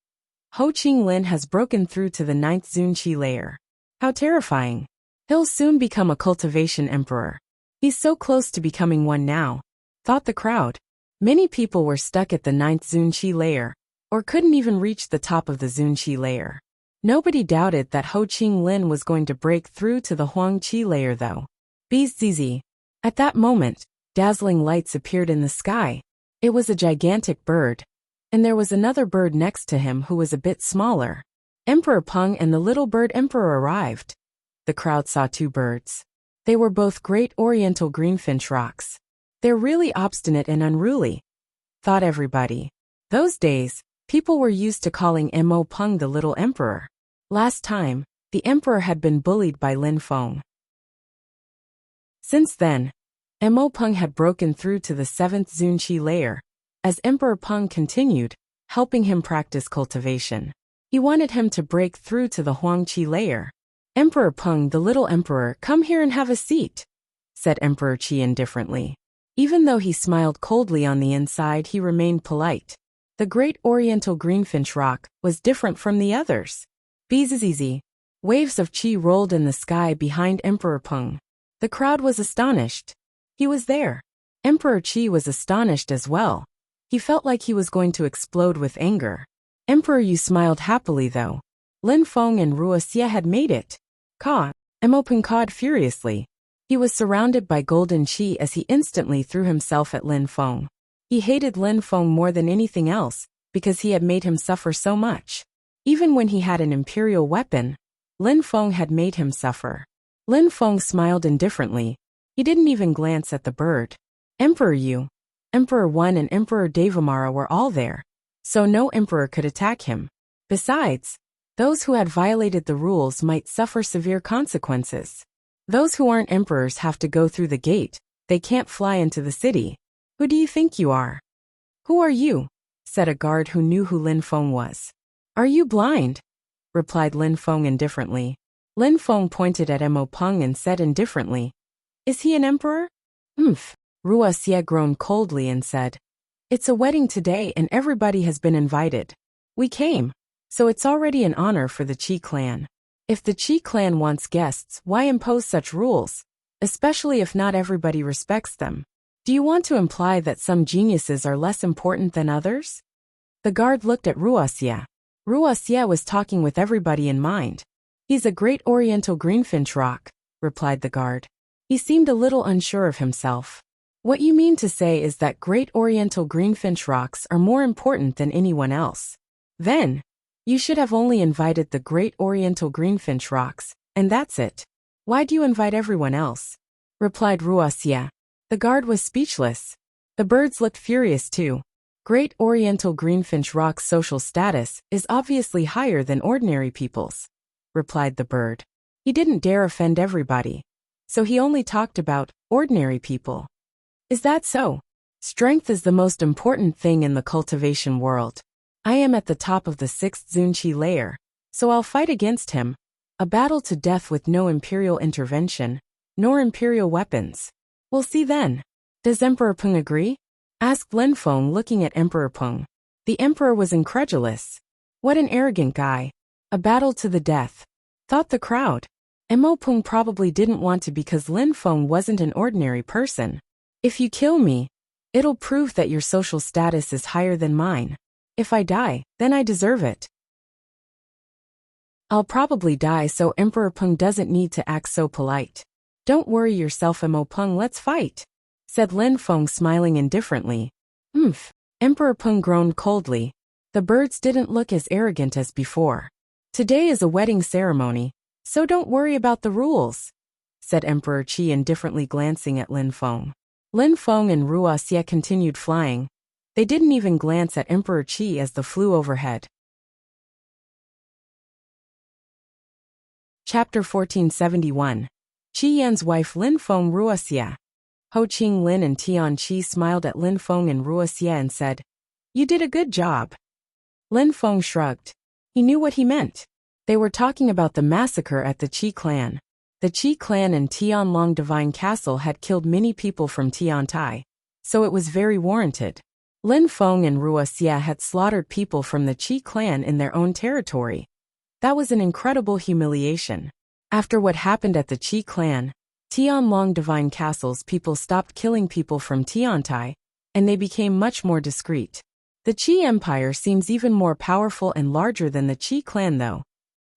Ho Qinglin has broken through to the 9th Zunqi layer. How terrifying. He'll soon become a cultivation emperor. He's so close to becoming one now, thought the crowd. Many people were stuck at the 9th Zunqi layer, or couldn't even reach the top of the Zunqi layer. Nobody doubted that Ho Qinglin was going to break through to the Huangqi layer though. Bzz. At that moment, dazzling lights appeared in the sky. It was a gigantic bird. And there was another bird next to him who was a bit smaller. Emperor Peng and the little bird emperor arrived. The crowd saw two birds. They were both great oriental greenfinch rocks. They're really obstinate and unruly, thought everybody. Those days, people were used to calling Mo Peng the little emperor. Last time, the emperor had been bullied by Lin Feng. Since then, Mo Peng had broken through to the 7th Zunqi layer, as Emperor Peng continued, helping him practice cultivation. He wanted him to break through to the Huangqi layer. "Emperor Peng, the little emperor, come here and have a seat," said Emperor Qi indifferently. Even though he smiled coldly on the inside, he remained polite. The great oriental greenfinch rock was different from the others. Bzz. Waves of qi rolled in the sky behind Emperor Peng. The crowd was astonished. He was there. Emperor Qi was astonished as well. He felt like he was going to explode with anger. Emperor Yu smiled happily though. Lin Feng and Wuxia had made it. Mo Peng cawed furiously. He was surrounded by golden qi as he instantly threw himself at Lin Feng. He hated Lin Feng more than anything else, because he had made him suffer so much. Even when he had an imperial weapon, Lin Feng had made him suffer. Lin Feng smiled indifferently. He didn't even glance at the bird. Emperor Yu, Emperor Wen and Emperor Devamara were all there, so no emperor could attack him. Besides, those who had violated the rules might suffer severe consequences. Those who aren't emperors have to go through the gate. They can't fly into the city. "Who do you think you are?" "Who are you?" said a guard who knew who Lin Feng was. "Are you blind?" replied Lin Feng indifferently. Lin Feng pointed at Mo Peng and said indifferently, "Is he an emperor?" Wuxia groaned coldly and said, "It's a wedding today and everybody has been invited. We came, so it's already an honor for the Qi clan. If the Qi clan wants guests, why impose such rules, especially if not everybody respects them? Do you want to imply that some geniuses are less important than others?" The guard looked at Wuxia. Wuxia was talking with everybody in mind. "He's a great oriental greenfinch rock," replied the guard. He seemed a little unsure of himself. "What you mean to say is that great oriental greenfinch rocks are more important than anyone else. Then, you should have only invited the great oriental greenfinch rocks, and that's it. Why do you invite everyone else?" replied Wuxia. The guard was speechless. The birds looked furious too. Great oriental greenfinch rock's social status is obviously higher than ordinary people's, replied the bird. He didn't dare offend everybody, so he only talked about ordinary people. "Is that so? Strength is the most important thing in the cultivation world. I am at the top of the 6th Zunqi layer, so I'll fight against him. A battle to death with no imperial intervention, nor imperial weapons. We'll see then. Does Emperor Peng agree?" asked Lin Feng, looking at Emperor Peng. The emperor was incredulous. What an arrogant guy. A battle to the death, thought the crowd. Mo Peng probably didn't want to because Lin Feng wasn't an ordinary person. "If you kill me, it'll prove that your social status is higher than mine. If I die, then I deserve it. I'll probably die, so Emperor Peng doesn't need to act so polite. Don't worry yourself, Mo Peng, let's fight," said Lin Feng, smiling indifferently. Emperor Peng groaned coldly. The birds didn't look as arrogant as before. Today is a wedding ceremony, so don't worry about the rules, said Emperor Qi indifferently glancing at Lin Feng. Lin Feng and Wuxia continued flying. They didn't even glance at Emperor Qi as they flew overhead. Chapter 1471. Qi Yan's wife Lin Feng Wuxia. Ho Qing Lin and Tian Qi smiled at Lin Feng and Wuxia and said, "You did a good job." Lin Feng shrugged. He knew what he meant. They were talking about the massacre at the Qi clan. The Qi clan in Tianlong Divine Castle had killed many people from Tiantai, so it was very warranted. Lin Feng and Wuxia had slaughtered people from the Qi clan in their own territory. That was an incredible humiliation. After what happened at the Qi clan, Tianlong Divine Castle's people stopped killing people from Tiantai, and they became much more discreet. The Qi Empire seems even more powerful and larger than the Qi clan though.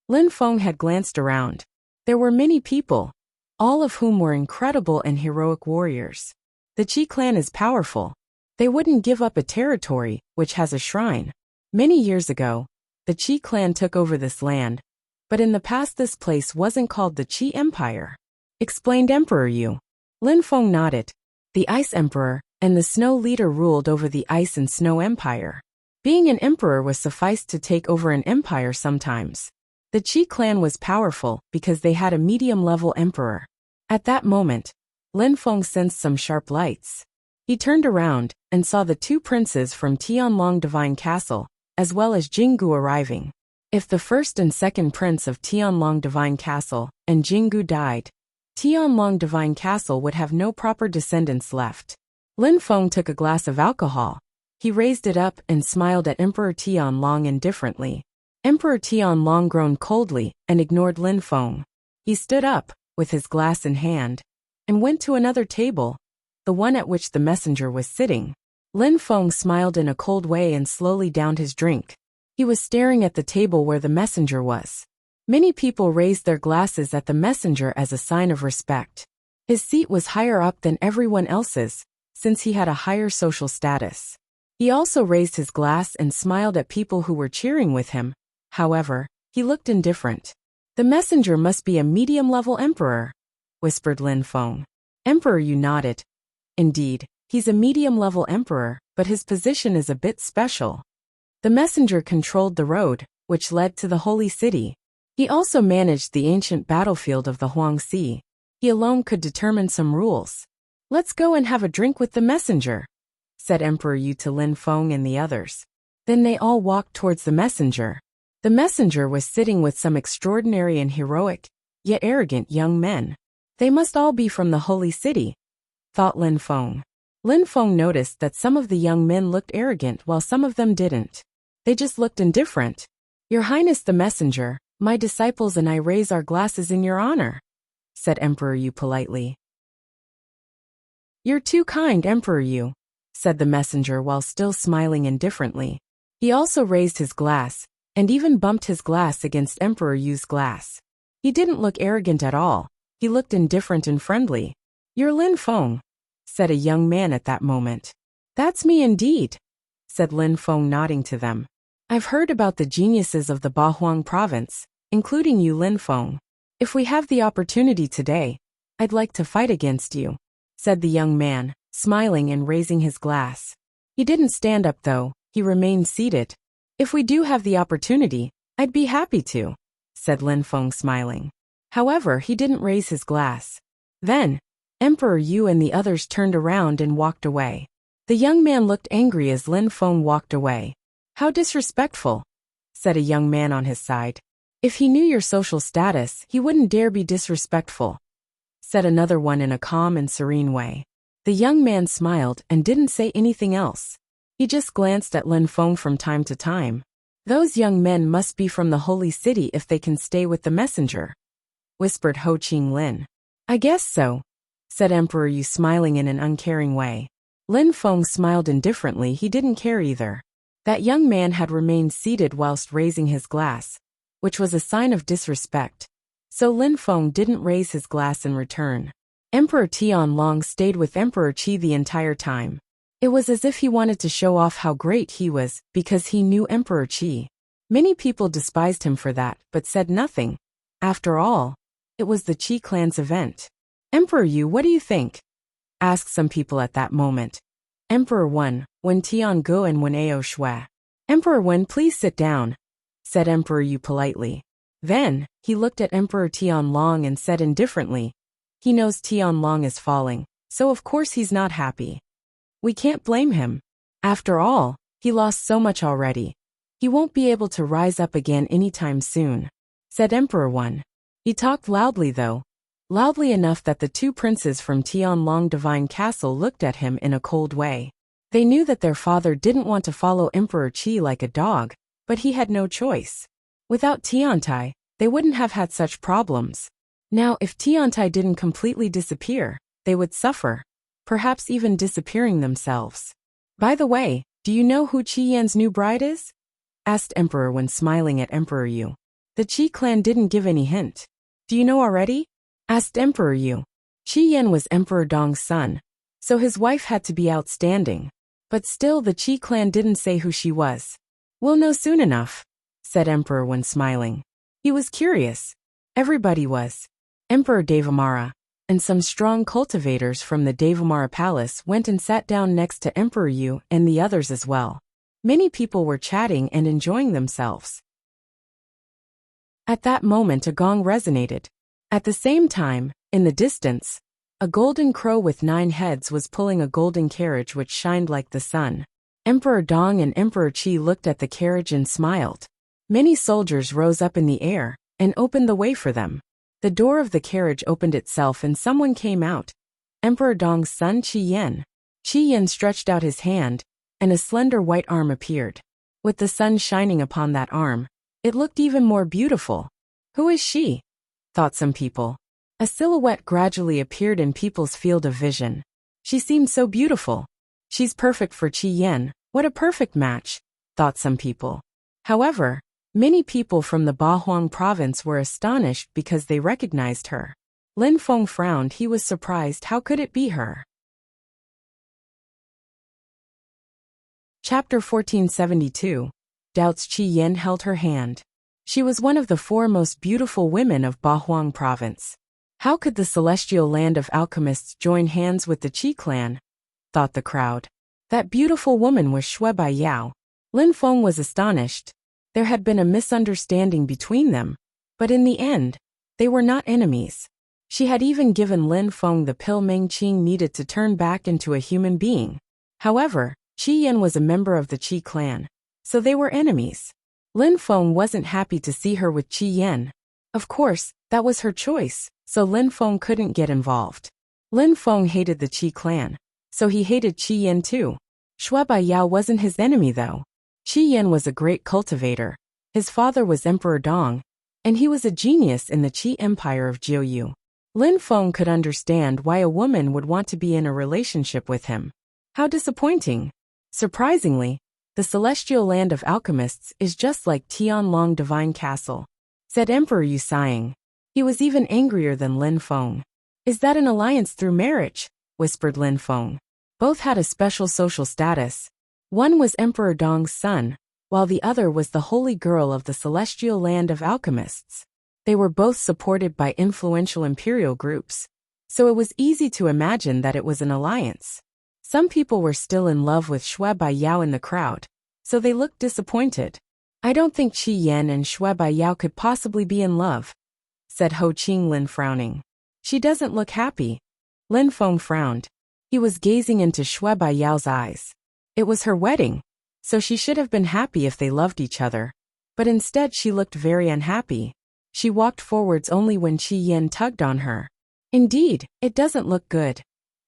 Lin Feng had glanced around. There were many people, all of whom were incredible and heroic warriors. The Qi clan is powerful. They wouldn't give up a territory, which has a shrine. Many years ago, the Qi clan took over this land, but in the past this place wasn't called the Qi Empire, explained Emperor Yu. Lin Feng nodded. The Ice Emperor and the Snow Leader ruled over the Ice and Snow Empire. Being an emperor was sufficed to take over an empire sometimes. The Qi clan was powerful because they had a medium-level emperor. At that moment, Lin Feng sensed some sharp lights. He turned around and saw the two princes from Tianlong Divine Castle, as well as Jinggu arriving. If the first and second prince of Tianlong Divine Castle and Jinggu died, Tianlong Divine Castle would have no proper descendants left. Lin Feng took a glass of alcohol. He raised it up and smiled at Emperor Tianlong indifferently. Emperor Tianlong groaned coldly and ignored Lin Feng. He stood up, with his glass in hand, and went to another table, the one at which the messenger was sitting. Lin Feng smiled in a cold way and slowly downed his drink. He was staring at the table where the messenger was. Many people raised their glasses at the messenger as a sign of respect. His seat was higher up than everyone else's, since he had a higher social status. He also raised his glass and smiled at people who were cheering with him. However, he looked indifferent. The messenger must be a medium-level emperor, whispered Lin Feng. Emperor Yu nodded. Indeed, he's a medium-level emperor, but his position is a bit special. The messenger controlled the road, which led to the holy city. He also managed the ancient battlefield of the Huangxi. He alone could determine some rules. Let's go and have a drink with the messenger, said Emperor Yu to Lin Feng and the others. Then they all walked towards the messenger. The messenger was sitting with some extraordinary and heroic, yet arrogant young men. They must all be from the holy city, thought Lin Feng. Lin Feng noticed that some of the young men looked arrogant while some of them didn't. They just looked indifferent. Your Highness the messenger, my disciples and I raise our glasses in your honor, said Emperor Yu politely. You're too kind, Emperor Yu, said the messenger while still smiling indifferently. He also raised his glass, and even bumped his glass against Emperor Yu's glass. He didn't look arrogant at all. He looked indifferent and friendly. You're Lin Feng, said a young man at that moment. That's me indeed, said Lin Feng nodding to them. I've heard about the geniuses of the Bahuang province, including you Lin Feng. If we have the opportunity today, I'd like to fight against you, said the young man, smiling and raising his glass. He didn't stand up though, he remained seated. If we do have the opportunity, I'd be happy to, said Lin Feng smiling. However, he didn't raise his glass. Then, Emperor Yu and the others turned around and walked away. The young man looked angry as Lin Feng walked away. How disrespectful, said a young man on his side. If he knew your social status, he wouldn't dare be disrespectful, said another one in a calm and serene way. The young man smiled and didn't say anything else. He just glanced at Lin Feng from time to time. Those young men must be from the holy city if they can stay with the messenger, whispered Ho Qing Lin. I guess so, said Emperor Yu smiling in an uncaring way. Lin Feng smiled indifferently. He didn't care either. That young man had remained seated whilst raising his glass, which was a sign of disrespect. So Lin Feng didn't raise his glass in return. Emperor Tianlong stayed with Emperor Qi the entire time. It was as if he wanted to show off how great he was because he knew Emperor Qi. Many people despised him for that, but said nothing. After all, it was the Qi clan's event. Emperor Yu, what do you think? Asked some people at that moment. Emperor Wen, Wen Tiangu and Wen Ao Shui. Emperor Wen, please sit down, said Emperor Yu politely. Then, he looked at Emperor Tianlong and said indifferently, he knows Tianlong is falling, so of course he's not happy. We can't blame him. After all, he lost so much already. He won't be able to rise up again anytime soon, said Emperor Wen. He talked loudly though, loudly enough that the two princes from Tianlong Divine Castle looked at him in a cold way. They knew that their father didn't want to follow Emperor Qi like a dog, but he had no choice. Without Tiantai, they wouldn't have had such problems. Now, if Tiantai didn't completely disappear, they would suffer, perhaps even disappearing themselves. By the way, do you know who Qi Yan's new bride is? Asked Emperor Wen, smiling at Emperor Yu. The Qi clan didn't give any hint. Do you know already? Asked Emperor Yu. Qi Yan was Emperor Dong's son, so his wife had to be outstanding. But still the Qi clan didn't say who she was. We'll know soon enough, said Emperor Wen, smiling. He was curious. Everybody was. Emperor Devamara and some strong cultivators from the Devamara Palace went and sat down next to Emperor Yu and the others as well. Many people were chatting and enjoying themselves. At that moment a gong resonated. At the same time, in the distance, a golden crow with 9 heads was pulling a golden carriage which shined like the sun. Emperor Dong and Emperor Qi looked at the carriage and smiled. Many soldiers rose up in the air and opened the way for them. The door of the carriage opened itself and someone came out. Emperor Dong's son Qi Yan. Qi Yan stretched out his hand, and a slender white arm appeared. With the sun shining upon that arm, it looked even more beautiful. Who is she? Thought some people. A silhouette gradually appeared in people's field of vision. She seemed so beautiful. She's perfect for Qi Yan. What a perfect match, thought some people. However, many people from the Bahuang province were astonished because they recognized her. Lin Feng frowned. He was surprised. How could it be her? Chapter 1472. Doubts. Qi Yan held her hand. She was one of the 4 most beautiful women of Bahuang province. How could the celestial land of alchemists join hands with the Qi clan? Thought the crowd. That beautiful woman was Shui Bai Yao. Lin Feng was astonished. There had been a misunderstanding between them, but in the end, they were not enemies. She had even given Lin Feng the pill Meng Qing needed to turn back into a human being. However, Qi Yan was a member of the Qi clan, so they were enemies. Lin Feng wasn't happy to see her with Qi Yan. Of course, that was her choice, so Lin Feng couldn't get involved. Lin Feng hated the Qi clan, so he hated Qi Yan too. Shui Bai Yao wasn't his enemy though. Qi Yan was a great cultivator. His father was Emperor Dong, and he was a genius in the Qi Empire of Jiuyu. Lin Feng could understand why a woman would want to be in a relationship with him. How disappointing. Surprisingly, the celestial land of alchemists is just like Tianlong Divine Castle, said Emperor Yu, sighing. He was even angrier than Lin Feng. Is that an alliance through marriage? Whispered Lin Feng. Both had a special social status. One was Emperor Dong's son, while the other was the holy girl of the celestial land of alchemists. They were both supported by influential imperial groups, so it was easy to imagine that it was an alliance. Some people were still in love with Shui Bai Yao in the crowd, so they looked disappointed. I don't think Qi Yan and Shui Bai Yao could possibly be in love, said Ho Qinglin, frowning. She doesn't look happy. Lin Feng frowned. He was gazing into Shui Bai Yao's eyes. It was her wedding, so she should have been happy if they loved each other. But instead she looked very unhappy. She walked forwards only when Qi Yan tugged on her. Indeed, it doesn't look good,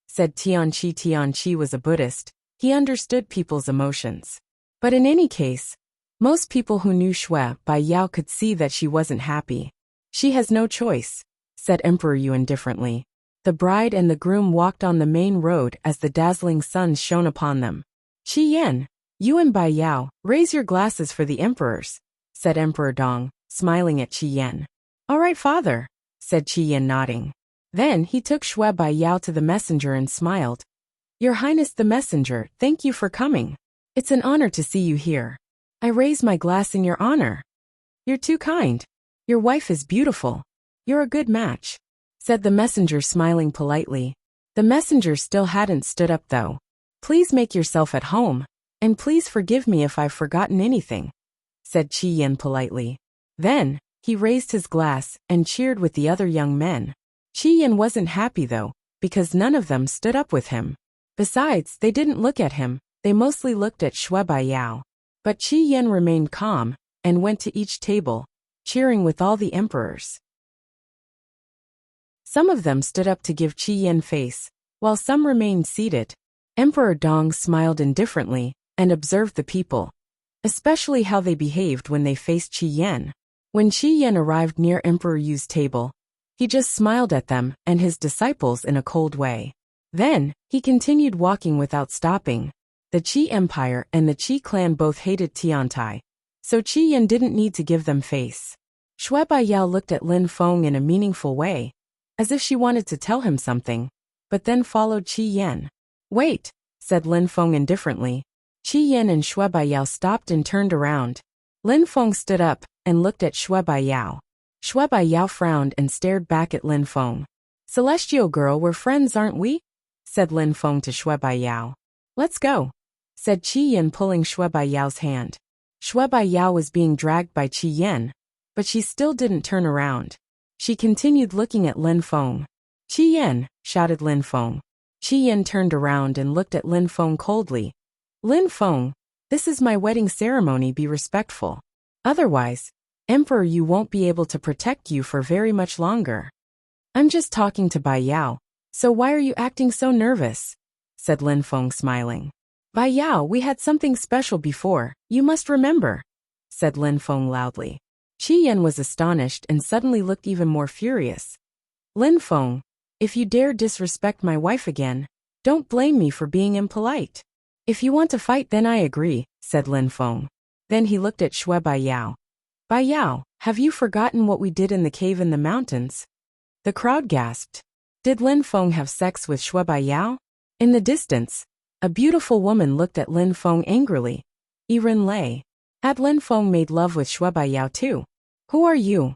said Tianqi. Tianqi was a Buddhist. He understood people's emotions. But in any case, most people who knew Shui Bai Yao could see that she wasn't happy. She has no choice, said Emperor Yu indifferently. The bride and the groom walked on the main road as the dazzling sun shone upon them. Qi Yan, you and Bai Yao, raise your glasses for the emperors, said Emperor Dong, smiling at Qi Yan. All right, father, said Qi Yan, nodding. Then he took Shui Bai Yao to the messenger and smiled. Your Highness the Messenger, thank you for coming. It's an honor to see you here. I raise my glass in your honor. You're too kind. Your wife is beautiful. You're a good match, said the messenger, smiling politely. The messenger still hadn't stood up though. Please make yourself at home, and please forgive me if I've forgotten anything, said Qi Yan politely. Then, he raised his glass and cheered with the other young men. Qi Yan wasn't happy though, because none of them stood up with him. Besides, they didn't look at him, they mostly looked at Shui Baiyao. But Qi Yan remained calm, and went to each table, cheering with all the emperors. Some of them stood up to give Qi Yan face, while some remained seated. Emperor Dong smiled indifferently, and observed the people, especially how they behaved when they faced Qi Yan. When Qi Yan arrived near Emperor Yu's table, he just smiled at them and his disciples in a cold way. Then, he continued walking without stopping. The Qi Empire and the Qi clan both hated Tiantai, so Qi Yan didn't need to give them face. Shui Baiyao looked at Lin Feng in a meaningful way, as if she wanted to tell him something, but then followed Qi Yan. Wait, said Lin Feng indifferently. Qi Yan and Shui Baiyao stopped and turned around. Lin Feng stood up and looked at Shui Baiyao. Shui Baiyao frowned and stared back at Lin Feng. Celestial girl, we're friends, aren't we? Said Lin Feng to Shui Baiyao. Let's go, said Qi Yan, pulling Shui Baiyao's hand. Shui Baiyao was being dragged by Qi Yan, but she still didn't turn around. She continued looking at Lin Feng. Qi Yan, shouted Lin Feng. Qi Yan turned around and looked at Lin Feng coldly. Lin Feng, this is my wedding ceremony, be respectful. Otherwise, Emperor Yu won't be able to protect you for very much longer. I'm just talking to Baiyao, so why are you acting so nervous? Said Lin Feng, smiling. Baiyao, we had something special before, you must remember, said Lin Feng loudly. Qi Yan was astonished and suddenly looked even more furious. Lin Feng, if you dare disrespect my wife again, don't blame me for being impolite. If you want to fight, then I agree, said Lin Feng. Then he looked at Shui Baiyao. Baiyao, have you forgotten what we did in the cave in the mountains? The crowd gasped. Did Lin Feng have sex with Shui Baiyao? In the distance, a beautiful woman looked at Lin Feng angrily. Yiren Lei. Had Lin Feng made love with Shui Baiyao too? Who are you?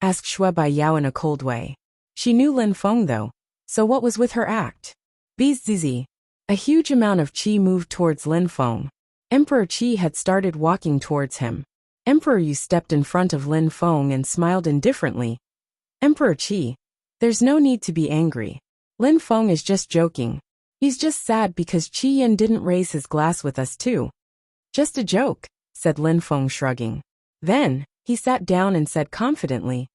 Asked Shui Baiyao in a cold way. She knew Lin Feng though, so what was with her act? Bzzz. A huge amount of qi moved towards Lin Feng. Emperor Qi had started walking towards him. Emperor Yu stepped in front of Lin Feng and smiled indifferently. Emperor Qi, there's no need to be angry. Lin Feng is just joking. He's just sad because Qi Yan didn't raise his glass with us too. Just a joke, said Lin Feng, shrugging. Then, he sat down and said confidently,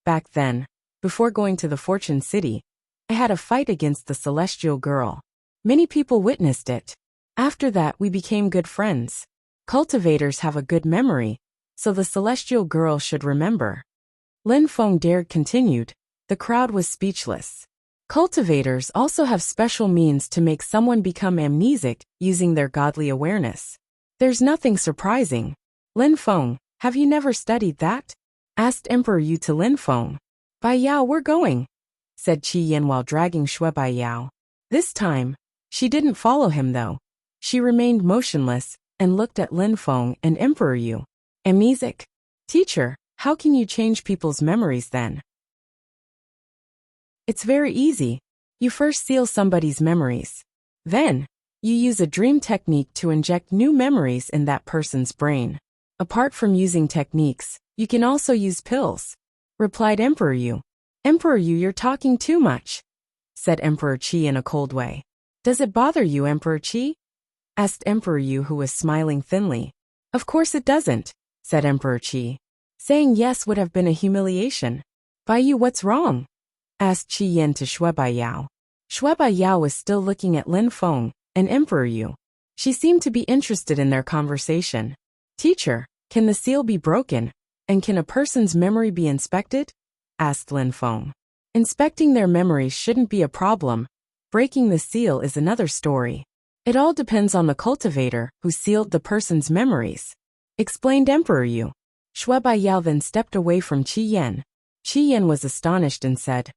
back then, before going to the Fortune City, I had a fight against the celestial girl. Many people witnessed it. After that, we became good friends. Cultivators have a good memory, so the celestial girl should remember. Lin Feng dared continued. The crowd was speechless. Cultivators also have special means to make someone become amnesic using their godly awareness. There's nothing surprising. Lin Feng, have you never studied that? Asked Emperor Yu to Lin Feng. Baiyao, we're going, said Qi Yan while dragging Shui Baiyao. This time, she didn't follow him though. She remained motionless and looked at Lin Feng and Emperor Yu. Amnesic? Teacher, how can you change people's memories then? It's very easy. You first seal somebody's memories. Then, you use a dream technique to inject new memories in that person's brain. Apart from using techniques, you can also use pills, replied Emperor Yu. Emperor Yu, you're talking too much, said Emperor Qi in a cold way. Does it bother you, Emperor Qi? Asked Emperor Yu, who was smiling thinly. Of course it doesn't, said Emperor Qi. Saying yes would have been a humiliation. Baiyu, what's wrong? Asked Qi Yan to Shui Baiyao. Shui Baiyao was still looking at Lin Feng and Emperor Yu. She seemed to be interested in their conversation. Teacher, can the seal be broken, and can a person's memory be inspected? Asked Lin Feng. Inspecting their memories shouldn't be a problem. Breaking the seal is another story. It all depends on the cultivator who sealed the person's memories, explained Emperor Yu. Shui Baiyao then stepped away from Qi Yan. Qi Yan was astonished and said,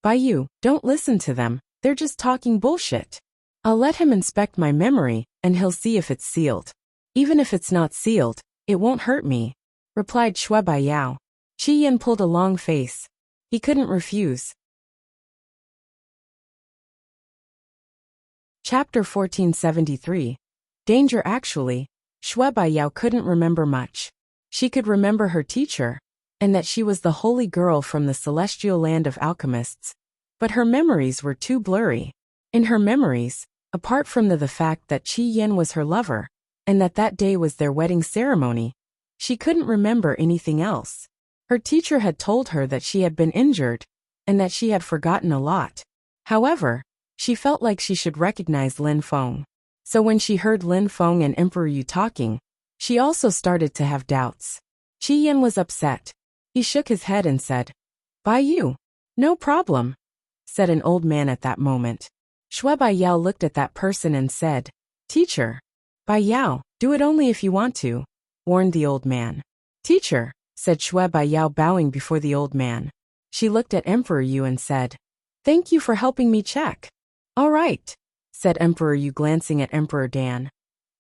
Baiyu, don't listen to them, they're just talking bullshit. I'll let him inspect my memory, and he'll see if it's sealed. Even if it's not sealed, it won't hurt me, replied Shui Baiyao. Qi Yin pulled a long face. He couldn't refuse. Chapter 1473. Danger. Actually, Shui Baiyao couldn't remember much. She could remember her teacher, and that she was the holy girl from the celestial land of alchemists. But her memories were too blurry. In her memories, apart from the fact that Qi Yin was her lover, and that day was their wedding ceremony, she couldn't remember anything else. Her teacher had told her that she had been injured, and that she had forgotten a lot. However, she felt like she should recognize Lin Feng. So when she heard Lin Feng and Emperor Yu talking, she also started to have doubts. Qi Yin was upset. He shook his head and said, "By you. No problem," said an old man at that moment. Shui Baiyao looked at that person and said, "Teacher." "Baiyao, do it only if you want to," warned the old man. "Teacher," said Shui Baiyao, bowing before the old man. She looked at Emperor Yu and said, "Thank you for helping me check." "All right," said Emperor Yu, glancing at Emperor Dan.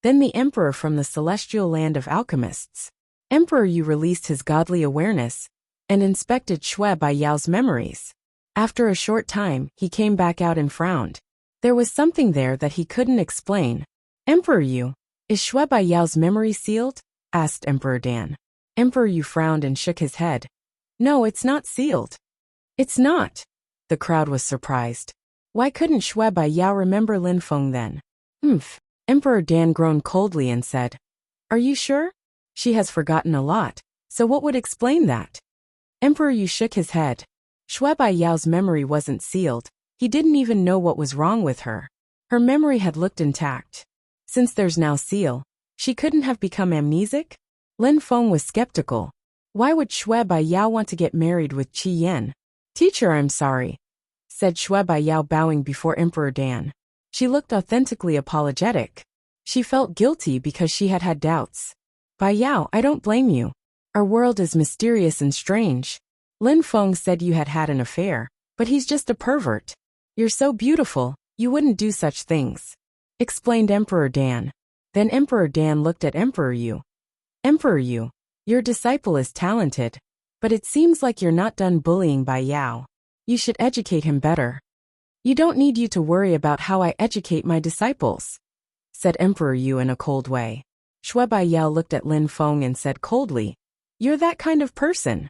Then the emperor from the celestial land of alchemists. Emperor Yu released his godly awareness and inspected Shui Baiyao's memories. After a short time, he came back out and frowned. There was something there that he couldn't explain. "Emperor Yu, is Shui Baiyao's memory sealed?" asked Emperor Dan. Emperor Yu frowned and shook his head. "No, it's not sealed." "It's not?" The crowd was surprised. Why couldn't Shui Baiyao remember Lin Feng then? Emperor Dan groaned coldly and said, "Are you sure? She has forgotten a lot, so what would explain that?" Emperor Yu shook his head. Shui Baiyao's memory wasn't sealed. He didn't even know what was wrong with her. Her memory had looked intact. Since there's now seal, she couldn't have become amnesic? Lin Feng was skeptical. Why would Shui Baiyao want to get married with Qi Yin? "Teacher, I'm sorry," said Shui Baiyao, bowing before Emperor Dan. She looked authentically apologetic. She felt guilty because she had had doubts. "Baiyao, I don't blame you. Our world is mysterious and strange. Lin Feng said you had had an affair, but he's just a pervert. You're so beautiful, you wouldn't do such things," explained Emperor Dan. Then Emperor Dan looked at Emperor Yu. "Emperor Yu, your disciple is talented, but it seems like you're not done bullying Baiyao. You should educate him better." "You don't need you to worry about how I educate my disciples," said Emperor Yu in a cold way. Shui Baiyao looked at Lin Feng and said coldly, "You're that kind of person.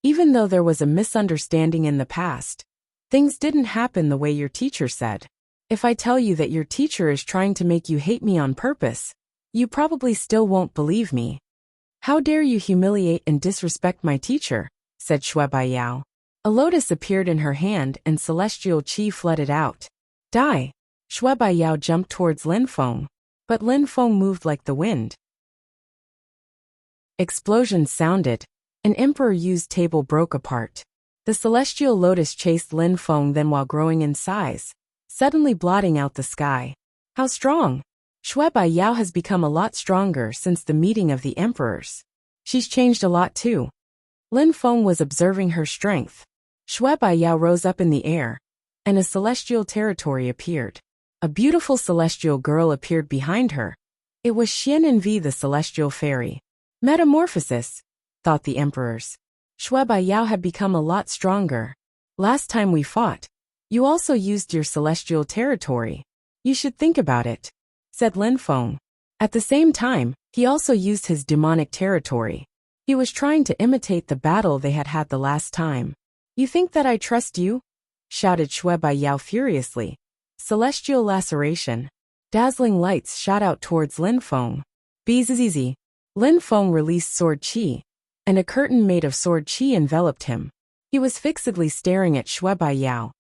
Even though there was a misunderstanding in the past, things didn't happen the way your teacher said. If I tell you that your teacher is trying to make you hate me on purpose, you probably still won't believe me." "How dare you humiliate and disrespect my teacher," said Shui Baiyao. A lotus appeared in her hand and celestial qi flooded out. "Die!" Shui Baiyao jumped towards Lin Feng, but Lin Feng moved like the wind. Explosions sounded. An Emperor Yu's table broke apart. The celestial lotus chased Lin Feng, then while growing in size, suddenly blotting out the sky. How strong! Shui Baiyao has become a lot stronger since the meeting of the emperors. She's changed a lot too. Lin Feng was observing her strength. Shui Baiyao rose up in the air, and a celestial territory appeared. A beautiful celestial girl appeared behind her. It was Xian Envy, the celestial fairy. Metamorphosis, thought the emperors. Shui Baiyao had become a lot stronger. "Last time we fought, you also used your celestial territory. You should think about it," said Lin Feng. At the same time, he also used his demonic territory. He was trying to imitate the battle they had had the last time. "You think that I trust you?" shouted Shui Baiyao furiously. Celestial laceration. Dazzling lights shot out towards Lin Feng. Bzzz. Lin Feng released sword qi, and a curtain made of sword qi enveloped him. He was fixedly staring at Shui Baiyao.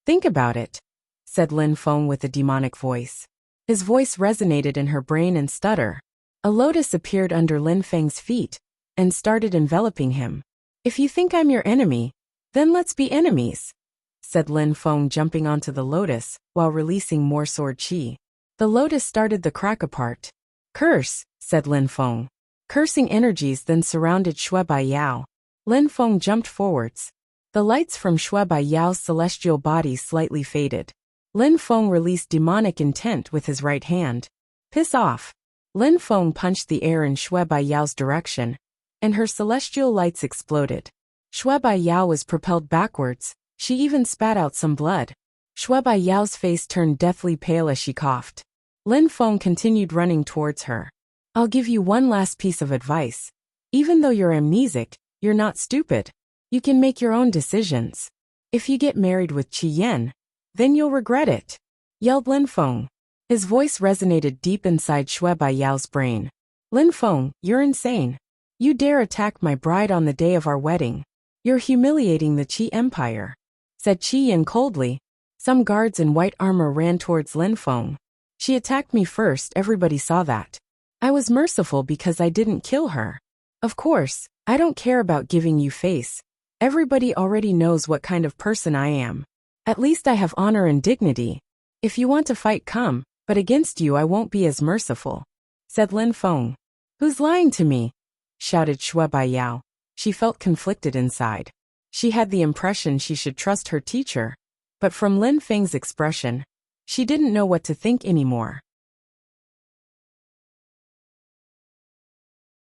"Think about it," said Lin Feng with a demonic voice. His voice resonated in her brain and stutter. A lotus appeared under Lin Feng's feet and started enveloping him. "If you think I'm your enemy, then let's be enemies," said Lin Feng, jumping onto the lotus while releasing more sword qi. The lotus started to crack apart. "Curse," said Lin Feng. Cursing energies then surrounded Shui Baiyao. Lin Feng jumped forwards. The lights from Shui Baiyao's celestial body slightly faded. Lin Feng released demonic intent with his right hand. Piss off. Lin Feng punched the air in Shui Bai Yao's direction, and her celestial lights exploded. Shui Bai Yao was propelled backwards. She even spat out some blood. Shui Bai Yao's face turned deathly pale as she coughed. Lin Feng continued running towards her. I'll give you one last piece of advice. Even though you're amnesic, you're not stupid. You can make your own decisions. If you get married with Qi Yan, then you'll regret it, yelled Lin Feng. His voice resonated deep inside Shui Bai Yao's brain. Lin Feng, you're insane. You dare attack my bride on the day of our wedding. You're humiliating the Qi Empire, said Qi Yan coldly. Some guards in white armor ran towards Lin Feng. She attacked me first, everybody saw that. I was merciful because I didn't kill her. Of course, I don't care about giving you face. Everybody already knows what kind of person I am. At least I have honor and dignity. If you want to fight, come, but against you I won't be as merciful, said Lin Feng. Who's lying to me? Shouted Shui Bai Yao. She felt conflicted inside. She had the impression she should trust her teacher, but from Lin Feng's expression, she didn't know what to think anymore.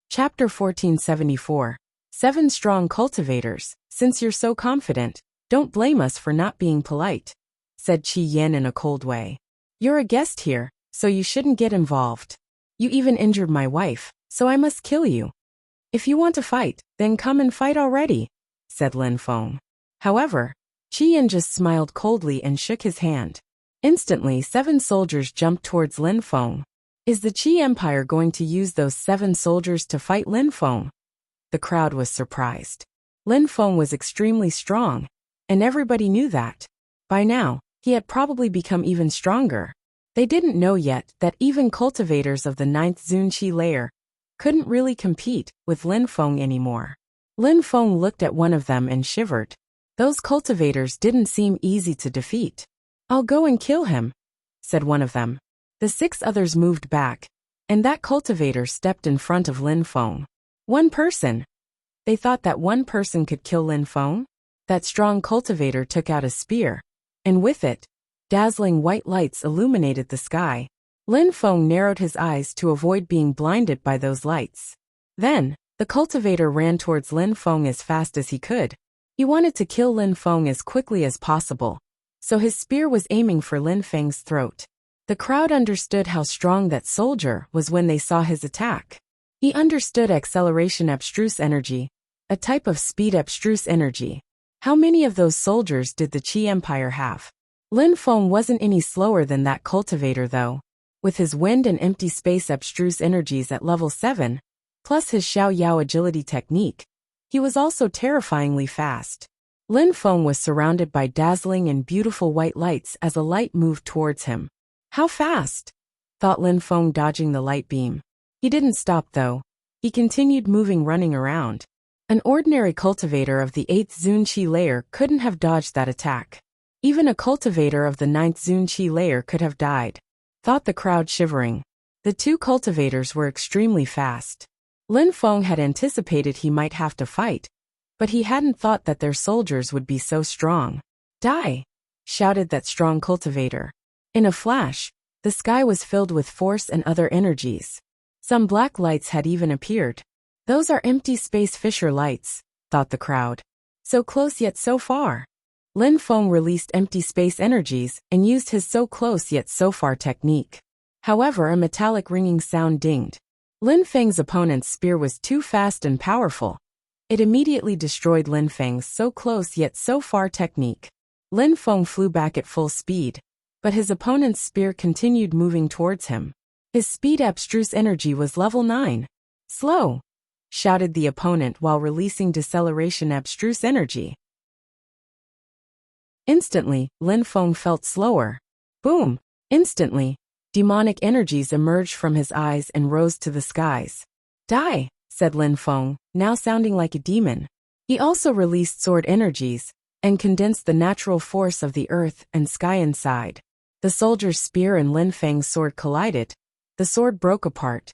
Chapter 1474. 7 Strong Cultivators. Since you're so confident, don't blame us for not being polite, said Qi Yan in a cold way. You're a guest here, so you shouldn't get involved. You even injured my wife, so I must kill you. If you want to fight, then come and fight already, said Lin Feng. However, Qi Yan just smiled coldly and shook his hand. Instantly 7 soldiers jumped towards Lin Feng. Is the Qi Empire going to use those 7 soldiers to fight Lin Feng? The crowd was surprised. Lin Feng was extremely strong, and everybody knew that. By now, he had probably become even stronger. They didn't know yet that even cultivators of the 9th Zunqi layer couldn't really compete with Lin Feng anymore. Lin Feng looked at one of them and shivered. Those cultivators didn't seem easy to defeat. I'll go and kill him, said one of them. The 6 others moved back, and that cultivator stepped in front of Lin Feng. One person. They thought that one person could kill Lin Feng? That strong cultivator took out a spear, and with it, dazzling white lights illuminated the sky. Lin Feng narrowed his eyes to avoid being blinded by those lights. Then, the cultivator ran towards Lin Feng as fast as he could. He wanted to kill Lin Feng as quickly as possible, so his spear was aiming for Lin Feng's throat. The crowd understood how strong that soldier was when they saw his attack. He understood acceleration abstruse energy, a type of speed abstruse energy. How many of those soldiers did the Qi Empire have? Lin Feng wasn't any slower than that cultivator though. With his wind and empty space abstruse energies at level 7, plus his Xiao Yao agility technique, he was also terrifyingly fast. Lin Feng was surrounded by dazzling and beautiful white lights as a light moved towards him. How fast? Thought Lin Feng, dodging the light beam. He didn't stop though. He continued moving, running around. An ordinary cultivator of the 8th Zunqi layer couldn't have dodged that attack. Even a cultivator of the 9th Zunqi layer could have died, thought the crowd, shivering. The 2 cultivators were extremely fast. Lin Feng had anticipated he might have to fight, but he hadn't thought that their soldiers would be so strong. Die! Shouted that strong cultivator. In a flash, the sky was filled with force and other energies. Some black lights had even appeared. Those are empty space fissure lights, thought the crowd. So close yet so far. Lin Feng released empty space energies and used his so close yet so far technique. However, a metallic ringing sound dinged. Lin Feng's opponent's spear was too fast and powerful. It immediately destroyed Lin Feng's so close yet so far technique. Lin Feng flew back at full speed, but his opponent's spear continued moving towards him. His speed abstruse energy was level 9. Slow! Shouted the opponent while releasing deceleration abstruse energy. Instantly, Lin Feng felt slower. Boom! Instantly, demonic energies emerged from his eyes and rose to the skies. Die! Said Lin Feng, now sounding like a demon. He also released sword energies, and condensed the natural force of the earth and sky inside. The soldier's spear and Lin Feng's sword collided. The sword broke apart.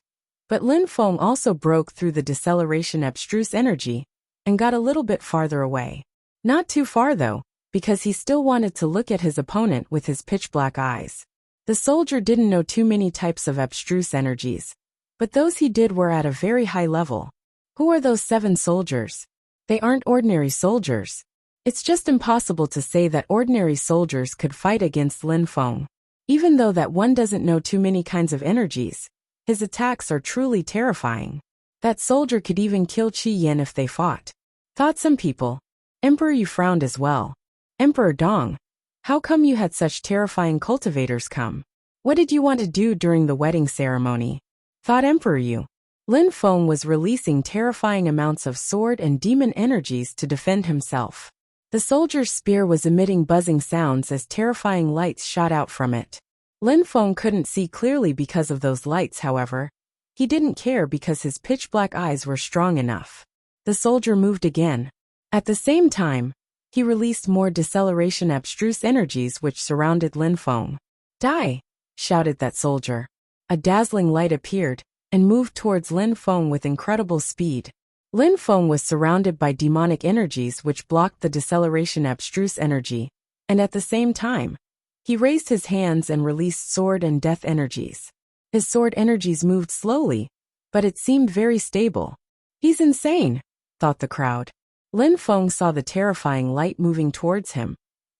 But Lin Feng also broke through the deceleration abstruse energy, and got a little bit farther away. Not too far though, because he still wanted to look at his opponent with his pitch-black eyes. The soldier didn't know too many types of abstruse energies, but those he did were at a very high level. Who are those 7 soldiers? They aren't ordinary soldiers. It's just impossible to say that ordinary soldiers could fight against Lin Feng. Even though that one doesn't know too many kinds of energies, his attacks are truly terrifying. That soldier could even kill Qi Yin if they fought, thought some people. Emperor Yu frowned as well. Emperor Dong, how come you had such terrifying cultivators come? What did you want to do during the wedding ceremony? Thought Emperor Yu. Lin Feng was releasing terrifying amounts of sword and demon energies to defend himself. The soldier's spear was emitting buzzing sounds as terrifying lights shot out from it. Lin Feng couldn't see clearly because of those lights, however. He didn't care because his pitch-black eyes were strong enough. The soldier moved again. At the same time, he released more deceleration abstruse energies which surrounded Lin Feng. Die! Shouted that soldier. A dazzling light appeared and moved towards Lin Feng with incredible speed. Lin Feng was surrounded by demonic energies which blocked the deceleration abstruse energy, and at the same time, he raised his hands and released sword and death energies. His sword energies moved slowly, but it seemed very stable. He's insane, thought the crowd. Lin Feng saw the terrifying light moving towards him,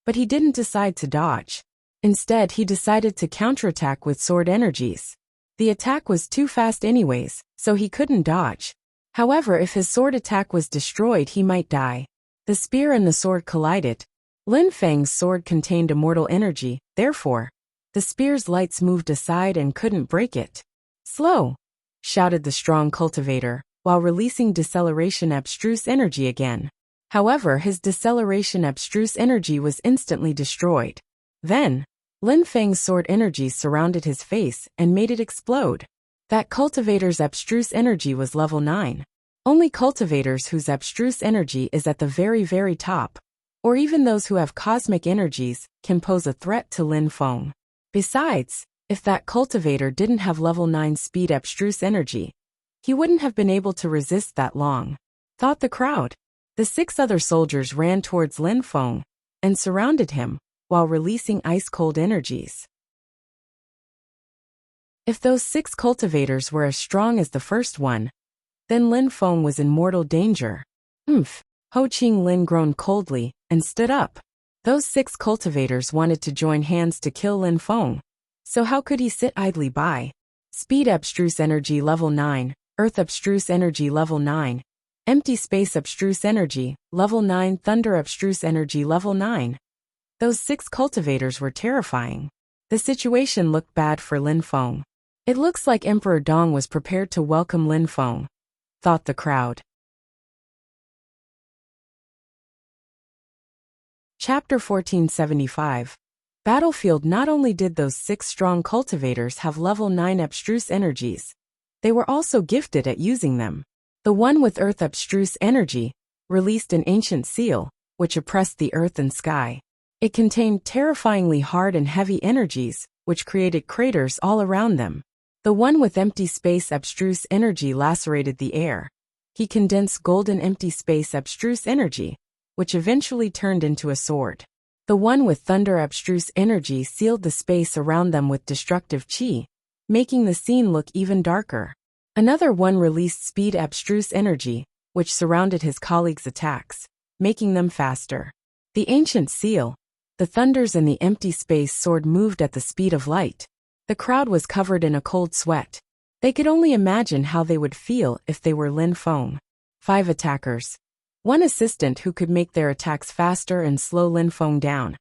but he didn't decide to dodge. Instead, he decided to counterattack with sword energies. The attack was too fast anyways, so he couldn't dodge. However, if his sword attack was destroyed, he might die. The spear and the sword collided. Lin Feng's sword contained immortal energy, therefore, the spear's lights moved aside and couldn't break it. Slow! Shouted the strong cultivator, while releasing deceleration abstruse energy again. However, his deceleration abstruse energy was instantly destroyed. Then, Lin Feng's sword energy surrounded his face and made it explode. That cultivator's abstruse energy was level 9. Only cultivators whose abstruse energy is at the very, very top, or even those who have cosmic energies, can pose a threat to Lin Feng. Besides, if that cultivator didn't have level 9 speed abstruse energy, he wouldn't have been able to resist that long, thought the crowd. The 6 other soldiers ran towards Lin Feng and surrounded him, while releasing ice-cold energies. If those 6 cultivators were as strong as the first one, then Lin Feng was in mortal danger. Ho Qing Lin groaned coldly and stood up. Those 6 cultivators wanted to join hands to kill Lin Feng, so how could he sit idly by? Speed abstruse energy level 9, earth abstruse energy level 9, empty space abstruse energy level 9, thunder abstruse energy level 9. Those 6 cultivators were terrifying. The situation looked bad for Lin Feng. It looks like Emperor Dong was prepared to welcome Lin Feng, thought the crowd. Chapter 1475. Battlefield. Not only did those 6 strong cultivators have level 9 abstruse energies, they were also gifted at using them. The one with earth abstruse energy released an ancient seal, which oppressed the earth and sky. It contained terrifyingly hard and heavy energies, which created craters all around them. The one with empty space abstruse energy lacerated the air. He condensed golden empty space abstruse energy, which eventually turned into a sword. The one with thunder abstruse energy sealed the space around them with destructive chi, making the scene look even darker. Another one released speed abstruse energy, which surrounded his colleagues' attacks, making them faster. The ancient seal, the thunders and the empty space sword moved at the speed of light. The crowd was covered in a cold sweat. They could only imagine how they would feel if they were Lin Feng. 5 attackers. 1 assistant who could make their attacks faster and slow Lin Feng down.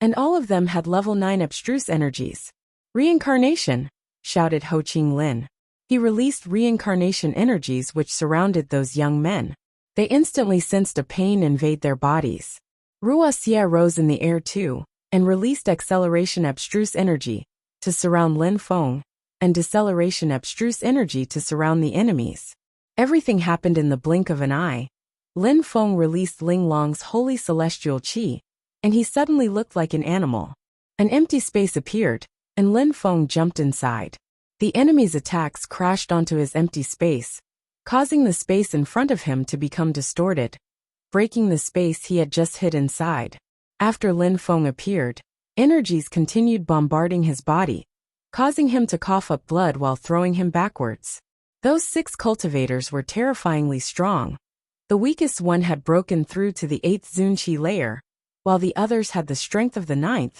And all of them had level 9 abstruse energies. Reincarnation, shouted Ho Qing Lin. He released reincarnation energies which surrounded those young men. They instantly sensed a pain invade their bodies. Wuxia rose in the air too, and released acceleration abstruse energy to surround Lin Feng, and deceleration abstruse energy to surround the enemies. Everything happened in the blink of an eye. Lin Feng released Ling Long's holy celestial qi, and he suddenly looked like an animal. An empty space appeared, and Lin Feng jumped inside. The enemy's attacks crashed onto his empty space, causing the space in front of him to become distorted, breaking the space he had just hid inside. After Lin Feng appeared, energies continued bombarding his body, causing him to cough up blood while throwing him backwards. Those 6 cultivators were terrifyingly strong. The weakest one had broken through to the 8th Zunqi layer, while the others had the strength of the 9th,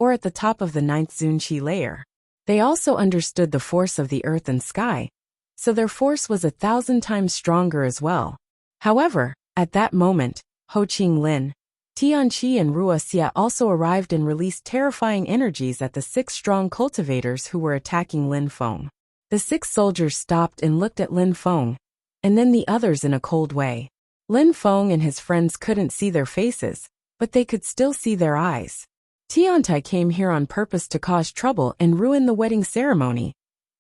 or at the top of the 9th Zunqi layer. They also understood the force of the earth and sky, so their force was 1,000 times stronger as well. However, at that moment, Ho Qinglin, Tianqi and Wuxia also arrived and released terrifying energies at the 6 strong cultivators who were attacking Lin Feng. The 6 soldiers stopped and looked at Lin Feng, and then the others in a cold way. Lin Feng and his friends couldn't see their faces, but they could still see their eyes. Tiantai came here on purpose to cause trouble and ruin the wedding ceremony,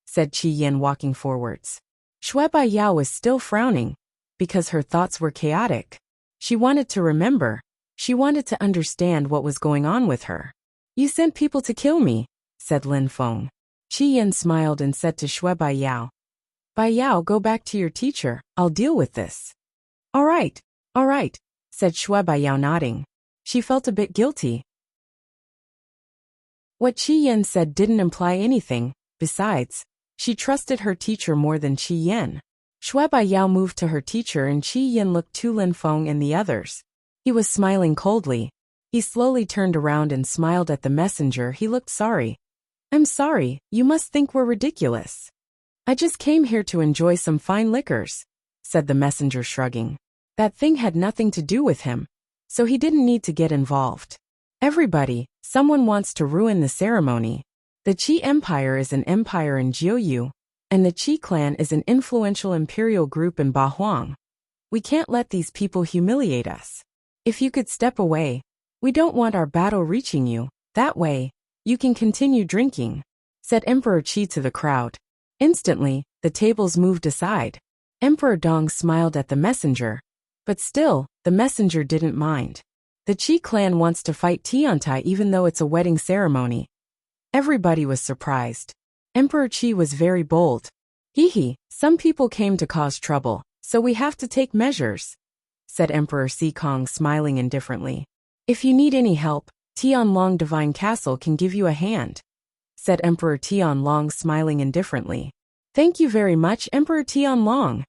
said Qi Yin walking forwards. Shui Baiyao was still frowning, because her thoughts were chaotic. She wanted to remember. She wanted to understand what was going on with her. You sent people to kill me, said Lin Feng. Qi Yin smiled and said to Shui Baiyao, Baiyao, go back to your teacher, I'll deal with this. All right, said Shui Baiyao nodding. She felt a bit guilty. What Qi Yin said didn't imply anything, besides, she trusted her teacher more than Qi Yin. Shui Baiyao moved to her teacher and Qi Yin looked to Lin Feng and the others. He was smiling coldly. He slowly turned around and smiled at the messenger. He looked sorry. I'm sorry, you must think we're ridiculous. I just came here to enjoy some fine liquors, said the messenger shrugging. That thing had nothing to do with him, so he didn't need to get involved. Everybody, someone wants to ruin the ceremony. The Qi Empire is an empire in Jiuyu, and the Qi clan is an influential imperial group in Bahuang. We can't let these people humiliate us. If you could step away, we don't want our battle reaching you. That way, you can continue drinking, said Emperor Qi to the crowd. Instantly, the tables moved aside. Emperor Dong smiled at the messenger, but still, the messenger didn't mind. The Qi clan wants to fight Tiantai even though it's a wedding ceremony. Everybody was surprised. Emperor Qi was very bold. Some people came to cause trouble, so we have to take measures, said Emperor Sikong smiling indifferently. If you need any help, Tianlong Divine Castle can give you a hand, said Emperor Tianlong smiling indifferently. Thank you very much, Emperor Tianlong,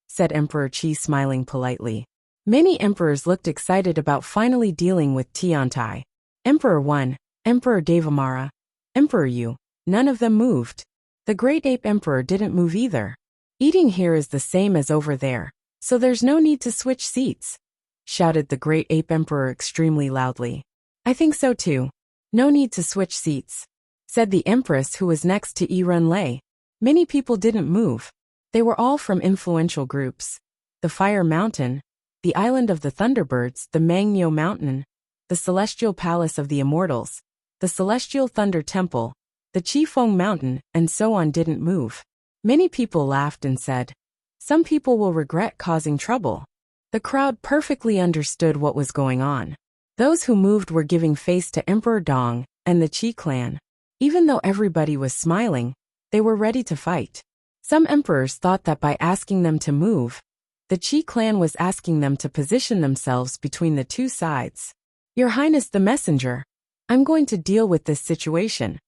said Emperor Qi smiling politely. Many emperors looked excited about finally dealing with Tiantai. Emperor 1, Emperor Devamara, Emperor Yu, none of them moved. The Great Ape Emperor didn't move either. Eating here is the same as over there, so there's no need to switch seats, shouted the Great Ape Emperor extremely loudly. I think so too. No need to switch seats, said the Empress who was next to Yi Renlei. Many people didn't move. They were all from influential groups. The Fire Mountain, the Island of the Thunderbirds, the Mangmyo Mountain, the Celestial Palace of the Immortals, the Celestial Thunder Temple, the Qifeng Mountain, and so on didn't move. Many people laughed and said, some people will regret causing trouble. The crowd perfectly understood what was going on. Those who moved were giving face to Emperor Dong and the Qi clan. Even though everybody was smiling, they were ready to fight. Some emperors thought that by asking them to move, the Qi clan was asking them to position themselves between the two sides. Your Highness the Messenger, I'm going to deal with this situation,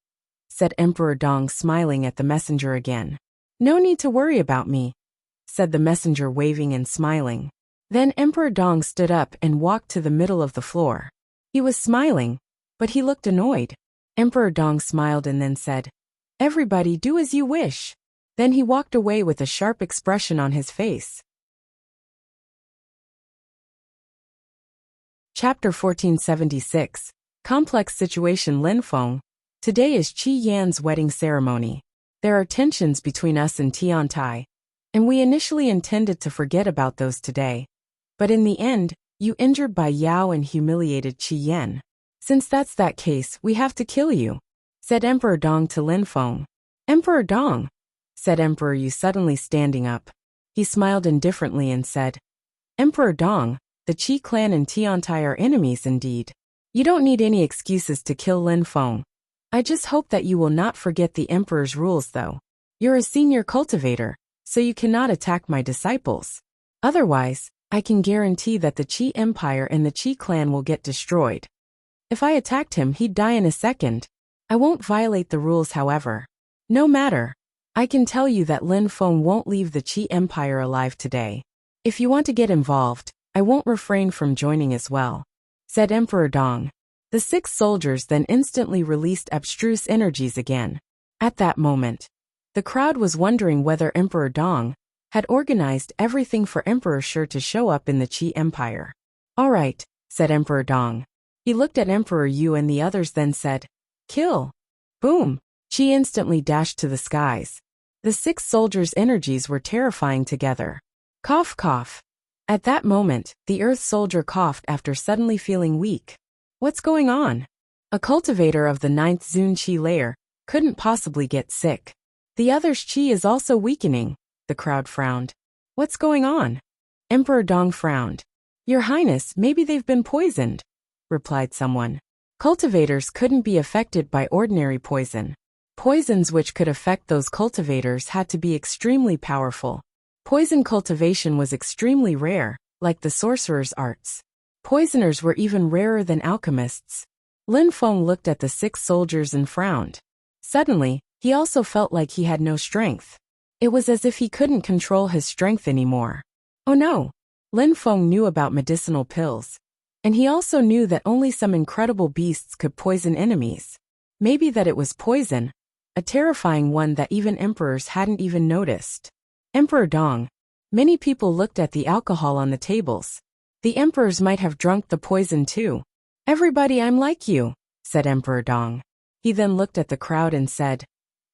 said Emperor Dong smiling at the messenger again. No need to worry about me, said the messenger waving and smiling. Then Emperor Dong stood up and walked to the middle of the floor. He was smiling, but he looked annoyed. Emperor Dong smiled and then said, everybody do as you wish. Then he walked away with a sharp expression on his face. Chapter 1476. Complex Situation. Lin Feng. Today is Qi Yan's wedding ceremony. There are tensions between us and Tiantai, and we initially intended to forget about those today. But in the end, you injured Bai Yao and humiliated Qi Yan. Since that's that case, we have to kill you, said Emperor Dong to Lin Feng. Emperor Dong, said Emperor Yu suddenly standing up. He smiled indifferently and said, Emperor Dong, the Qi clan and Tiantai are enemies indeed. You don't need any excuses to kill Lin Feng. I just hope that you will not forget the Emperor's rules though. You're a senior cultivator, so you cannot attack my disciples. Otherwise, I can guarantee that the Qi Empire and the Qi clan will get destroyed. If I attacked him, he'd die in a second. I won't violate the rules, however. No matter. I can tell you that Lin Feng won't leave the Qi Empire alive today. If you want to get involved, I won't refrain from joining as well, said Emperor Dong. The 6 soldiers then instantly released abstruse energies again. At that moment, the crowd was wondering whether Emperor Dong had organized everything for Emperor Shi to show up in the Qi Empire. All right, said Emperor Dong. He looked at Emperor Yu and the others, then said, kill. Boom. Qi instantly dashed to the skies. The 6 soldiers' energies were terrifying together. Cough, cough. At that moment, the Earth soldier coughed after suddenly feeling weak. What's going on? A cultivator of the 9th Zun Qi layer couldn't possibly get sick. The other's Qi is also weakening. The crowd frowned. What's going on? Emperor Dong frowned. Your Highness, maybe they've been poisoned, replied someone. Cultivators couldn't be affected by ordinary poison. Poisons which could affect those cultivators had to be extremely powerful. Poison cultivation was extremely rare, like the sorcerer's arts. Poisoners were even rarer than alchemists. Lin Feng looked at the 6 soldiers and frowned. Suddenly, he also felt like he had no strength. It was as if he couldn't control his strength anymore. Oh no! Lin Feng knew about medicinal pills. And he also knew that only some incredible beasts could poison enemies. Maybe that it was poison, a terrifying one that even emperors hadn't even noticed. Emperor Dong. Many people looked at the alcohol on the tables. The emperors might have drunk the poison too. Everybody, I'm like you, said Emperor Dong. He then looked at the crowd and said,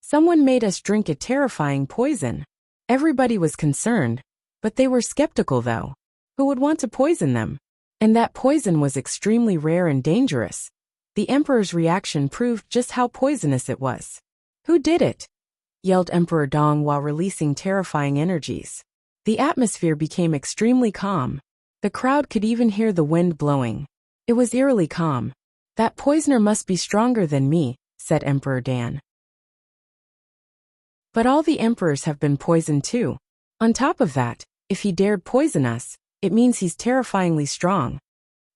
someone made us drink a terrifying poison. Everybody was concerned, but they were skeptical though. Who would want to poison them? And that poison was extremely rare and dangerous. The emperor's reaction proved just how poisonous it was. Who did it? Yelled Emperor Dong while releasing terrifying energies. The atmosphere became extremely calm. The crowd could even hear the wind blowing. It was eerily calm. That poisoner must be stronger than me, said Emperor Dan. But all the emperors have been poisoned too. On top of that, if he dared poison us, it means he's terrifyingly strong.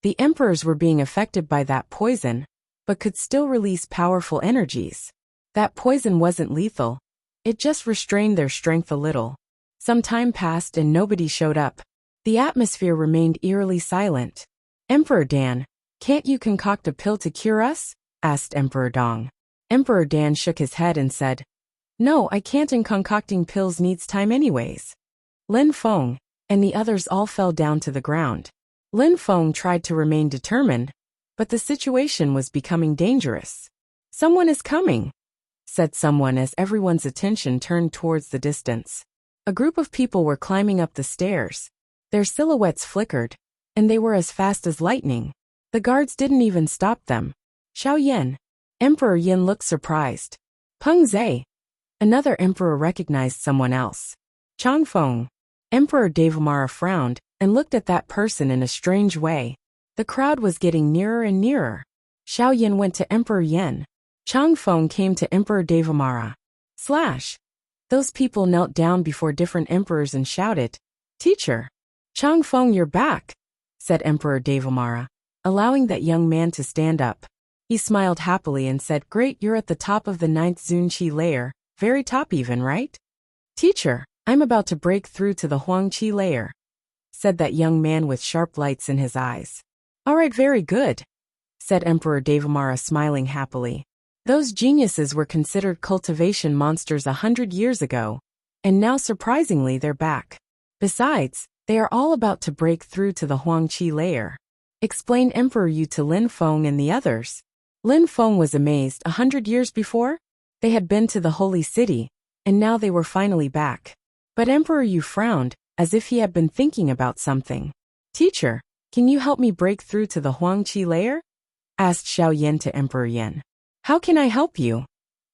The emperors were being affected by that poison, but could still release powerful energies. That poison wasn't lethal. It just restrained their strength a little. Some time passed and nobody showed up. The atmosphere remained eerily silent. Emperor Dan, can't you concoct a pill to cure us? Asked Emperor Dong. Emperor Dan shook his head and said, no, I can't, and concocting pills needs time anyways. Lin Feng and the others all fell down to the ground. Lin Feng tried to remain determined, but the situation was becoming dangerous. Someone is coming, said someone as everyone's attention turned towards the distance. A group of people were climbing up the stairs. Their silhouettes flickered, and they were as fast as lightning. The guards didn't even stop them. Xiao Yan. Emperor Yin looked surprised. Peng Zhe. Another emperor recognized someone else. Chang Feng. Emperor Devamara frowned and looked at that person in a strange way. The crowd was getting nearer and nearer. Xiao Yan went to Emperor Yen. Chang Feng came to Emperor Devamara. Slash. Those people knelt down before different emperors and shouted, Teacher! Chang Feng, you're back, said Emperor Devamara, allowing that young man to stand up. He smiled happily and said, great, you're at the top of the 9th Zun Qi layer, very top even, right? Teacher, I'm about to break through to the Huang Qi layer, said that young man with sharp lights in his eyes. All right, very good, said Emperor Devamara, smiling happily. Those geniuses were considered cultivation monsters 100 years ago, and now surprisingly they're back. Besides, they are all about to break through to the Huang Qi layer, explained Emperor Yu to Lin Feng and the others. Lin Feng was amazed. 100 years before, they had been to the holy city, and now they were finally back. But Emperor Yu frowned, as if he had been thinking about something. Teacher, can you help me break through to the Huang Qi layer? Asked Xiao Yan to Emperor Yin. How can I help you?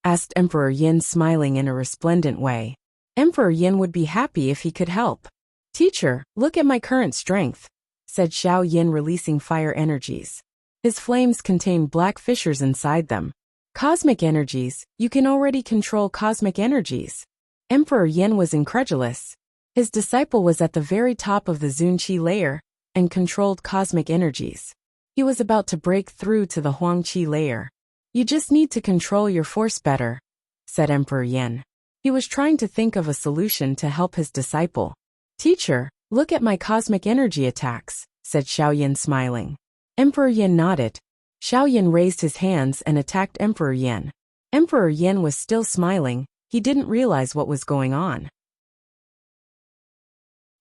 Asked Emperor Yin, smiling in a resplendent way. Emperor Yin would be happy if he could help. Teacher, look at my current strength, said Xiao Yin, releasing fire energies. His flames contained black fissures inside them. Cosmic energies, you can already control cosmic energies. Emperor Yin was incredulous. His disciple was at the very top of the Zun Qi layer and controlled cosmic energies. He was about to break through to the Huangqi layer. You just need to control your force better, said Emperor Yin. He was trying to think of a solution to help his disciple. Teacher, look at my cosmic energy attacks, said Xiaoyan smiling. Emperor Yin nodded. Xiaoyan raised his hands and attacked Emperor Yin. Emperor Yin was still smiling, he didn't realize what was going on.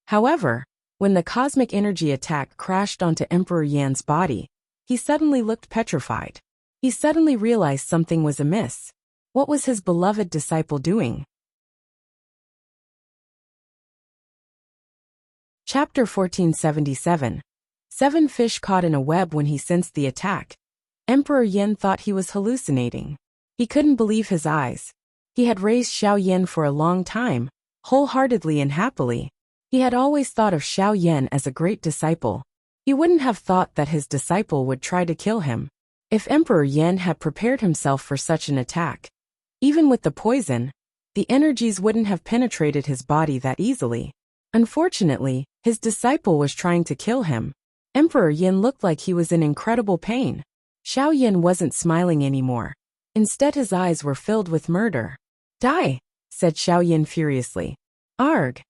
However, when the cosmic energy attack crashed onto Emperor Yan's body, he suddenly looked petrified. He suddenly realized something was amiss. What was his beloved disciple doing? Chapter 1477. 7 fish caught in a web. When he sensed the attack, Emperor Yin thought he was hallucinating. He couldn't believe his eyes. He had raised Xiaoyan for a long time, wholeheartedly and happily. He had always thought of Xiaoyan as a great disciple. He wouldn't have thought that his disciple would try to kill him. If Emperor Yin had prepared himself for such an attack, even with the poison, the energies wouldn't have penetrated his body that easily. Unfortunately, his disciple was trying to kill him. Emperor Yin looked like he was in incredible pain. Xiaoyan wasn't smiling anymore. Instead, his eyes were filled with murder. Die, said Xiaoyan furiously. Arg!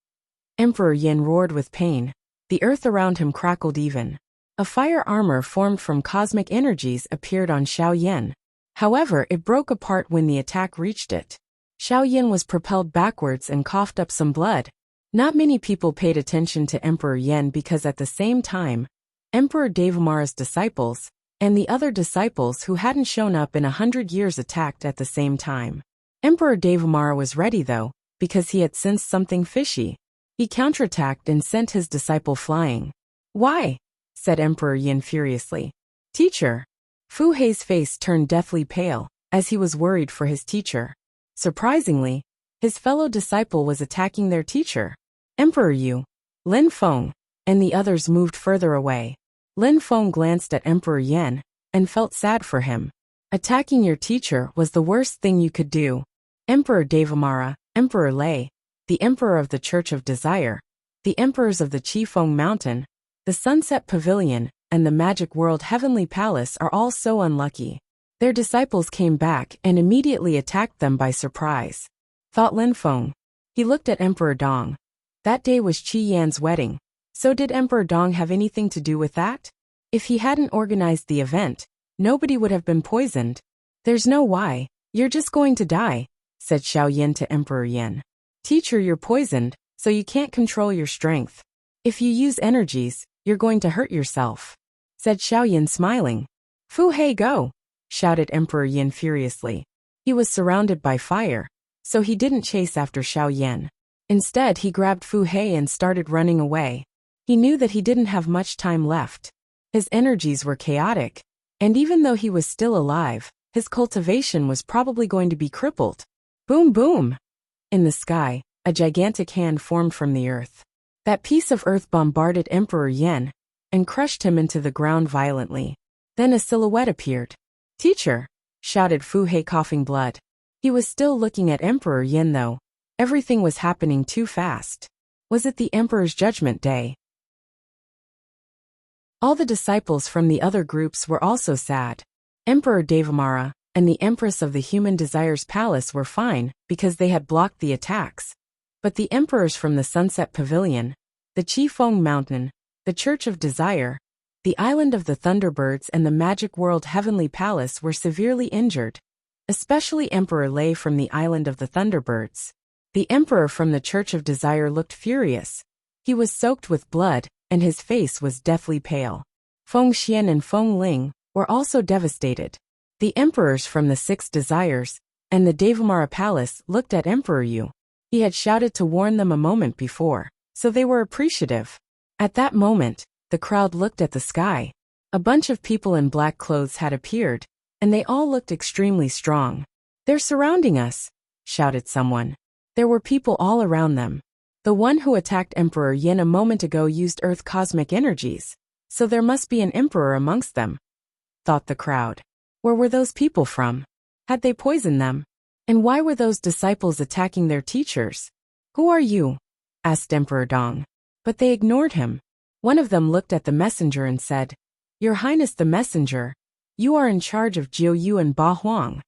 Emperor Yin roared with pain. The earth around him crackled even. A fire armor formed from cosmic energies appeared on Xiaoyan. However, it broke apart when the attack reached it. Xiaoyan was propelled backwards and coughed up some blood. Not many people paid attention to Emperor Yin because at the same time, Emperor Devamara's disciples, and the other disciples who hadn't shown up in 100 years attacked at the same time. Emperor Devamara was ready though, because he had sensed something fishy. He counterattacked and sent his disciple flying. Why? Said Emperor Yin furiously. Teacher. Fu Hei's face turned deathly pale, as he was worried for his teacher. Surprisingly, his fellow disciple was attacking their teacher. Emperor Yu, Lin Feng, and the others moved further away. Lin Feng glanced at Emperor Yin, and felt sad for him. Attacking your teacher was the worst thing you could do. Emperor Devamara, Emperor Lei, the Emperor of the Church of Desire, the Emperors of the Qifeng Mountain, the Sunset Pavilion, and the Magic World Heavenly Palace are all so unlucky. Their disciples came back and immediately attacked them by surprise. Thought Lin Feng. He looked at Emperor Dong. That day was Qi Yan's wedding. So did Emperor Dong have anything to do with that? If he hadn't organized the event, nobody would have been poisoned. There's no why, you're just going to die, said Xiaoyan to Emperor Yin. Teacher, you're poisoned, so you can't control your strength. If you use energies, you're going to hurt yourself, said Xiaoyan smiling. Fu Hei, go, shouted Emperor Yin furiously. He was surrounded by fire, so he didn't chase after Xiaoyan. Instead, he grabbed Fu Hei and started running away. He knew that he didn't have much time left. His energies were chaotic, and even though he was still alive, his cultivation was probably going to be crippled. Boom boom! In the sky, a gigantic hand formed from the earth. That piece of earth bombarded Emperor Yin and crushed him into the ground violently. Then a silhouette appeared. Teacher! Shouted Fu Hei, coughing blood. He was still looking at Emperor Yin though. Everything was happening too fast. Was it the Emperor's judgment day? All the disciples from the other groups were also sad. Emperor Devamara and the Empress of the Human Desires Palace were fine because they had blocked the attacks. But the emperors from the Sunset Pavilion, the Qifeng Mountain, the Church of Desire, the Island of the Thunderbirds and the Magic World Heavenly Palace were severely injured. Especially Emperor Lei from the Island of the Thunderbirds. The Emperor from the Church of Desire looked furious. He was soaked with blood, and his face was deathly pale. Feng Xian and Feng Ling were also devastated. The emperors from the Six Desires and the Devamara Palace looked at Emperor Yu. He had shouted to warn them a moment before, so they were appreciative. At that moment, the crowd looked at the sky. A bunch of people in black clothes had appeared, and they all looked extremely strong. They're surrounding us, shouted someone. There were people all around them. The one who attacked Emperor Yin a moment ago used Earth cosmic energies, so there must be an emperor amongst them, thought the crowd. Where were those people from? Had they poisoned them? And why were those disciples attacking their teachers? Who are you? Asked Emperor Dong. But they ignored him. One of them looked at the messenger and said, Your Highness the Messenger, you are in charge of Jiu Yu and Ba Huang.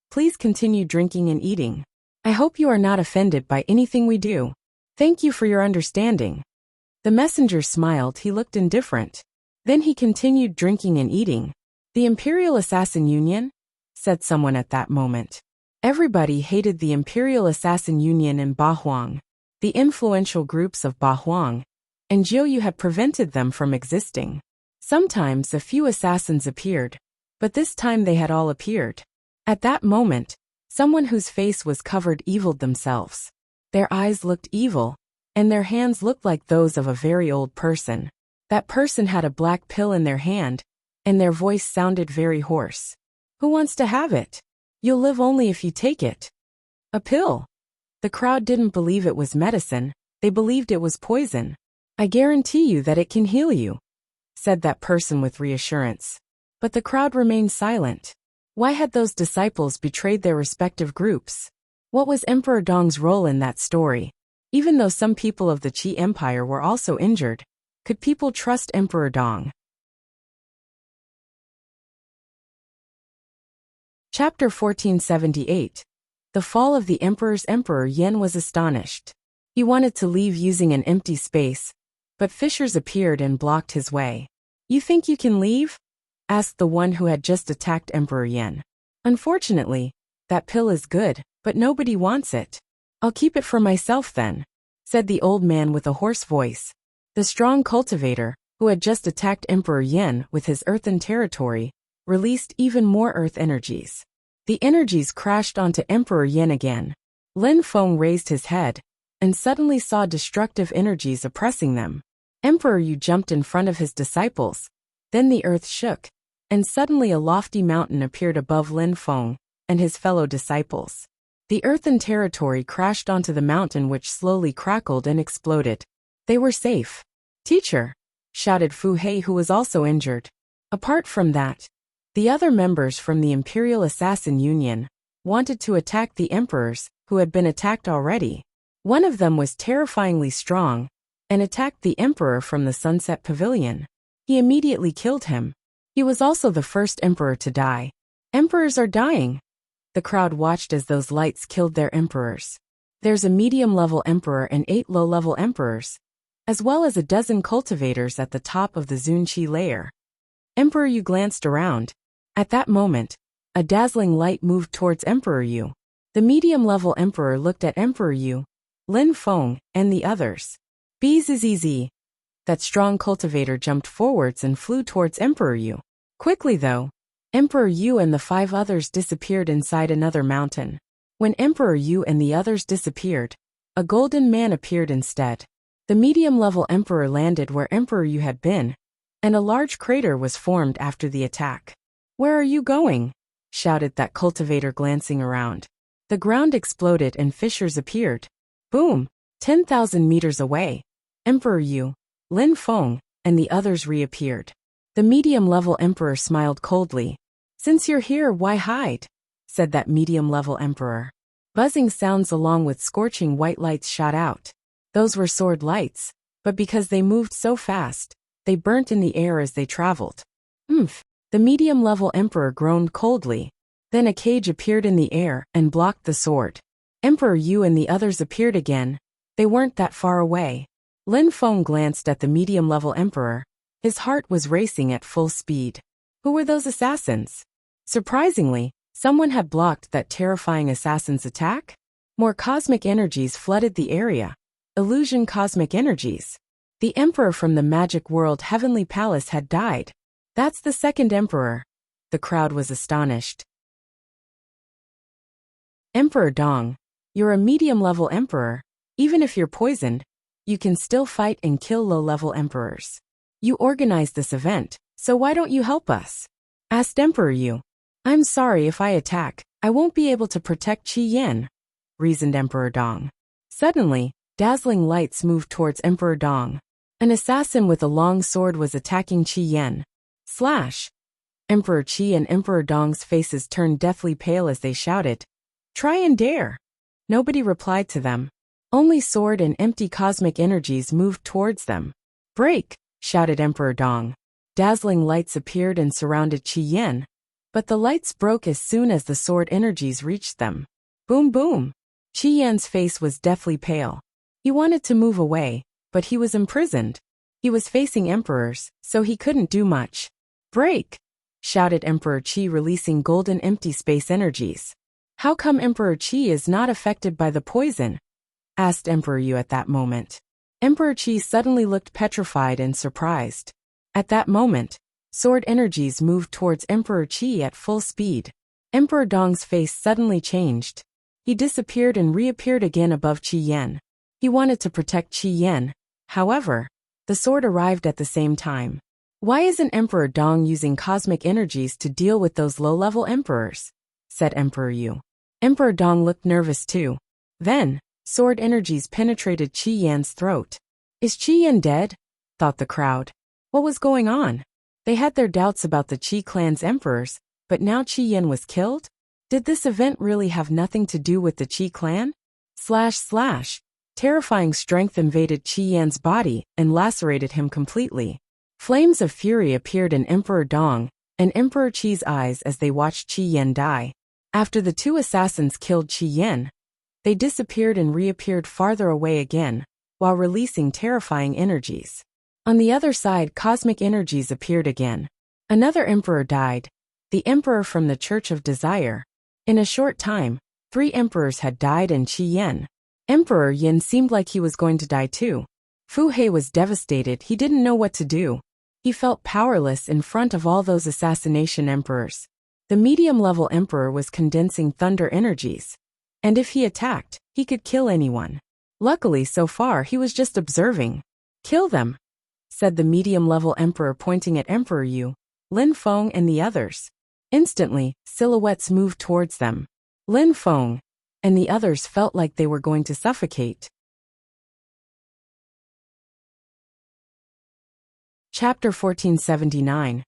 Please continue drinking and eating. I hope you are not offended by anything we do. Thank you for your understanding. The messenger smiled. He looked indifferent. Then he continued drinking and eating. The Imperial Assassin Union? Said someone at that moment. Everybody hated the Imperial Assassin Union in Ba Huang. The influential groups of Ba Huang and Jiu Yu had prevented them from existing. Sometimes a few assassins appeared, but this time they had all appeared. At that moment, someone whose face was covered eviled themselves. Their eyes looked evil, and their hands looked like those of a very old person. That person had a black pill in their hand, and their voice sounded very hoarse. Who wants to have it? You'll live only if you take it. A pill. The crowd didn't believe it was medicine, they believed it was poison. I guarantee you that it can heal you, said that person with reassurance. But the crowd remained silent. Why had those disciples betrayed their respective groups? What was Emperor Dong's role in that story? Even though some people of the Qi Empire were also injured, could people trust Emperor Dong? Chapter 1478. The Fall of the Emperors. Emperor Yen was astonished. He wanted to leave using an empty space, but fissures appeared and blocked his way. You think you can leave? Asked the one who had just attacked Emperor Yen. Unfortunately, that pill is good, but nobody wants it. I'll keep it for myself then, said the old man with a hoarse voice. The strong cultivator, who had just attacked Emperor Yen with his earthen territory, released even more earth energies. The energies crashed onto Emperor Yen again. Lin Feng raised his head, and suddenly saw destructive energies oppressing them. Emperor Yu jumped in front of his disciples. Then the earth shook, and suddenly a lofty mountain appeared above Lin Feng and his fellow disciples. The earthen territory crashed onto the mountain, which slowly crackled and exploded. They were safe. Teacher, shouted Fu Hei, who was also injured. Apart from that, the other members from the Imperial Assassin Union wanted to attack the emperors, who had been attacked already. One of them was terrifyingly strong and attacked the emperor from the Sunset Pavilion. He immediately killed him. He was also the first emperor to die. Emperors are dying. The crowd watched as those lights killed their emperors. There's a medium-level emperor and 8 low-level emperors, as well as a dozen cultivators at the top of the Zunqi layer. Emperor Yu glanced around. At that moment, a dazzling light moved towards Emperor Yu. The medium-level emperor looked at Emperor Yu, Lin Feng, and the others. Bzzz. That strong cultivator jumped forwards and flew towards Emperor Yu. Quickly though, Emperor Yu and the 5 others disappeared inside another mountain. When Emperor Yu and the others disappeared, a golden man appeared instead. The medium-level emperor landed where Emperor Yu had been, and a large crater was formed after the attack. Where are you going? Shouted that cultivator, glancing around. The ground exploded and fissures appeared. Boom! 10,000 meters away, Emperor Yu, Lin Feng, and the others reappeared. The medium-level emperor smiled coldly. Since you're here, why hide? Said that medium-level emperor. Buzzing sounds along with scorching white lights shot out. Those were sword lights, but because they moved so fast, they burnt in the air as they traveled. Oomph! The medium-level emperor groaned coldly. Then a cage appeared in the air and blocked the sword. Emperor Yu and the others appeared again. They weren't that far away. Lin Feng glanced at the medium-level emperor. His heart was racing at full speed. Who were those assassins? Surprisingly, someone had blocked that terrifying assassin's attack. More cosmic energies flooded the area. Illusion cosmic energies. The emperor from the magic world Heavenly Palace had died. That's the second emperor. The crowd was astonished. Emperor Dong, you're a medium-level emperor. Even if you're poisoned, you can still fight and kill low-level emperors. You organized this event, so why don't you help us? Asked Emperor Yu. I'm sorry, if I attack, I won't be able to protect Qi Yen, reasoned Emperor Dong. Suddenly, dazzling lights moved towards Emperor Dong. An assassin with a long sword was attacking Qi Yen. Slash! Emperor Qi and Emperor Dong's faces turned deathly pale as they shouted, "Try and dare!" Nobody replied to them. Only sword and empty cosmic energies moved towards them. Break! Shouted Emperor Dong. Dazzling lights appeared and surrounded Qi Yan, but the lights broke as soon as the sword energies reached them. Boom boom! Qi Yan's face was deathly pale. He wanted to move away, but he was imprisoned. He was facing emperors, so he couldn't do much. Break! Shouted Emperor Qi, releasing golden empty space energies. How come Emperor Qi is not affected by the poison? Asked Emperor Yu at that moment. Emperor Qi suddenly looked petrified and surprised. At that moment, sword energies moved towards Emperor Qi at full speed. Emperor Dong's face suddenly changed. He disappeared and reappeared again above Qi Yan. He wanted to protect Qi Yan. However, the sword arrived at the same time. Why isn't Emperor Dong using cosmic energies to deal with those low-level emperors? Said Emperor Yu. Emperor Dong looked nervous too. Then, sword energies penetrated Qi Yan's throat. Is Qi Yan dead? Thought the crowd. What was going on? They had their doubts about the Qi clan's emperors, but now Qi Yan was killed? Did this event really have nothing to do with the Qi clan? / Terrifying strength invaded Qi Yan's body and lacerated him completely. Flames of fury appeared in Emperor Dong and Emperor Qi's eyes as they watched Qi Yan die. After the two assassins killed Qi Yan, they disappeared and reappeared farther away again, while releasing terrifying energies. On the other side, cosmic energies appeared again. Another emperor died, the emperor from the Church of Desire. In a short time, 3 emperors had died and Qi Yan. Emperor Yin seemed like he was going to die too. Fu He was devastated. He didn't know what to do. He felt powerless in front of all those assassination emperors. The medium-level emperor was condensing thunder energies, and if he attacked, he could kill anyone. Luckily, so far, he was just observing. Kill them, said the medium-level emperor, pointing at Emperor Yu, Lin Feng and the others. Instantly, silhouettes moved towards them. Lin Feng and the others felt like they were going to suffocate. Chapter 1479.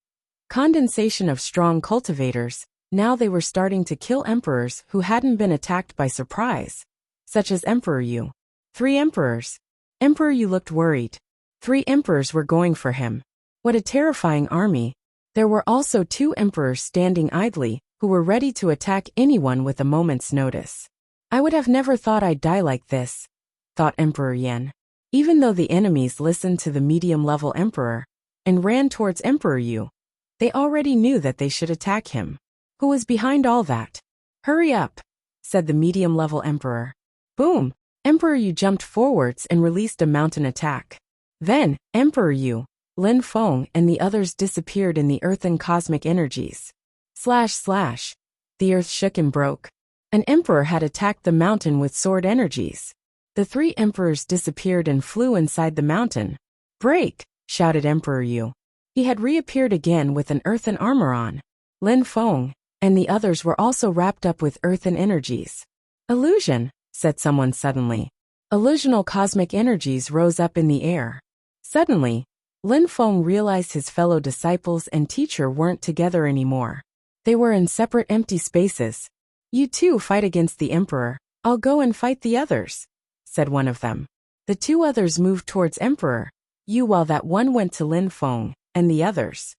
Condensation of strong cultivators. Now they were starting to kill emperors who hadn't been attacked by surprise, such as Emperor Yu. 3 emperors. Emperor Yu looked worried. 3 emperors were going for him. What a terrifying army. There were also 2 emperors standing idly, who were ready to attack anyone with a moment's notice. I would have never thought I'd die like this, thought Emperor Yan. Even though the enemies listened to the medium-level emperor and ran towards Emperor Yu, they already knew that they should attack him. Who was behind all that? Hurry up, said the medium-level emperor. Boom! Emperor Yu jumped forwards and released a mountain attack. Then, Emperor Yu, Lin Feng and the others disappeared in the earthen cosmic energies. / The earth shook and broke. An emperor had attacked the mountain with sword energies. The 3 emperors disappeared and flew inside the mountain. Break! Shouted Emperor Yu. He had reappeared again with an earthen armor on. Lin Feng and the others were also wrapped up with earthen energies. Illusion, said someone suddenly. Illusional cosmic energies rose up in the air. Suddenly, Lin Feng realized his fellow disciples and teacher weren't together anymore. They were in separate empty spaces. You 2 fight against the emperor. I'll go and fight the others, said one of them. The 2 others moved towards Emperor Yu while that one went to Lin Feng and the others.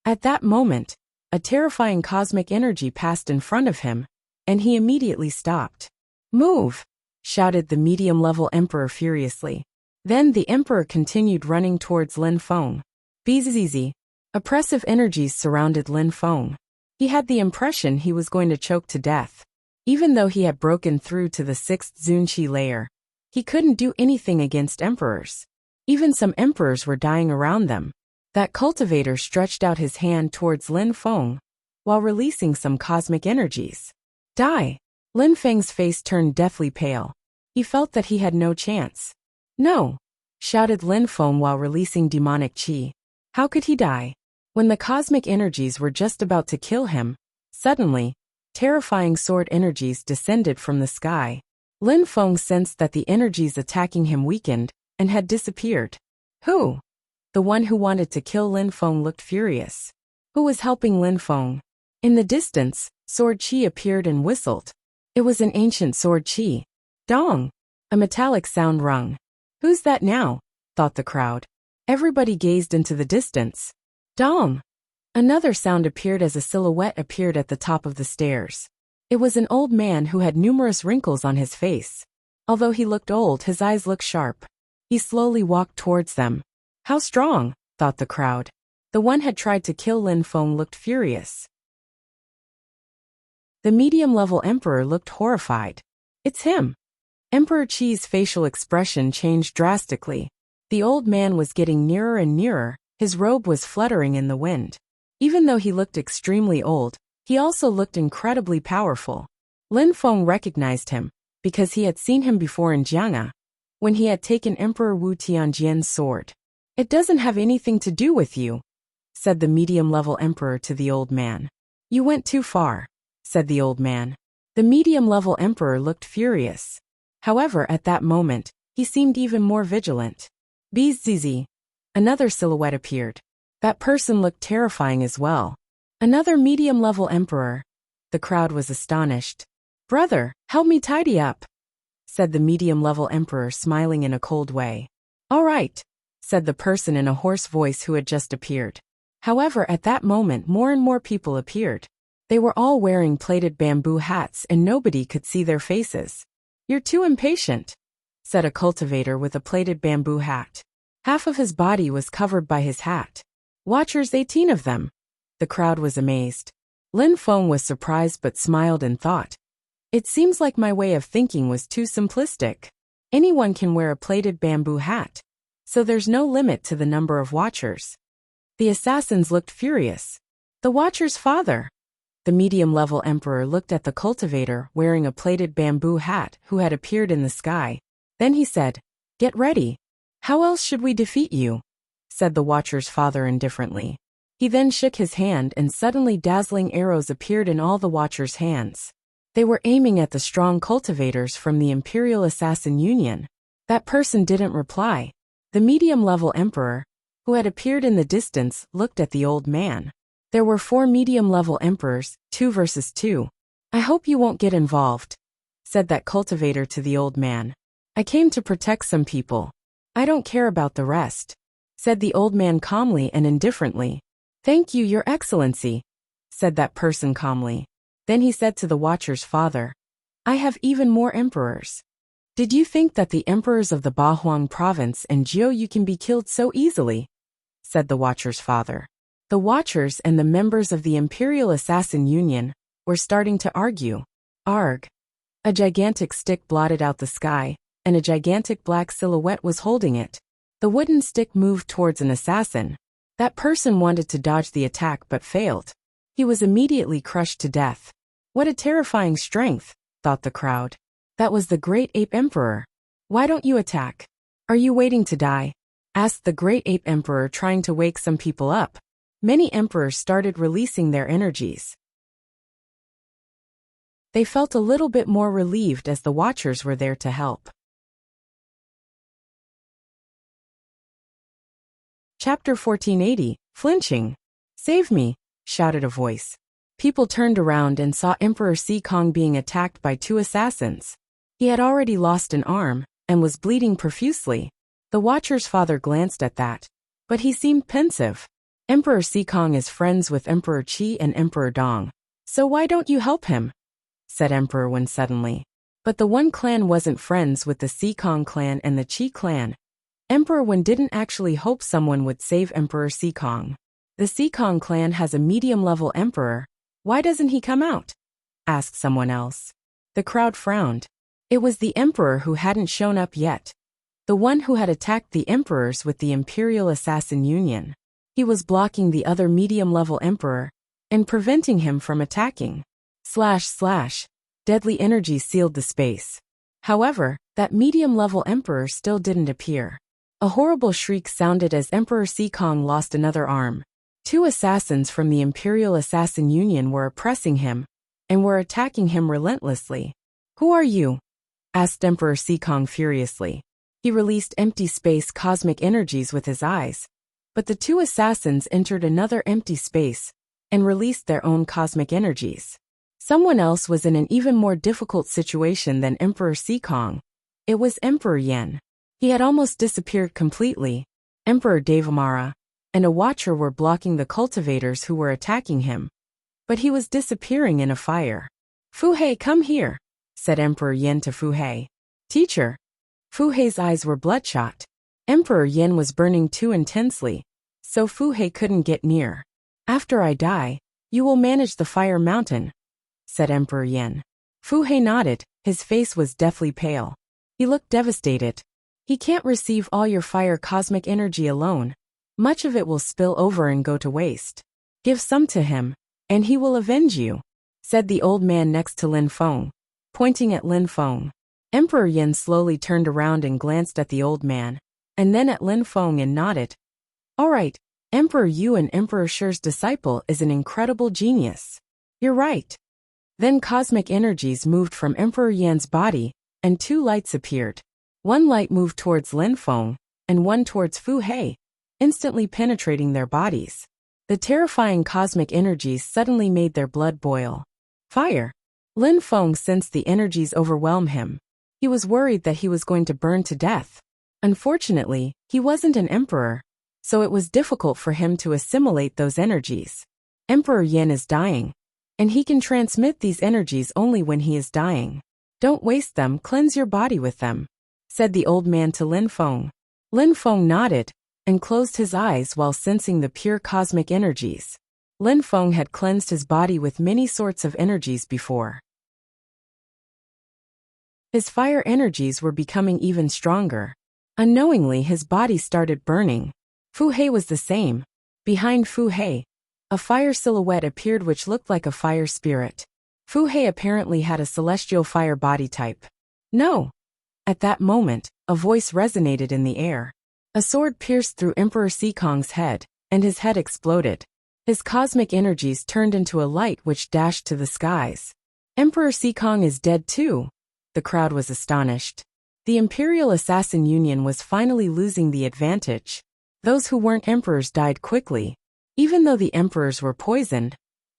At that moment, a terrifying cosmic energy passed in front of him, and he immediately stopped. Move! Shouted the medium-level emperor furiously. Then the emperor continued running towards Lin Feng. Bzzz. Oppressive energies surrounded Lin Feng. He had the impression he was going to choke to death. Even though he had broken through to the 6th Zunqi layer, he couldn't do anything against emperors. Even some emperors were dying around them. That cultivator stretched out his hand towards Lin Feng, while releasing some cosmic energies. Die! Lin Feng's face turned deathly pale. He felt that he had no chance. No! Shouted Lin Feng while releasing demonic qi. How could he die? When the cosmic energies were just about to kill him, suddenly, terrifying sword energies descended from the sky. Lin Feng sensed that the energies attacking him weakened and had disappeared. Who? The one who wanted to kill Lin Feng looked furious. Who was helping Lin Feng? In the distance, sword qi appeared and whistled. It was an ancient sword qi. Dong! A metallic sound rung. Who's that now? Thought the crowd. Everybody gazed into the distance. Dong! Another sound appeared as a silhouette appeared at the top of the stairs. It was an old man who had numerous wrinkles on his face. Although he looked old, his eyes looked sharp. He slowly walked towards them. How strong, thought the crowd. The one had tried to kill Lin Feng looked furious. The medium-level emperor looked horrified. It's him. Emperor Qi's facial expression changed drastically. The old man was getting nearer and nearer, his robe was fluttering in the wind. Even though he looked extremely old, he also looked incredibly powerful. Lin Feng recognized him, because he had seen him before in Jiang'a, when he had taken Emperor Wu Tianjian's sword. It doesn't have anything to do with you, said the medium-level emperor to the old man. You went too far, said the old man. The medium-level emperor looked furious. However, at that moment, he seemed even more vigilant. Bzz. Another silhouette appeared. That person looked terrifying as well. Another medium-level emperor. The crowd was astonished. Brother, help me tidy up, said the medium-level emperor smiling in a cold way. All right, said the person in a hoarse voice who had just appeared. However, at that moment more and more people appeared. They were all wearing plaited bamboo hats and nobody could see their faces. You're too impatient, said a cultivator with a plaited bamboo hat. Half of his body was covered by his hat. Watchers, 18 of them. The crowd was amazed. Lin Feng was surprised but smiled and thought, it seems like my way of thinking was too simplistic. Anyone can wear a plaited bamboo hat, so there's no limit to the number of watchers. The assassins looked furious. The watcher's father. The medium-level emperor looked at the cultivator wearing a plaited bamboo hat who had appeared in the sky. Then he said, get ready. How else should we defeat you? Said the watcher's father indifferently. He then shook his hand and suddenly dazzling arrows appeared in all the watchers' hands. They were aiming at the strong cultivators from the Imperial Assassin Union. That person didn't reply. The medium-level emperor, who had appeared in the distance, looked at the old man. There were 4 medium-level emperors, 2 versus 2. I hope you won't get involved, said that cultivator to the old man. I came to protect some people. I don't care about the rest, said the old man calmly and indifferently. Thank you, Your Excellency, said that person calmly. Then he said to the watcher's father, I have even more emperors. Did you think that the emperors of the Bahuang province and Jiu can be killed so easily? Said the watcher's father. The watchers and the members of the Imperial Assassin Union were starting to argue. Arg. A gigantic stick blotted out the sky, and a gigantic black silhouette was holding it. The wooden stick moved towards an assassin. That person wanted to dodge the attack but failed. He was immediately crushed to death. What a terrifying strength, thought the crowd. That was the Great Ape Emperor. Why don't you attack? Are you waiting to die? Asked the Great Ape Emperor, trying to wake some people up. Many emperors started releasing their energies. They felt a little bit more relieved as the watchers were there to help. Chapter 1480, Flinching. Save me, shouted a voice. People turned around and saw Emperor Sikong being attacked by 2 assassins. He had already lost an arm, and was bleeding profusely. The watcher's father glanced at that, but he seemed pensive. Emperor Sikong is friends with Emperor Qi and Emperor Dong, so why don't you help him? Said Emperor Wen suddenly. But the one clan wasn't friends with the Sikong clan and the Qi clan. Emperor Wen didn't actually hope someone would save Emperor Sikong. The Sikong clan has a medium-level emperor. Why doesn't he come out? Asked someone else. The crowd frowned. It was the emperor who hadn't shown up yet. The one who had attacked the emperors with the Imperial Assassin Union. He was blocking the other medium-level emperor and preventing him from attacking. / Deadly energy sealed the space. However, that medium-level emperor still didn't appear. A horrible shriek sounded as Emperor Sikong lost another arm. 2 assassins from the Imperial Assassin Union were oppressing him and were attacking him relentlessly. Who are you? Asked Emperor Sikong furiously. He released empty space cosmic energies with his eyes. But the 2 assassins entered another empty space and released their own cosmic energies. Someone else was in an even more difficult situation than Emperor Sikong. It was Emperor Yan. He had almost disappeared completely. Emperor Devamara, and a watcher were blocking the cultivators who were attacking him. But he was disappearing in a fire. Fu Hei, come here, said Emperor Yin to Fu Hei. Teacher. Fu Hei's eyes were bloodshot. Emperor Yin was burning too intensely, so Fu Hei couldn't get near. After I die, you will manage the fire mountain, said Emperor Yin. Fu Hei nodded, his face was deathly pale. He looked devastated. He can't receive all your fire cosmic energy alone. Much of it will spill over and go to waste. Give some to him, and he will avenge you, said the old man next to Lin Feng, pointing at Lin Feng. Emperor Yin slowly turned around and glanced at the old man, and then at Lin Feng and nodded. All right, Emperor Yu and Emperor Shi's disciple is an incredible genius. You're right. Then cosmic energies moved from Emperor Yan's body, and two lights appeared. One light moved towards Lin Feng, and one towards Fu Hei, instantly penetrating their bodies. The terrifying cosmic energies suddenly made their blood boil. Fire! Lin Feng sensed the energies overwhelm him. He was worried that he was going to burn to death. Unfortunately, he wasn't an emperor, so it was difficult for him to assimilate those energies. Emperor Yin is dying, and he can transmit these energies only when he is dying. Don't waste them, cleanse your body with them, said the old man to Lin Feng. Lin Feng nodded and closed his eyes while sensing the pure cosmic energies. Lin Feng had cleansed his body with many sorts of energies before. His fire energies were becoming even stronger. Unknowingly, his body started burning. Fu Hei was the same. Behind Fu Hei, a fire silhouette appeared which looked like a fire spirit. Fu Hei apparently had a celestial fire body type. No! At that moment, a voice resonated in the air. A sword pierced through Emperor Sikong's head, and his head exploded. His cosmic energies turned into a light which dashed to the skies. Emperor Sikong is dead too. The crowd was astonished. The Imperial Assassin Union was finally losing the advantage. Those who weren't emperors died quickly. Even though the emperors were poisoned,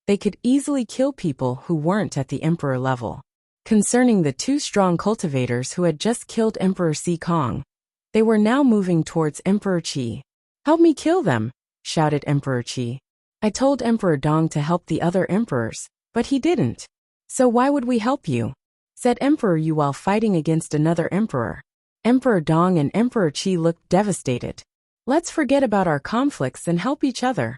they could easily kill people who weren't at the emperor level. Concerning the two strong cultivators who had just killed Emperor Sikong, they were now moving towards Emperor Qi. Help me kill them, shouted Emperor Qi. I told Emperor Dong to help the other emperors, but he didn't. So why would we help you? Said Emperor Yu while fighting against another emperor. Emperor Dong and Emperor Qi looked devastated. Let's forget about our conflicts and help each other,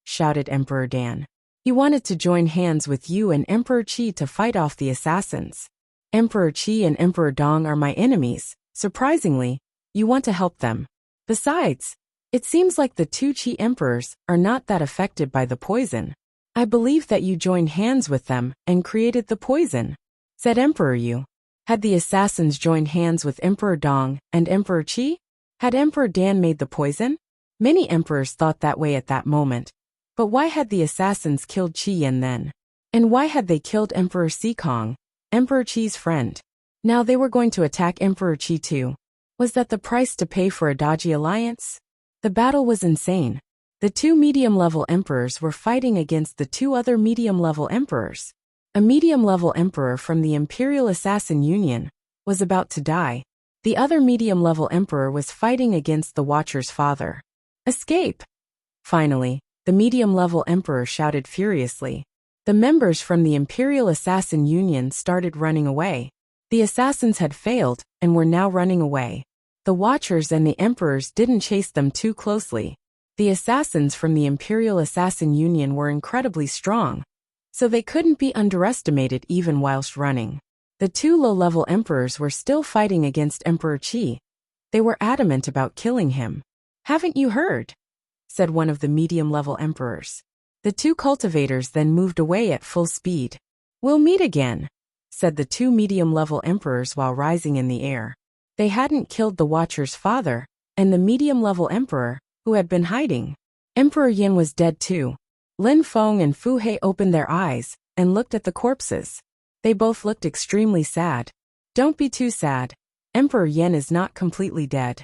shouted Emperor Dan. He wanted to join hands with you and Emperor Qi to fight off the assassins. Emperor Qi and Emperor Dong are my enemies. Surprisingly, you want to help them. Besides, it seems like the two Qi emperors are not that affected by the poison. I believe that you joined hands with them and created the poison, said Emperor Yu. Had the assassins joined hands with Emperor Dong and Emperor Qi? Had Emperor Dan made the poison? Many emperors thought that way at that moment. But why had the assassins killed Qi Yin then? And why had they killed Emperor Sikong, Emperor Qi's friend? Now they were going to attack Emperor Qi too. Was that the price to pay for a dodgy alliance? The battle was insane. The two medium-level emperors were fighting against the two other medium-level emperors. A medium-level emperor from the Imperial Assassin Union was about to die. The other medium-level emperor was fighting against the Watcher's father. Escape! Finally, the medium-level emperor shouted furiously. The members from the Imperial Assassin Union started running away. The assassins had failed and were now running away. The Watchers and the emperors didn't chase them too closely. The assassins from the Imperial Assassin Union were incredibly strong, so they couldn't be underestimated even whilst running. The two low-level emperors were still fighting against Emperor Qi. They were adamant about killing him. Haven't you heard? Said one of the medium-level emperors. The two cultivators then moved away at full speed. We'll meet again, said the two medium-level emperors while rising in the air. They hadn't killed the Watcher's father, and the medium-level emperor, who had been hiding. Emperor Yin was dead too. Lin Feng and Fu Hei opened their eyes and looked at the corpses. They both looked extremely sad. Don't be too sad. Emperor Yin is not completely dead,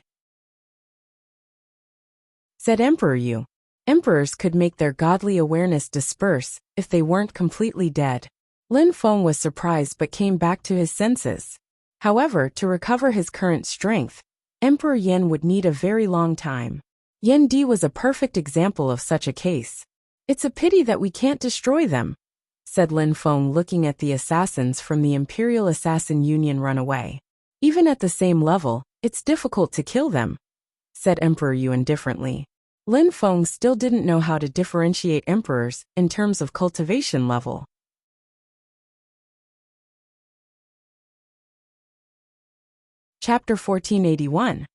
said Emperor Yu. Emperors could make their godly awareness disperse if they weren't completely dead. Lin Feng was surprised but came back to his senses. However, to recover his current strength, Emperor Yin would need a very long time. Yan Di was a perfect example of such a case. It's a pity that we can't destroy them, said Lin Feng, looking at the assassins from the Imperial Assassin Union run away. Even at the same level, it's difficult to kill them, said Emperor Yu indifferently. Lin Feng still didn't know how to differentiate emperors in terms of cultivation level. Chapter 1481.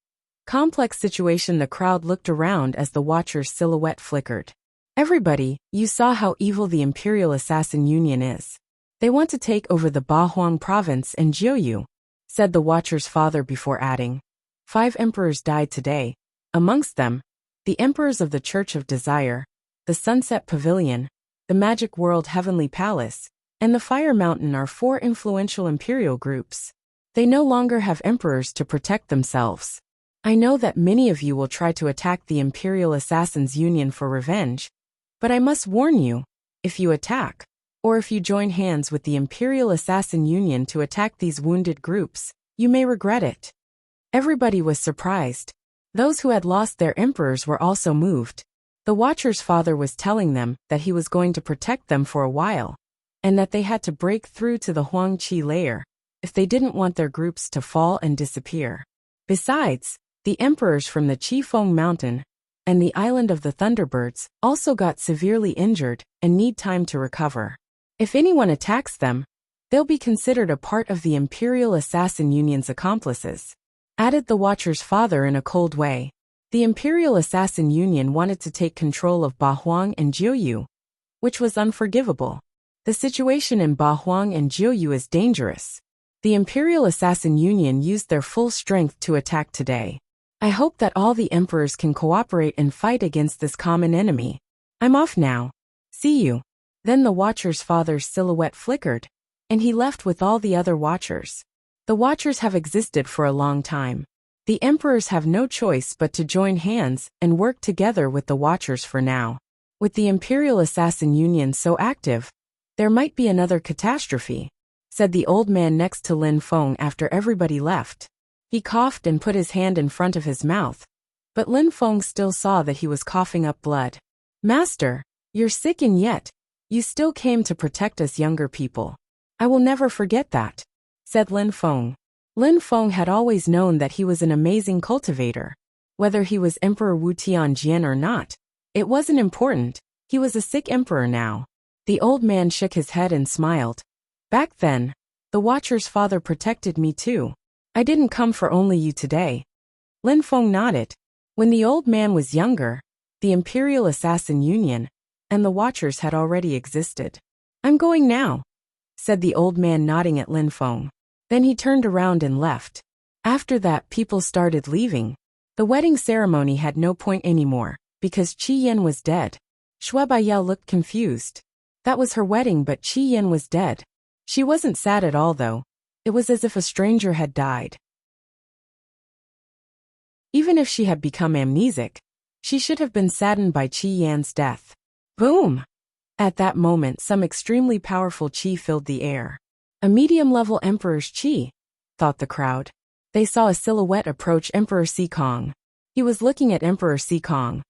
Complex situation. The crowd looked around as the Watcher's silhouette flickered. Everybody, you saw how evil the Imperial Assassin Union is. They want to take over the Bahuang province and Jiuyu, said the Watcher's father before adding. 5 emperors died today. Amongst them, the emperors of the Church of Desire, the Sunset Pavilion, the Magic World Heavenly Palace, and the Fire Mountain are 4 influential imperial groups. They no longer have emperors to protect themselves. I know that many of you will try to attack the Imperial Assassins Union for revenge, but I must warn you, if you attack, or if you join hands with the Imperial Assassin Union to attack these wounded groups, you may regret it. Everybody was surprised. Those who had lost their emperors were also moved. The Watcher's father was telling them that he was going to protect them for a while, and that they had to break through to the Huang Qi layer if they didn't want their groups to fall and disappear. Besides, the emperors from the Qifeng Mountain and the Island of the Thunderbirds also got severely injured and need time to recover. If anyone attacks them, they'll be considered a part of the Imperial Assassin Union's accomplices, added the Watcher's father in a cold way. The Imperial Assassin Union wanted to take control of Bahuang and Jiuyu, which was unforgivable. The situation in Bahuang and Jiuyu is dangerous. The Imperial Assassin Union used their full strength to attack today. I hope that all the emperors can cooperate and fight against this common enemy. I'm off now. See you. Then the Watcher's father's silhouette flickered, and he left with all the other Watchers. The Watchers have existed for a long time. The emperors have no choice but to join hands and work together with the Watchers for now. With the Imperial Assassin Union so active, there might be another catastrophe, said the old man next to Lin Feng after everybody left. He coughed and put his hand in front of his mouth, but Lin Feng still saw that he was coughing up blood. Master, you're sick and yet, you still came to protect us younger people. I will never forget that, said Lin Feng. Lin Feng had always known that he was an amazing cultivator. Whether he was Emperor Wu Tianjian or not, it wasn't important. He was a sick emperor now. The old man shook his head and smiled. Back then, the Watcher's father protected me too. I didn't come for only you today. Lin Feng nodded. When the old man was younger, the Imperial Assassin Union and the Watchers had already existed. I'm going now, said the old man, nodding at Lin Feng. Then he turned around and left. After that, people started leaving. The wedding ceremony had no point anymore, because Qi Yan was dead. Shui Baiyao looked confused. That was her wedding, but Qi Yan was dead. She wasn't sad at all though. It was as if a stranger had died. Even if she had become amnesic, she should have been saddened by Qi Yan's death. Boom! At that moment, some extremely powerful qi filled the air. A medium-level emperor's qi, thought the crowd. They saw a silhouette approach Emperor Sikong. He was looking at Emperor Sikong.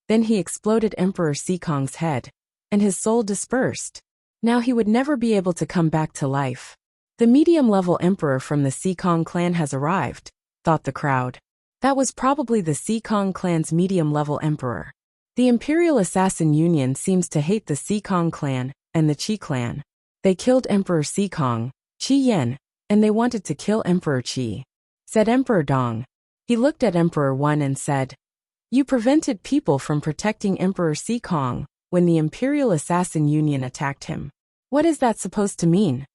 Then he exploded Emperor Sikong's head, and his soul dispersed. Now he would never be able to come back to life. The medium-level emperor from the Sikong clan has arrived, thought the crowd. That was probably the Sikong clan's medium-level emperor. The Imperial Assassin Union seems to hate the Sikong clan and the Qi clan. They killed Emperor Sikong, Qi Yan, and they wanted to kill Emperor Qi, said Emperor Dong. He looked at Emperor Wen and said, You prevented people from protecting Emperor Sikong when the Imperial Assassin Union attacked him. What is that supposed to mean?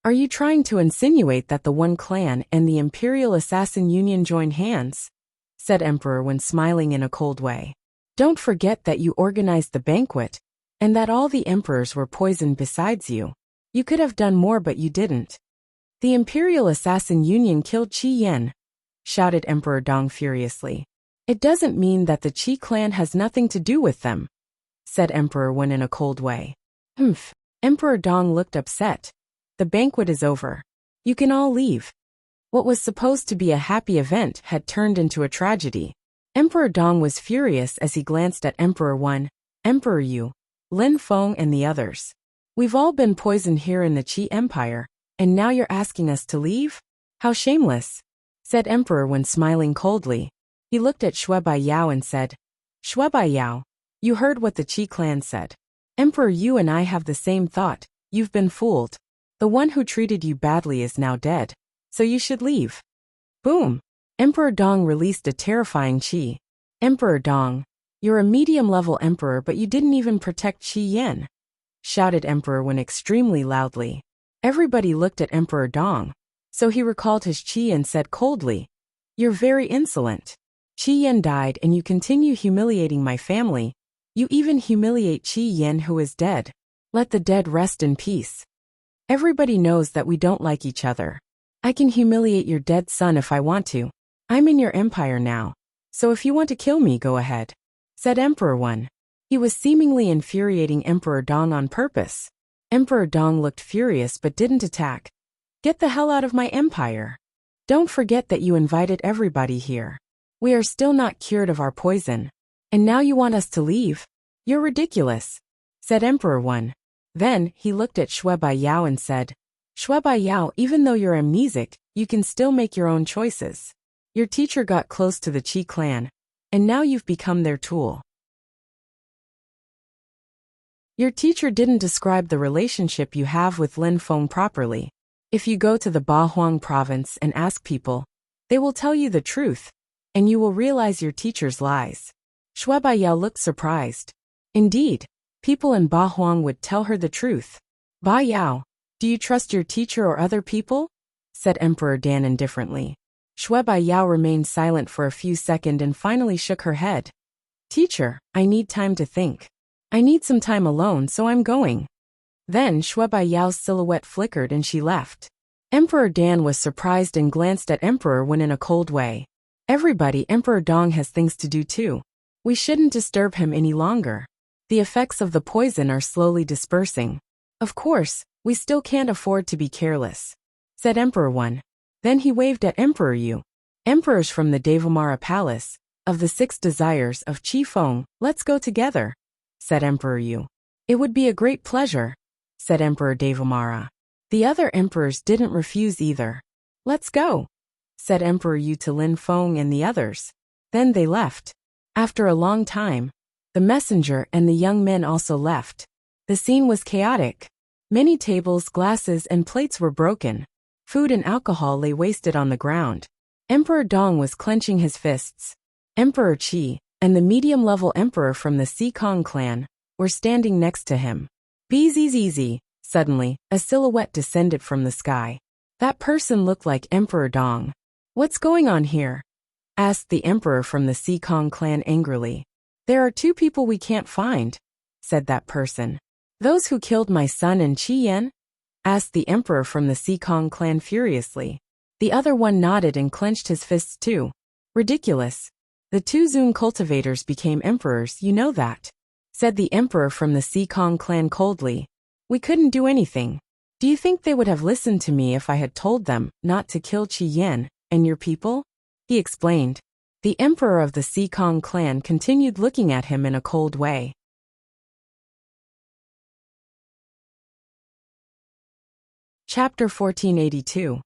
Are you trying to insinuate that the One clan and the Imperial Assassin Union join hands? Said Emperor Wen, smiling in a cold way. Don't forget that you organized the banquet, and that all the emperors were poisoned besides you. You could have done more, but you didn't. The Imperial Assassin Union killed Qi Yan, shouted Emperor Dong furiously. It doesn't mean that the Qi clan has nothing to do with them, said Emperor Wen in a cold way. Humph. Emperor Dong looked upset. The banquet is over. You can all leave. What was supposed to be a happy event had turned into a tragedy. Emperor Dong was furious as he glanced at Emperor 1, Emperor Yu, Lin Feng and the others. We've all been poisoned here in the Qi Empire, and now you're asking us to leave? How shameless, said Emperor Wen smiling coldly. He looked at Shui Bai Yao and said, Shui Bai Yao, you heard what the Qi clan said. Emperor Yu and I have the same thought. You've been fooled. The one who treated you badly is now dead, so you should leave. Boom! Emperor Dong released a terrifying qi. Emperor Dong, you're a medium-level emperor but you didn't even protect Qi Yan, shouted Emperor Wen extremely loudly. Everybody looked at Emperor Dong, so he recalled his qi and said coldly, You're very insolent. Qi Yan died and you continue humiliating my family. You even humiliate Qi Yan who is dead. Let the dead rest in peace. Everybody knows that we don't like each other. I can humiliate your dead son if I want to. I'm in your empire now, so if you want to kill me, go ahead, said Emperor Wen. He was seemingly infuriating Emperor Dong on purpose. Emperor Dong looked furious but didn't attack. Get the hell out of my empire. Don't forget that you invited everybody here. We are still not cured of our poison. And now you want us to leave? You're ridiculous, said Emperor Wen. Then, he looked at Shui Bai Yao and said, Shui Bai Yao, even though you're amnesic, you can still make your own choices. Your teacher got close to the Qi clan, and now you've become their tool. Your teacher didn't describe the relationship you have with Lin Feng properly. If you go to the Ba Huang province and ask people, they will tell you the truth, and you will realize your teacher's lies. Shui Bai Yao looked surprised. Indeed, people in Ba Huang would tell her the truth. Ba Yao, do you trust your teacher or other people? Said Emperor Dan indifferently. Shui Bai Yao remained silent for a few seconds and finally shook her head. Teacher, I need time to think. I need some time alone, so I'm going. Then Shui Bai Yao's silhouette flickered and she left. Emperor Dan was surprised and glanced at Emperor Wen in a cold way. Everybody, Emperor Dong has things to do too. We shouldn't disturb him any longer. The effects of the poison are slowly dispersing. Of course, we still can't afford to be careless, said Emperor Wen. Then he waved at Emperor Yu. Emperors from the Devamara Palace, of the 6 desires of Qi Feng, let's go together, said Emperor Yu. It would be a great pleasure, said Emperor Devamara. The other emperors didn't refuse either. Let's go, said Emperor Yu to Lin Feng and the others. Then they left. After a long time, the messenger and the young men also left. The scene was chaotic. Many tables, glasses, and plates were broken. Food and alcohol lay wasted on the ground. Emperor Dong was clenching his fists. Emperor Qi, and the medium-level emperor from the Sikong clan, were standing next to him. Bzzz. Suddenly, a silhouette descended from the sky. That person looked like Emperor Dong. What's going on here? Asked the emperor from the Sikong clan angrily. There are 2 people we can't find, said that person. Those who killed my son and Qi Yan? Asked the emperor from the Sikong clan furiously. The other one nodded and clenched his fists too. Ridiculous. The 2 Zun cultivators became emperors, you know that, said the emperor from the Sikong clan coldly. We couldn't do anything. Do you think they would have listened to me if I had told them not to kill Qi Yan and your people? He explained. The emperor of the Sikong clan continued looking at him in a cold way. Chapter 1482.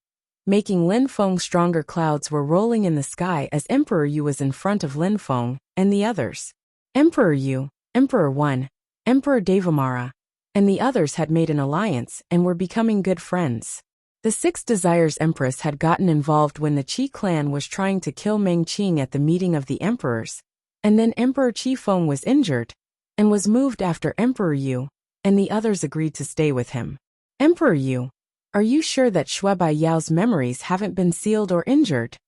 Making Lin Feng stronger. Clouds were rolling in the sky as Emperor Yu was in front of Lin Feng and the others. Emperor Yu, Emperor Wen, Emperor Devamara, and the others had made an alliance and were becoming good friends. The 6 Desires Empress had gotten involved when the Qi clan was trying to kill Meng Qing at the meeting of the emperors, and then Emperor Qi Feng was injured and was moved after Emperor Yu, and the others agreed to stay with him. Emperor Yu, are you sure that Shui Bai Yao's memories haven't been sealed or injured?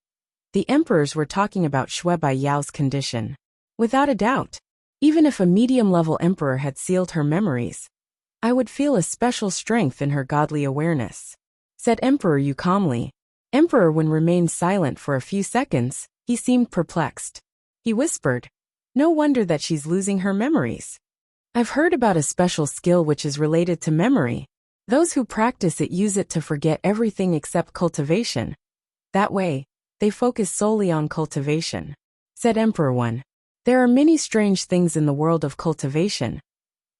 The emperors were talking about Shui Bai Yao's condition. Without a doubt, even if a medium-level emperor had sealed her memories, I would feel a special strength in her godly awareness, said Emperor Yu calmly. Emperor Wen remained silent for a few seconds. He seemed perplexed. He whispered, No wonder that she's losing her memories. I've heard about a special skill which is related to memory. Those who practice it use it to forget everything except cultivation. That way, they focus solely on cultivation. said Emperor 1. There are many strange things in the world of cultivation,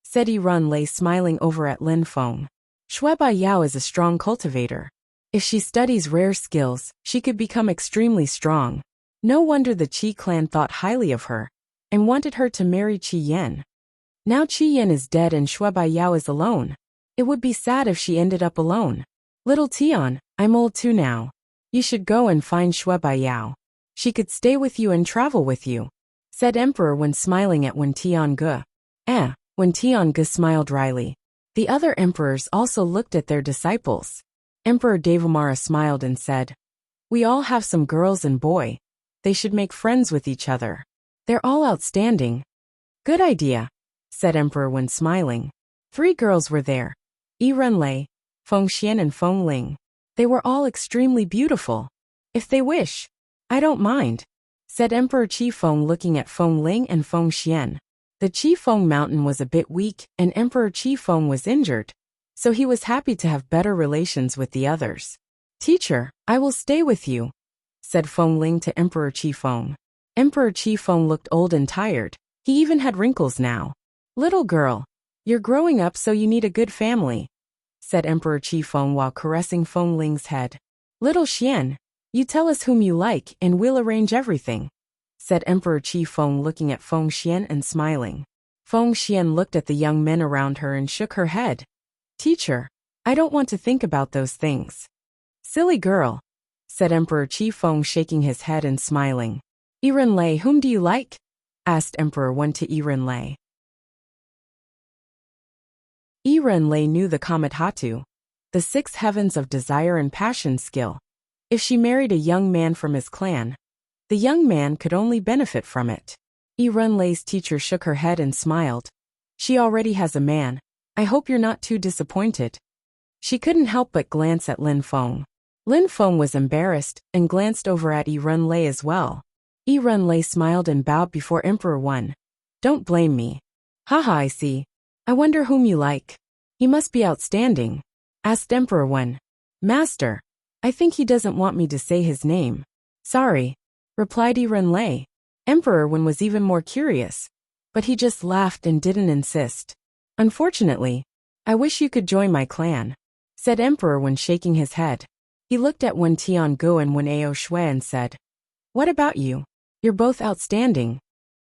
said Yi Runlei, smiling over at Lin Feng. Shui Bai Yao is a strong cultivator. If she studies rare skills, she could become extremely strong. No wonder the Qi clan thought highly of her and wanted her to marry Qi Yan. Now Qi Yan is dead and Shui Bai Yao is alone. It would be sad if she ended up alone. Little Tian, I'm old too now. You should go and find Shui Bai Yao. She could stay with you and travel with you, said Emperor when smiling at Wen Tiange. Wen Tiange smiled wryly. The other emperors also looked at their disciples. Emperor Devamara smiled and said, We all have some girls and boy. They should make friends with each other. They're all outstanding. Good idea, said Emperor when smiling. 3 girls were there. Yi Runlei, Feng Xian and Feng Ling. They were all extremely beautiful. If they wish, I don't mind, said Emperor Qi Feng looking at Feng Ling and Feng Xian. The Qi Feng mountain was a bit weak and Emperor Qi Feng was injured, so he was happy to have better relations with the others. Teacher, I will stay with you, said Feng Ling to Emperor Qi Feng. Emperor Qi Feng looked old and tired. He even had wrinkles now. Little girl, you're growing up so you need a good family, said Emperor Qi Feng while caressing Feng Ling's head. Little Xian, you tell us whom you like and we'll arrange everything, said Emperor Qi Feng looking at Feng Xian and smiling. Feng Xian looked at the young men around her and shook her head. Teacher, I don't want to think about those things. Silly girl, said Emperor Qi Feng shaking his head and smiling. Yi Runlei, whom do you like? Asked Emperor 1 to Yi Runlei. Yi Runlei knew the Kamatatu, the 6 heavens of desire and passion skill. If she married a young man from his clan, the young man could only benefit from it. Yi Runlei's teacher shook her head and smiled. She already has a man. I hope you're not too disappointed. She couldn't help but glance at Lin Feng. Lin Feng was embarrassed and glanced over at Yi Runlei as well. Yi Runlei smiled and bowed before Emperor 1. Don't blame me. Haha, I see. I wonder whom you like. He must be outstanding, asked Emperor 1. Master, I think he doesn't want me to say his name. Sorry, replied Yi Runlei. Emperor 1 was even more curious, but he just laughed and didn't insist. Unfortunately, I wish you could join my clan, said Emperor 1 shaking his head. He looked at Wen Tiange and Wen Ao Shui and said, What about you? You're both outstanding.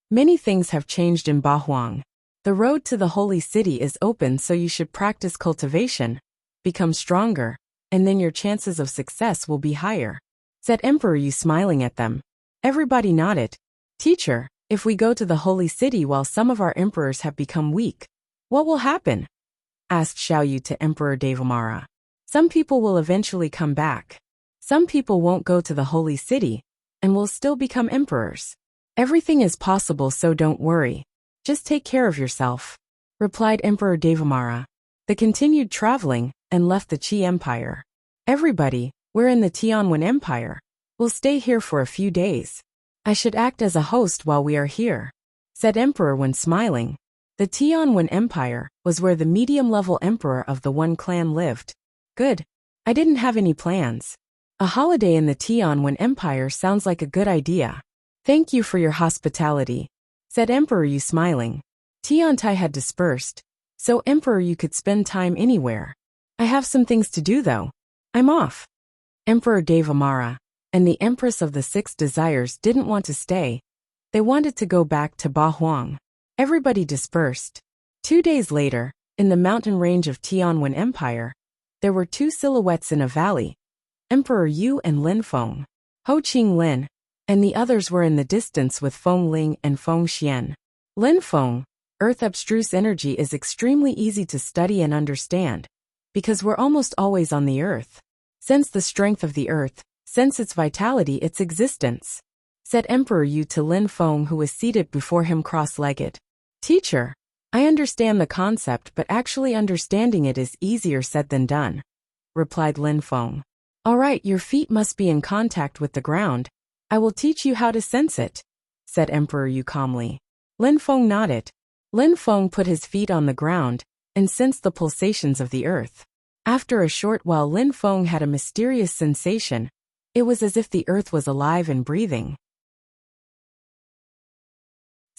Many things have changed in Bahuang. The road to the holy city is open, so you should practice cultivation, become stronger, and then your chances of success will be higher, said Emperor Yu smiling at them. Everybody nodded. Teacher, if we go to the holy city while some of our emperors have become weak, what will happen? Asked Xiao Yu to Emperor Devamara. Some people will eventually come back. Some people won't go to the holy city and will still become emperors. Everything is possible, so don't worry. Just take care of yourself, replied Emperor Devamara. They continued traveling and left the Qi Empire. Everybody, we're in the Tianwen Empire. We'll stay here for a few days. I should act as a host while we are here, said Emperor when smiling. The Tianwen Empire was where the medium-level emperor of the One clan lived. Good. I didn't have any plans. A holiday in the Tianwen Empire sounds like a good idea. Thank you for your hospitality, said Emperor Yu smiling. Tiantai had dispersed, so Emperor Yu could spend time anywhere. I have some things to do though. I'm off. Emperor Devamara and the Empress of the 6 Desires didn't want to stay. They wanted to go back to Bahuang. Everybody dispersed. 2 days later, in the mountain range of Tianwen Empire, there were 2 silhouettes in a valley, Emperor Yu and Lin Feng. Ho Qing Lin and the others were in the distance with Feng Ling and Feng Xian. Lin Feng, Earth abstruse energy is extremely easy to study and understand, because we're almost always on the Earth. Sense the strength of the Earth, sense its vitality, its existence, said Emperor Yu to Lin Feng, who was seated before him cross-legged. Teacher, I understand the concept, but actually understanding it is easier said than done, replied Lin Feng. All right, your feet must be in contact with the ground. I will teach you how to sense it, said Emperor Yu calmly. Lin Feng nodded. Lin Feng put his feet on the ground and sensed the pulsations of the earth. After a short while, Lin Feng had a mysterious sensation. It was as if the earth was alive and breathing.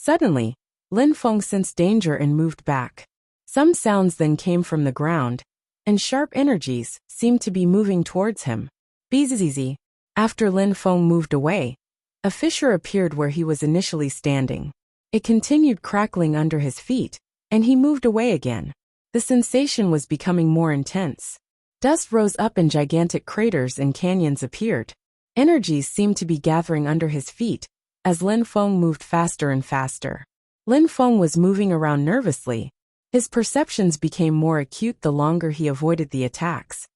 Suddenly, Lin Feng sensed danger and moved back. Some sounds then came from the ground, and sharp energies seemed to be moving towards him. Bzzz. After Lin Feng moved away, a fissure appeared where he was initially standing. It continued crackling under his feet, and he moved away again. The sensation was becoming more intense. Dust rose up and gigantic craters and canyons appeared. Energies seemed to be gathering under his feet as Lin Feng moved faster and faster. Lin Feng was moving around nervously. His perceptions became more acute the longer he avoided the attacks.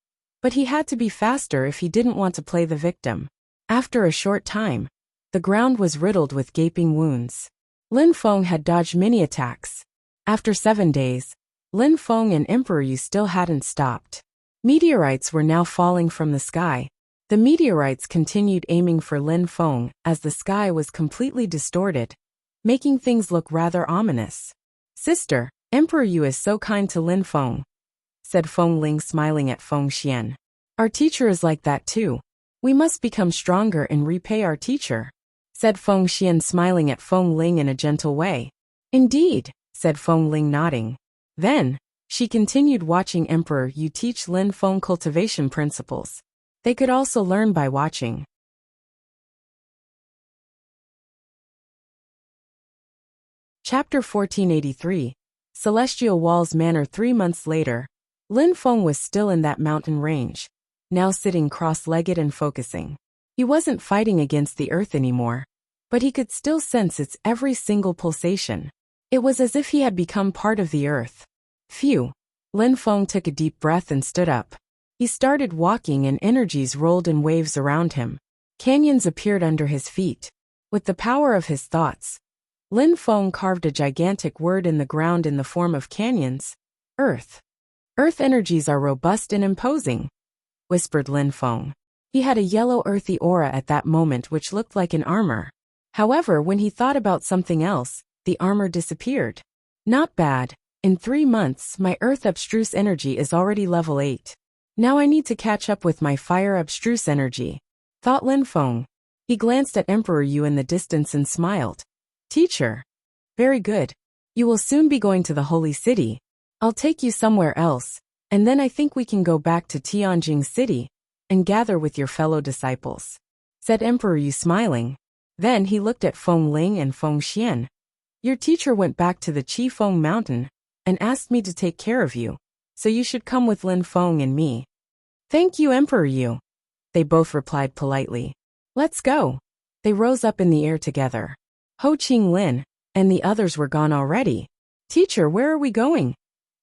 But he had to be faster if he didn't want to play the victim. After a short time, the ground was riddled with gaping wounds. Lin Feng had dodged many attacks. After 7 days, Lin Feng and Emperor Yu still hadn't stopped. Meteorites were now falling from the sky. The meteorites continued aiming for Lin Feng as the sky was completely distorted, making things look rather ominous. "Sister, Emperor Yu is so kind to Lin Feng," said Feng Ling smiling at Feng Xian. "Our teacher is like that too. We must become stronger and repay our teacher," said Feng Xian smiling at Feng Ling in a gentle way. "Indeed," said Feng Ling nodding. Then, she continued watching Emperor Yu teach Lin Feng cultivation principles. They could also learn by watching. Chapter 1483. Celestial Walls Manor. 3 months later, Lin Feng was still in that mountain range, now sitting cross-legged and focusing. He wasn't fighting against the earth anymore, but he could still sense its every single pulsation. It was as if he had become part of the earth. Phew! Lin Feng took a deep breath and stood up. He started walking and energies rolled in waves around him. Canyons appeared under his feet. With the power of his thoughts, Lin Feng carved a gigantic word in the ground in the form of canyons. "Earth. Earth energies are robust and imposing," whispered Lin Feng. He had a yellow earthy aura at that moment which looked like an armor. However, when he thought about something else, the armor disappeared. "Not bad. In 3 months, my earth abstruse energy is already level 8. Now I need to catch up with my fire abstruse energy," thought Lin Feng. He glanced at Emperor Yu in the distance and smiled. "Teacher. Very good. You will soon be going to the Holy City. I'll take you somewhere else, and then I think we can go back to Tianjing City and gather with your fellow disciples," said Emperor Yu smiling. Then he looked at Feng Ling and Feng Xian. "Your teacher went back to the Qifeng Mountain and asked me to take care of you, so you should come with Lin Feng and me." "Thank you, Emperor Yu," they both replied politely. "Let's go." They rose up in the air together. Ho Qing Lin and the others were gone already. "Teacher, where are we going?"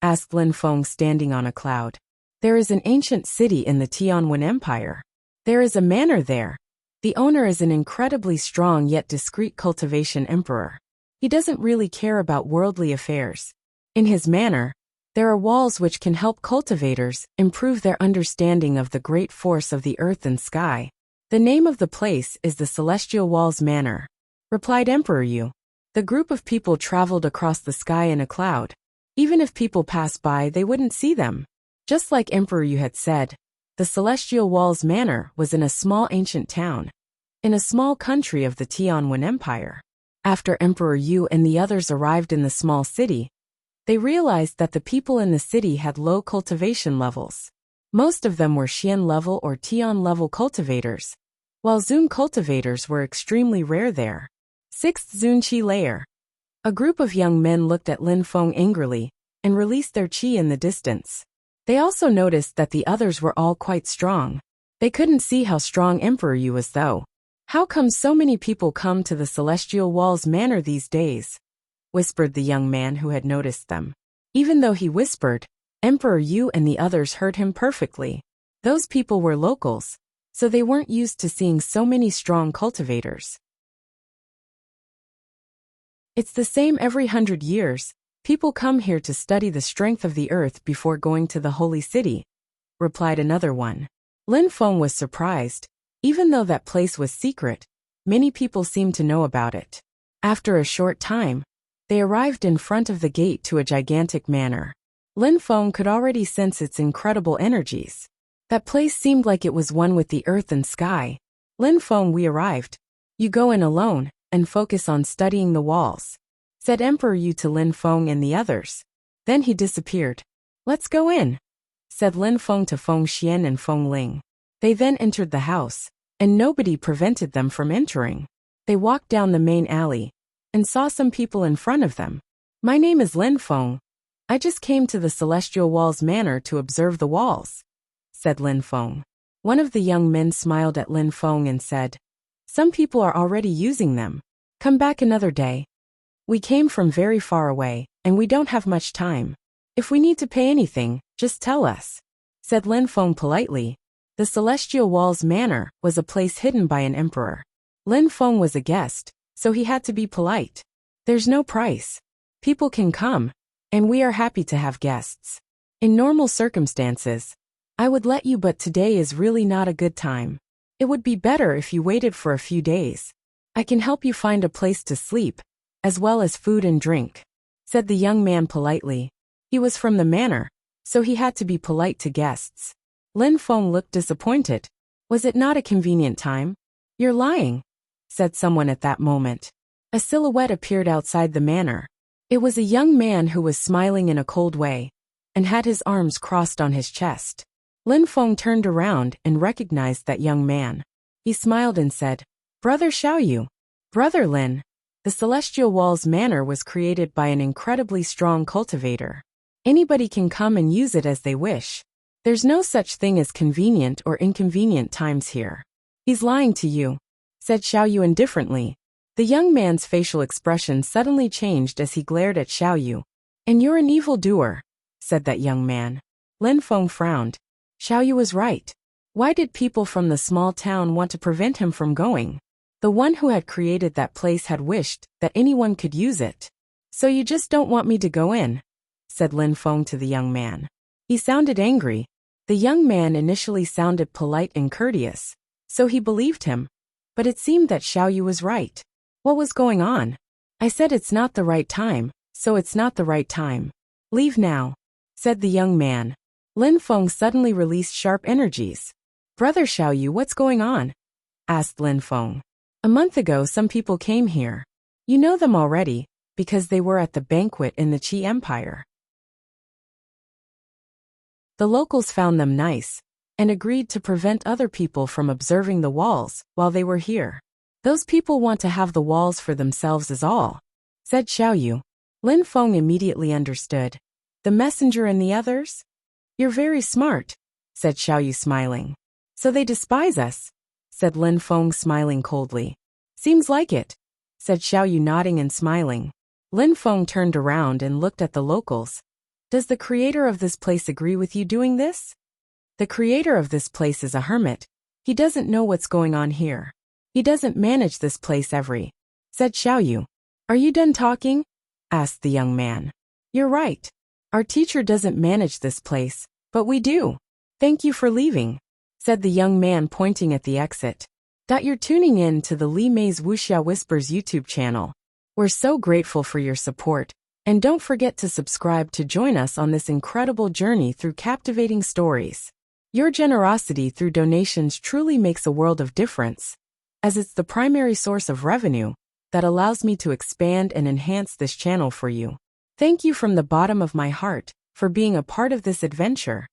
asked Lin Feng standing on a cloud. "There is an ancient city in the Tianwen Empire. There is a manor there. The owner is an incredibly strong yet discreet cultivation emperor. He doesn't really care about worldly affairs. In his manor, there are walls which can help cultivators improve their understanding of the great force of the earth and sky. The name of the place is the Celestial Walls Manor," replied Emperor Yu. The group of people traveled across the sky in a cloud. Even if people passed by, they wouldn't see them. Just like Emperor Yu had said, the Celestial Walls Manor was in a small ancient town, in a small country of the Tianwen Empire. After Emperor Yu and the others arrived in the small city, they realized that the people in the city had low cultivation levels. Most of them were Xian level or Tian level cultivators, while Zun cultivators were extremely rare there. 6th Zunqi layer. A group of young men looked at Lin Feng angrily and released their qi in the distance. They also noticed that the others were all quite strong. They couldn't see how strong Emperor Yu was though. "How come so many people come to the Celestial Walls Manor these days?" whispered the young man who had noticed them. Even though he whispered, Emperor Yu and the others heard him perfectly. Those people were locals, so they weren't used to seeing so many strong cultivators. "It's the same every 100 years. People come here to study the strength of the earth before going to the Holy City," replied another one. Lin Feng was surprised. Even though that place was secret, many people seemed to know about it. After a short time, they arrived in front of the gate to a gigantic manor. Lin Feng could already sense its incredible energies. That place seemed like it was one with the earth and sky. "Lin Feng, we arrived. You go in alone and focus on studying the walls," said Emperor Yu to Lin Feng and the others. Then he disappeared. Let's go in, said Lin Feng to Feng Xian and Feng Ling. They then entered the house, and nobody prevented them from entering. They walked down the main alley and saw some people in front of them. My name is Lin Feng. I just came to the Celestial Walls Manor to observe the walls, said Lin Feng. One of the young men smiled at Lin Feng and said, some people are already using them. Come back another day. We came from very far away, and we don't have much time. If we need to pay anything, just tell us, said Lin Feng politely. The Celestial Walls Manor was a place hidden by an emperor. Lin Feng was a guest, so he had to be polite. There's no price. People can come, and we are happy to have guests. In normal circumstances, I would let you, but today is really not a good time. It would be better if you waited for a few days. I can help you find a place to sleep, as well as food and drink, said the young man politely. He was from the manor, so he had to be polite to guests. Lin Feng looked disappointed. Was it not a convenient time? You're lying, said someone at that moment. A silhouette appeared outside the manor. It was a young man who was smiling in a cold way, and had his arms crossed on his chest. Lin Feng turned around and recognized that young man. He smiled and said, Brother Xiaoyu. Brother Lin. The Celestial Walls Manor was created by an incredibly strong cultivator. Anybody can come and use it as they wish. There's no such thing as convenient or inconvenient times here. He's lying to you, said Xiaoyu indifferently. The young man's facial expression suddenly changed as he glared at Xiaoyu. And you're an evildoer, said that young man. Lin Feng frowned. Xiaoyu was right. Why did people from the small town want to prevent him from going? The one who had created that place had wished that anyone could use it. So you just don't want me to go in, said Lin Feng to the young man. He sounded angry. The young man initially sounded polite and courteous, so he believed him. But it seemed that Xiaoyu was right. What was going on? I said it's not the right time, so it's not the right time. Leave now, said the young man. Lin Feng suddenly released sharp energies. Brother Xiaoyu, what's going on? Asked Lin Feng. A month ago some people came here. You know them already, because they were at the banquet in the Qi Empire. The locals found them nice, and agreed to prevent other people from observing the walls while they were here. Those people want to have the walls for themselves is all, said Xiaoyu. Lin Feng immediately understood. The messenger and the others? You're very smart, said Xiaoyu smiling. So they despise us, said Lin Feng smiling coldly. Seems like it, said Xiaoyu nodding and smiling. Lin Feng turned around and looked at the locals. Does the creator of this place agree with you doing this? The creator of this place is a hermit. He doesn't know what's going on here. He doesn't manage this place said Xiaoyu. Are you done talking? Asked the young man. You're right. Our teacher doesn't manage this place, but we do. Thank you for leaving, said the young man pointing at the exit. You're tuning in to the Li Mei's Wuxia Whispers YouTube channel. We're so grateful for your support, and don't forget to subscribe to join us on this incredible journey through captivating stories. Your generosity through donations truly makes a world of difference, as it's the primary source of revenue that allows me to expand and enhance this channel for you. Thank you from the bottom of my heart for being a part of this adventure.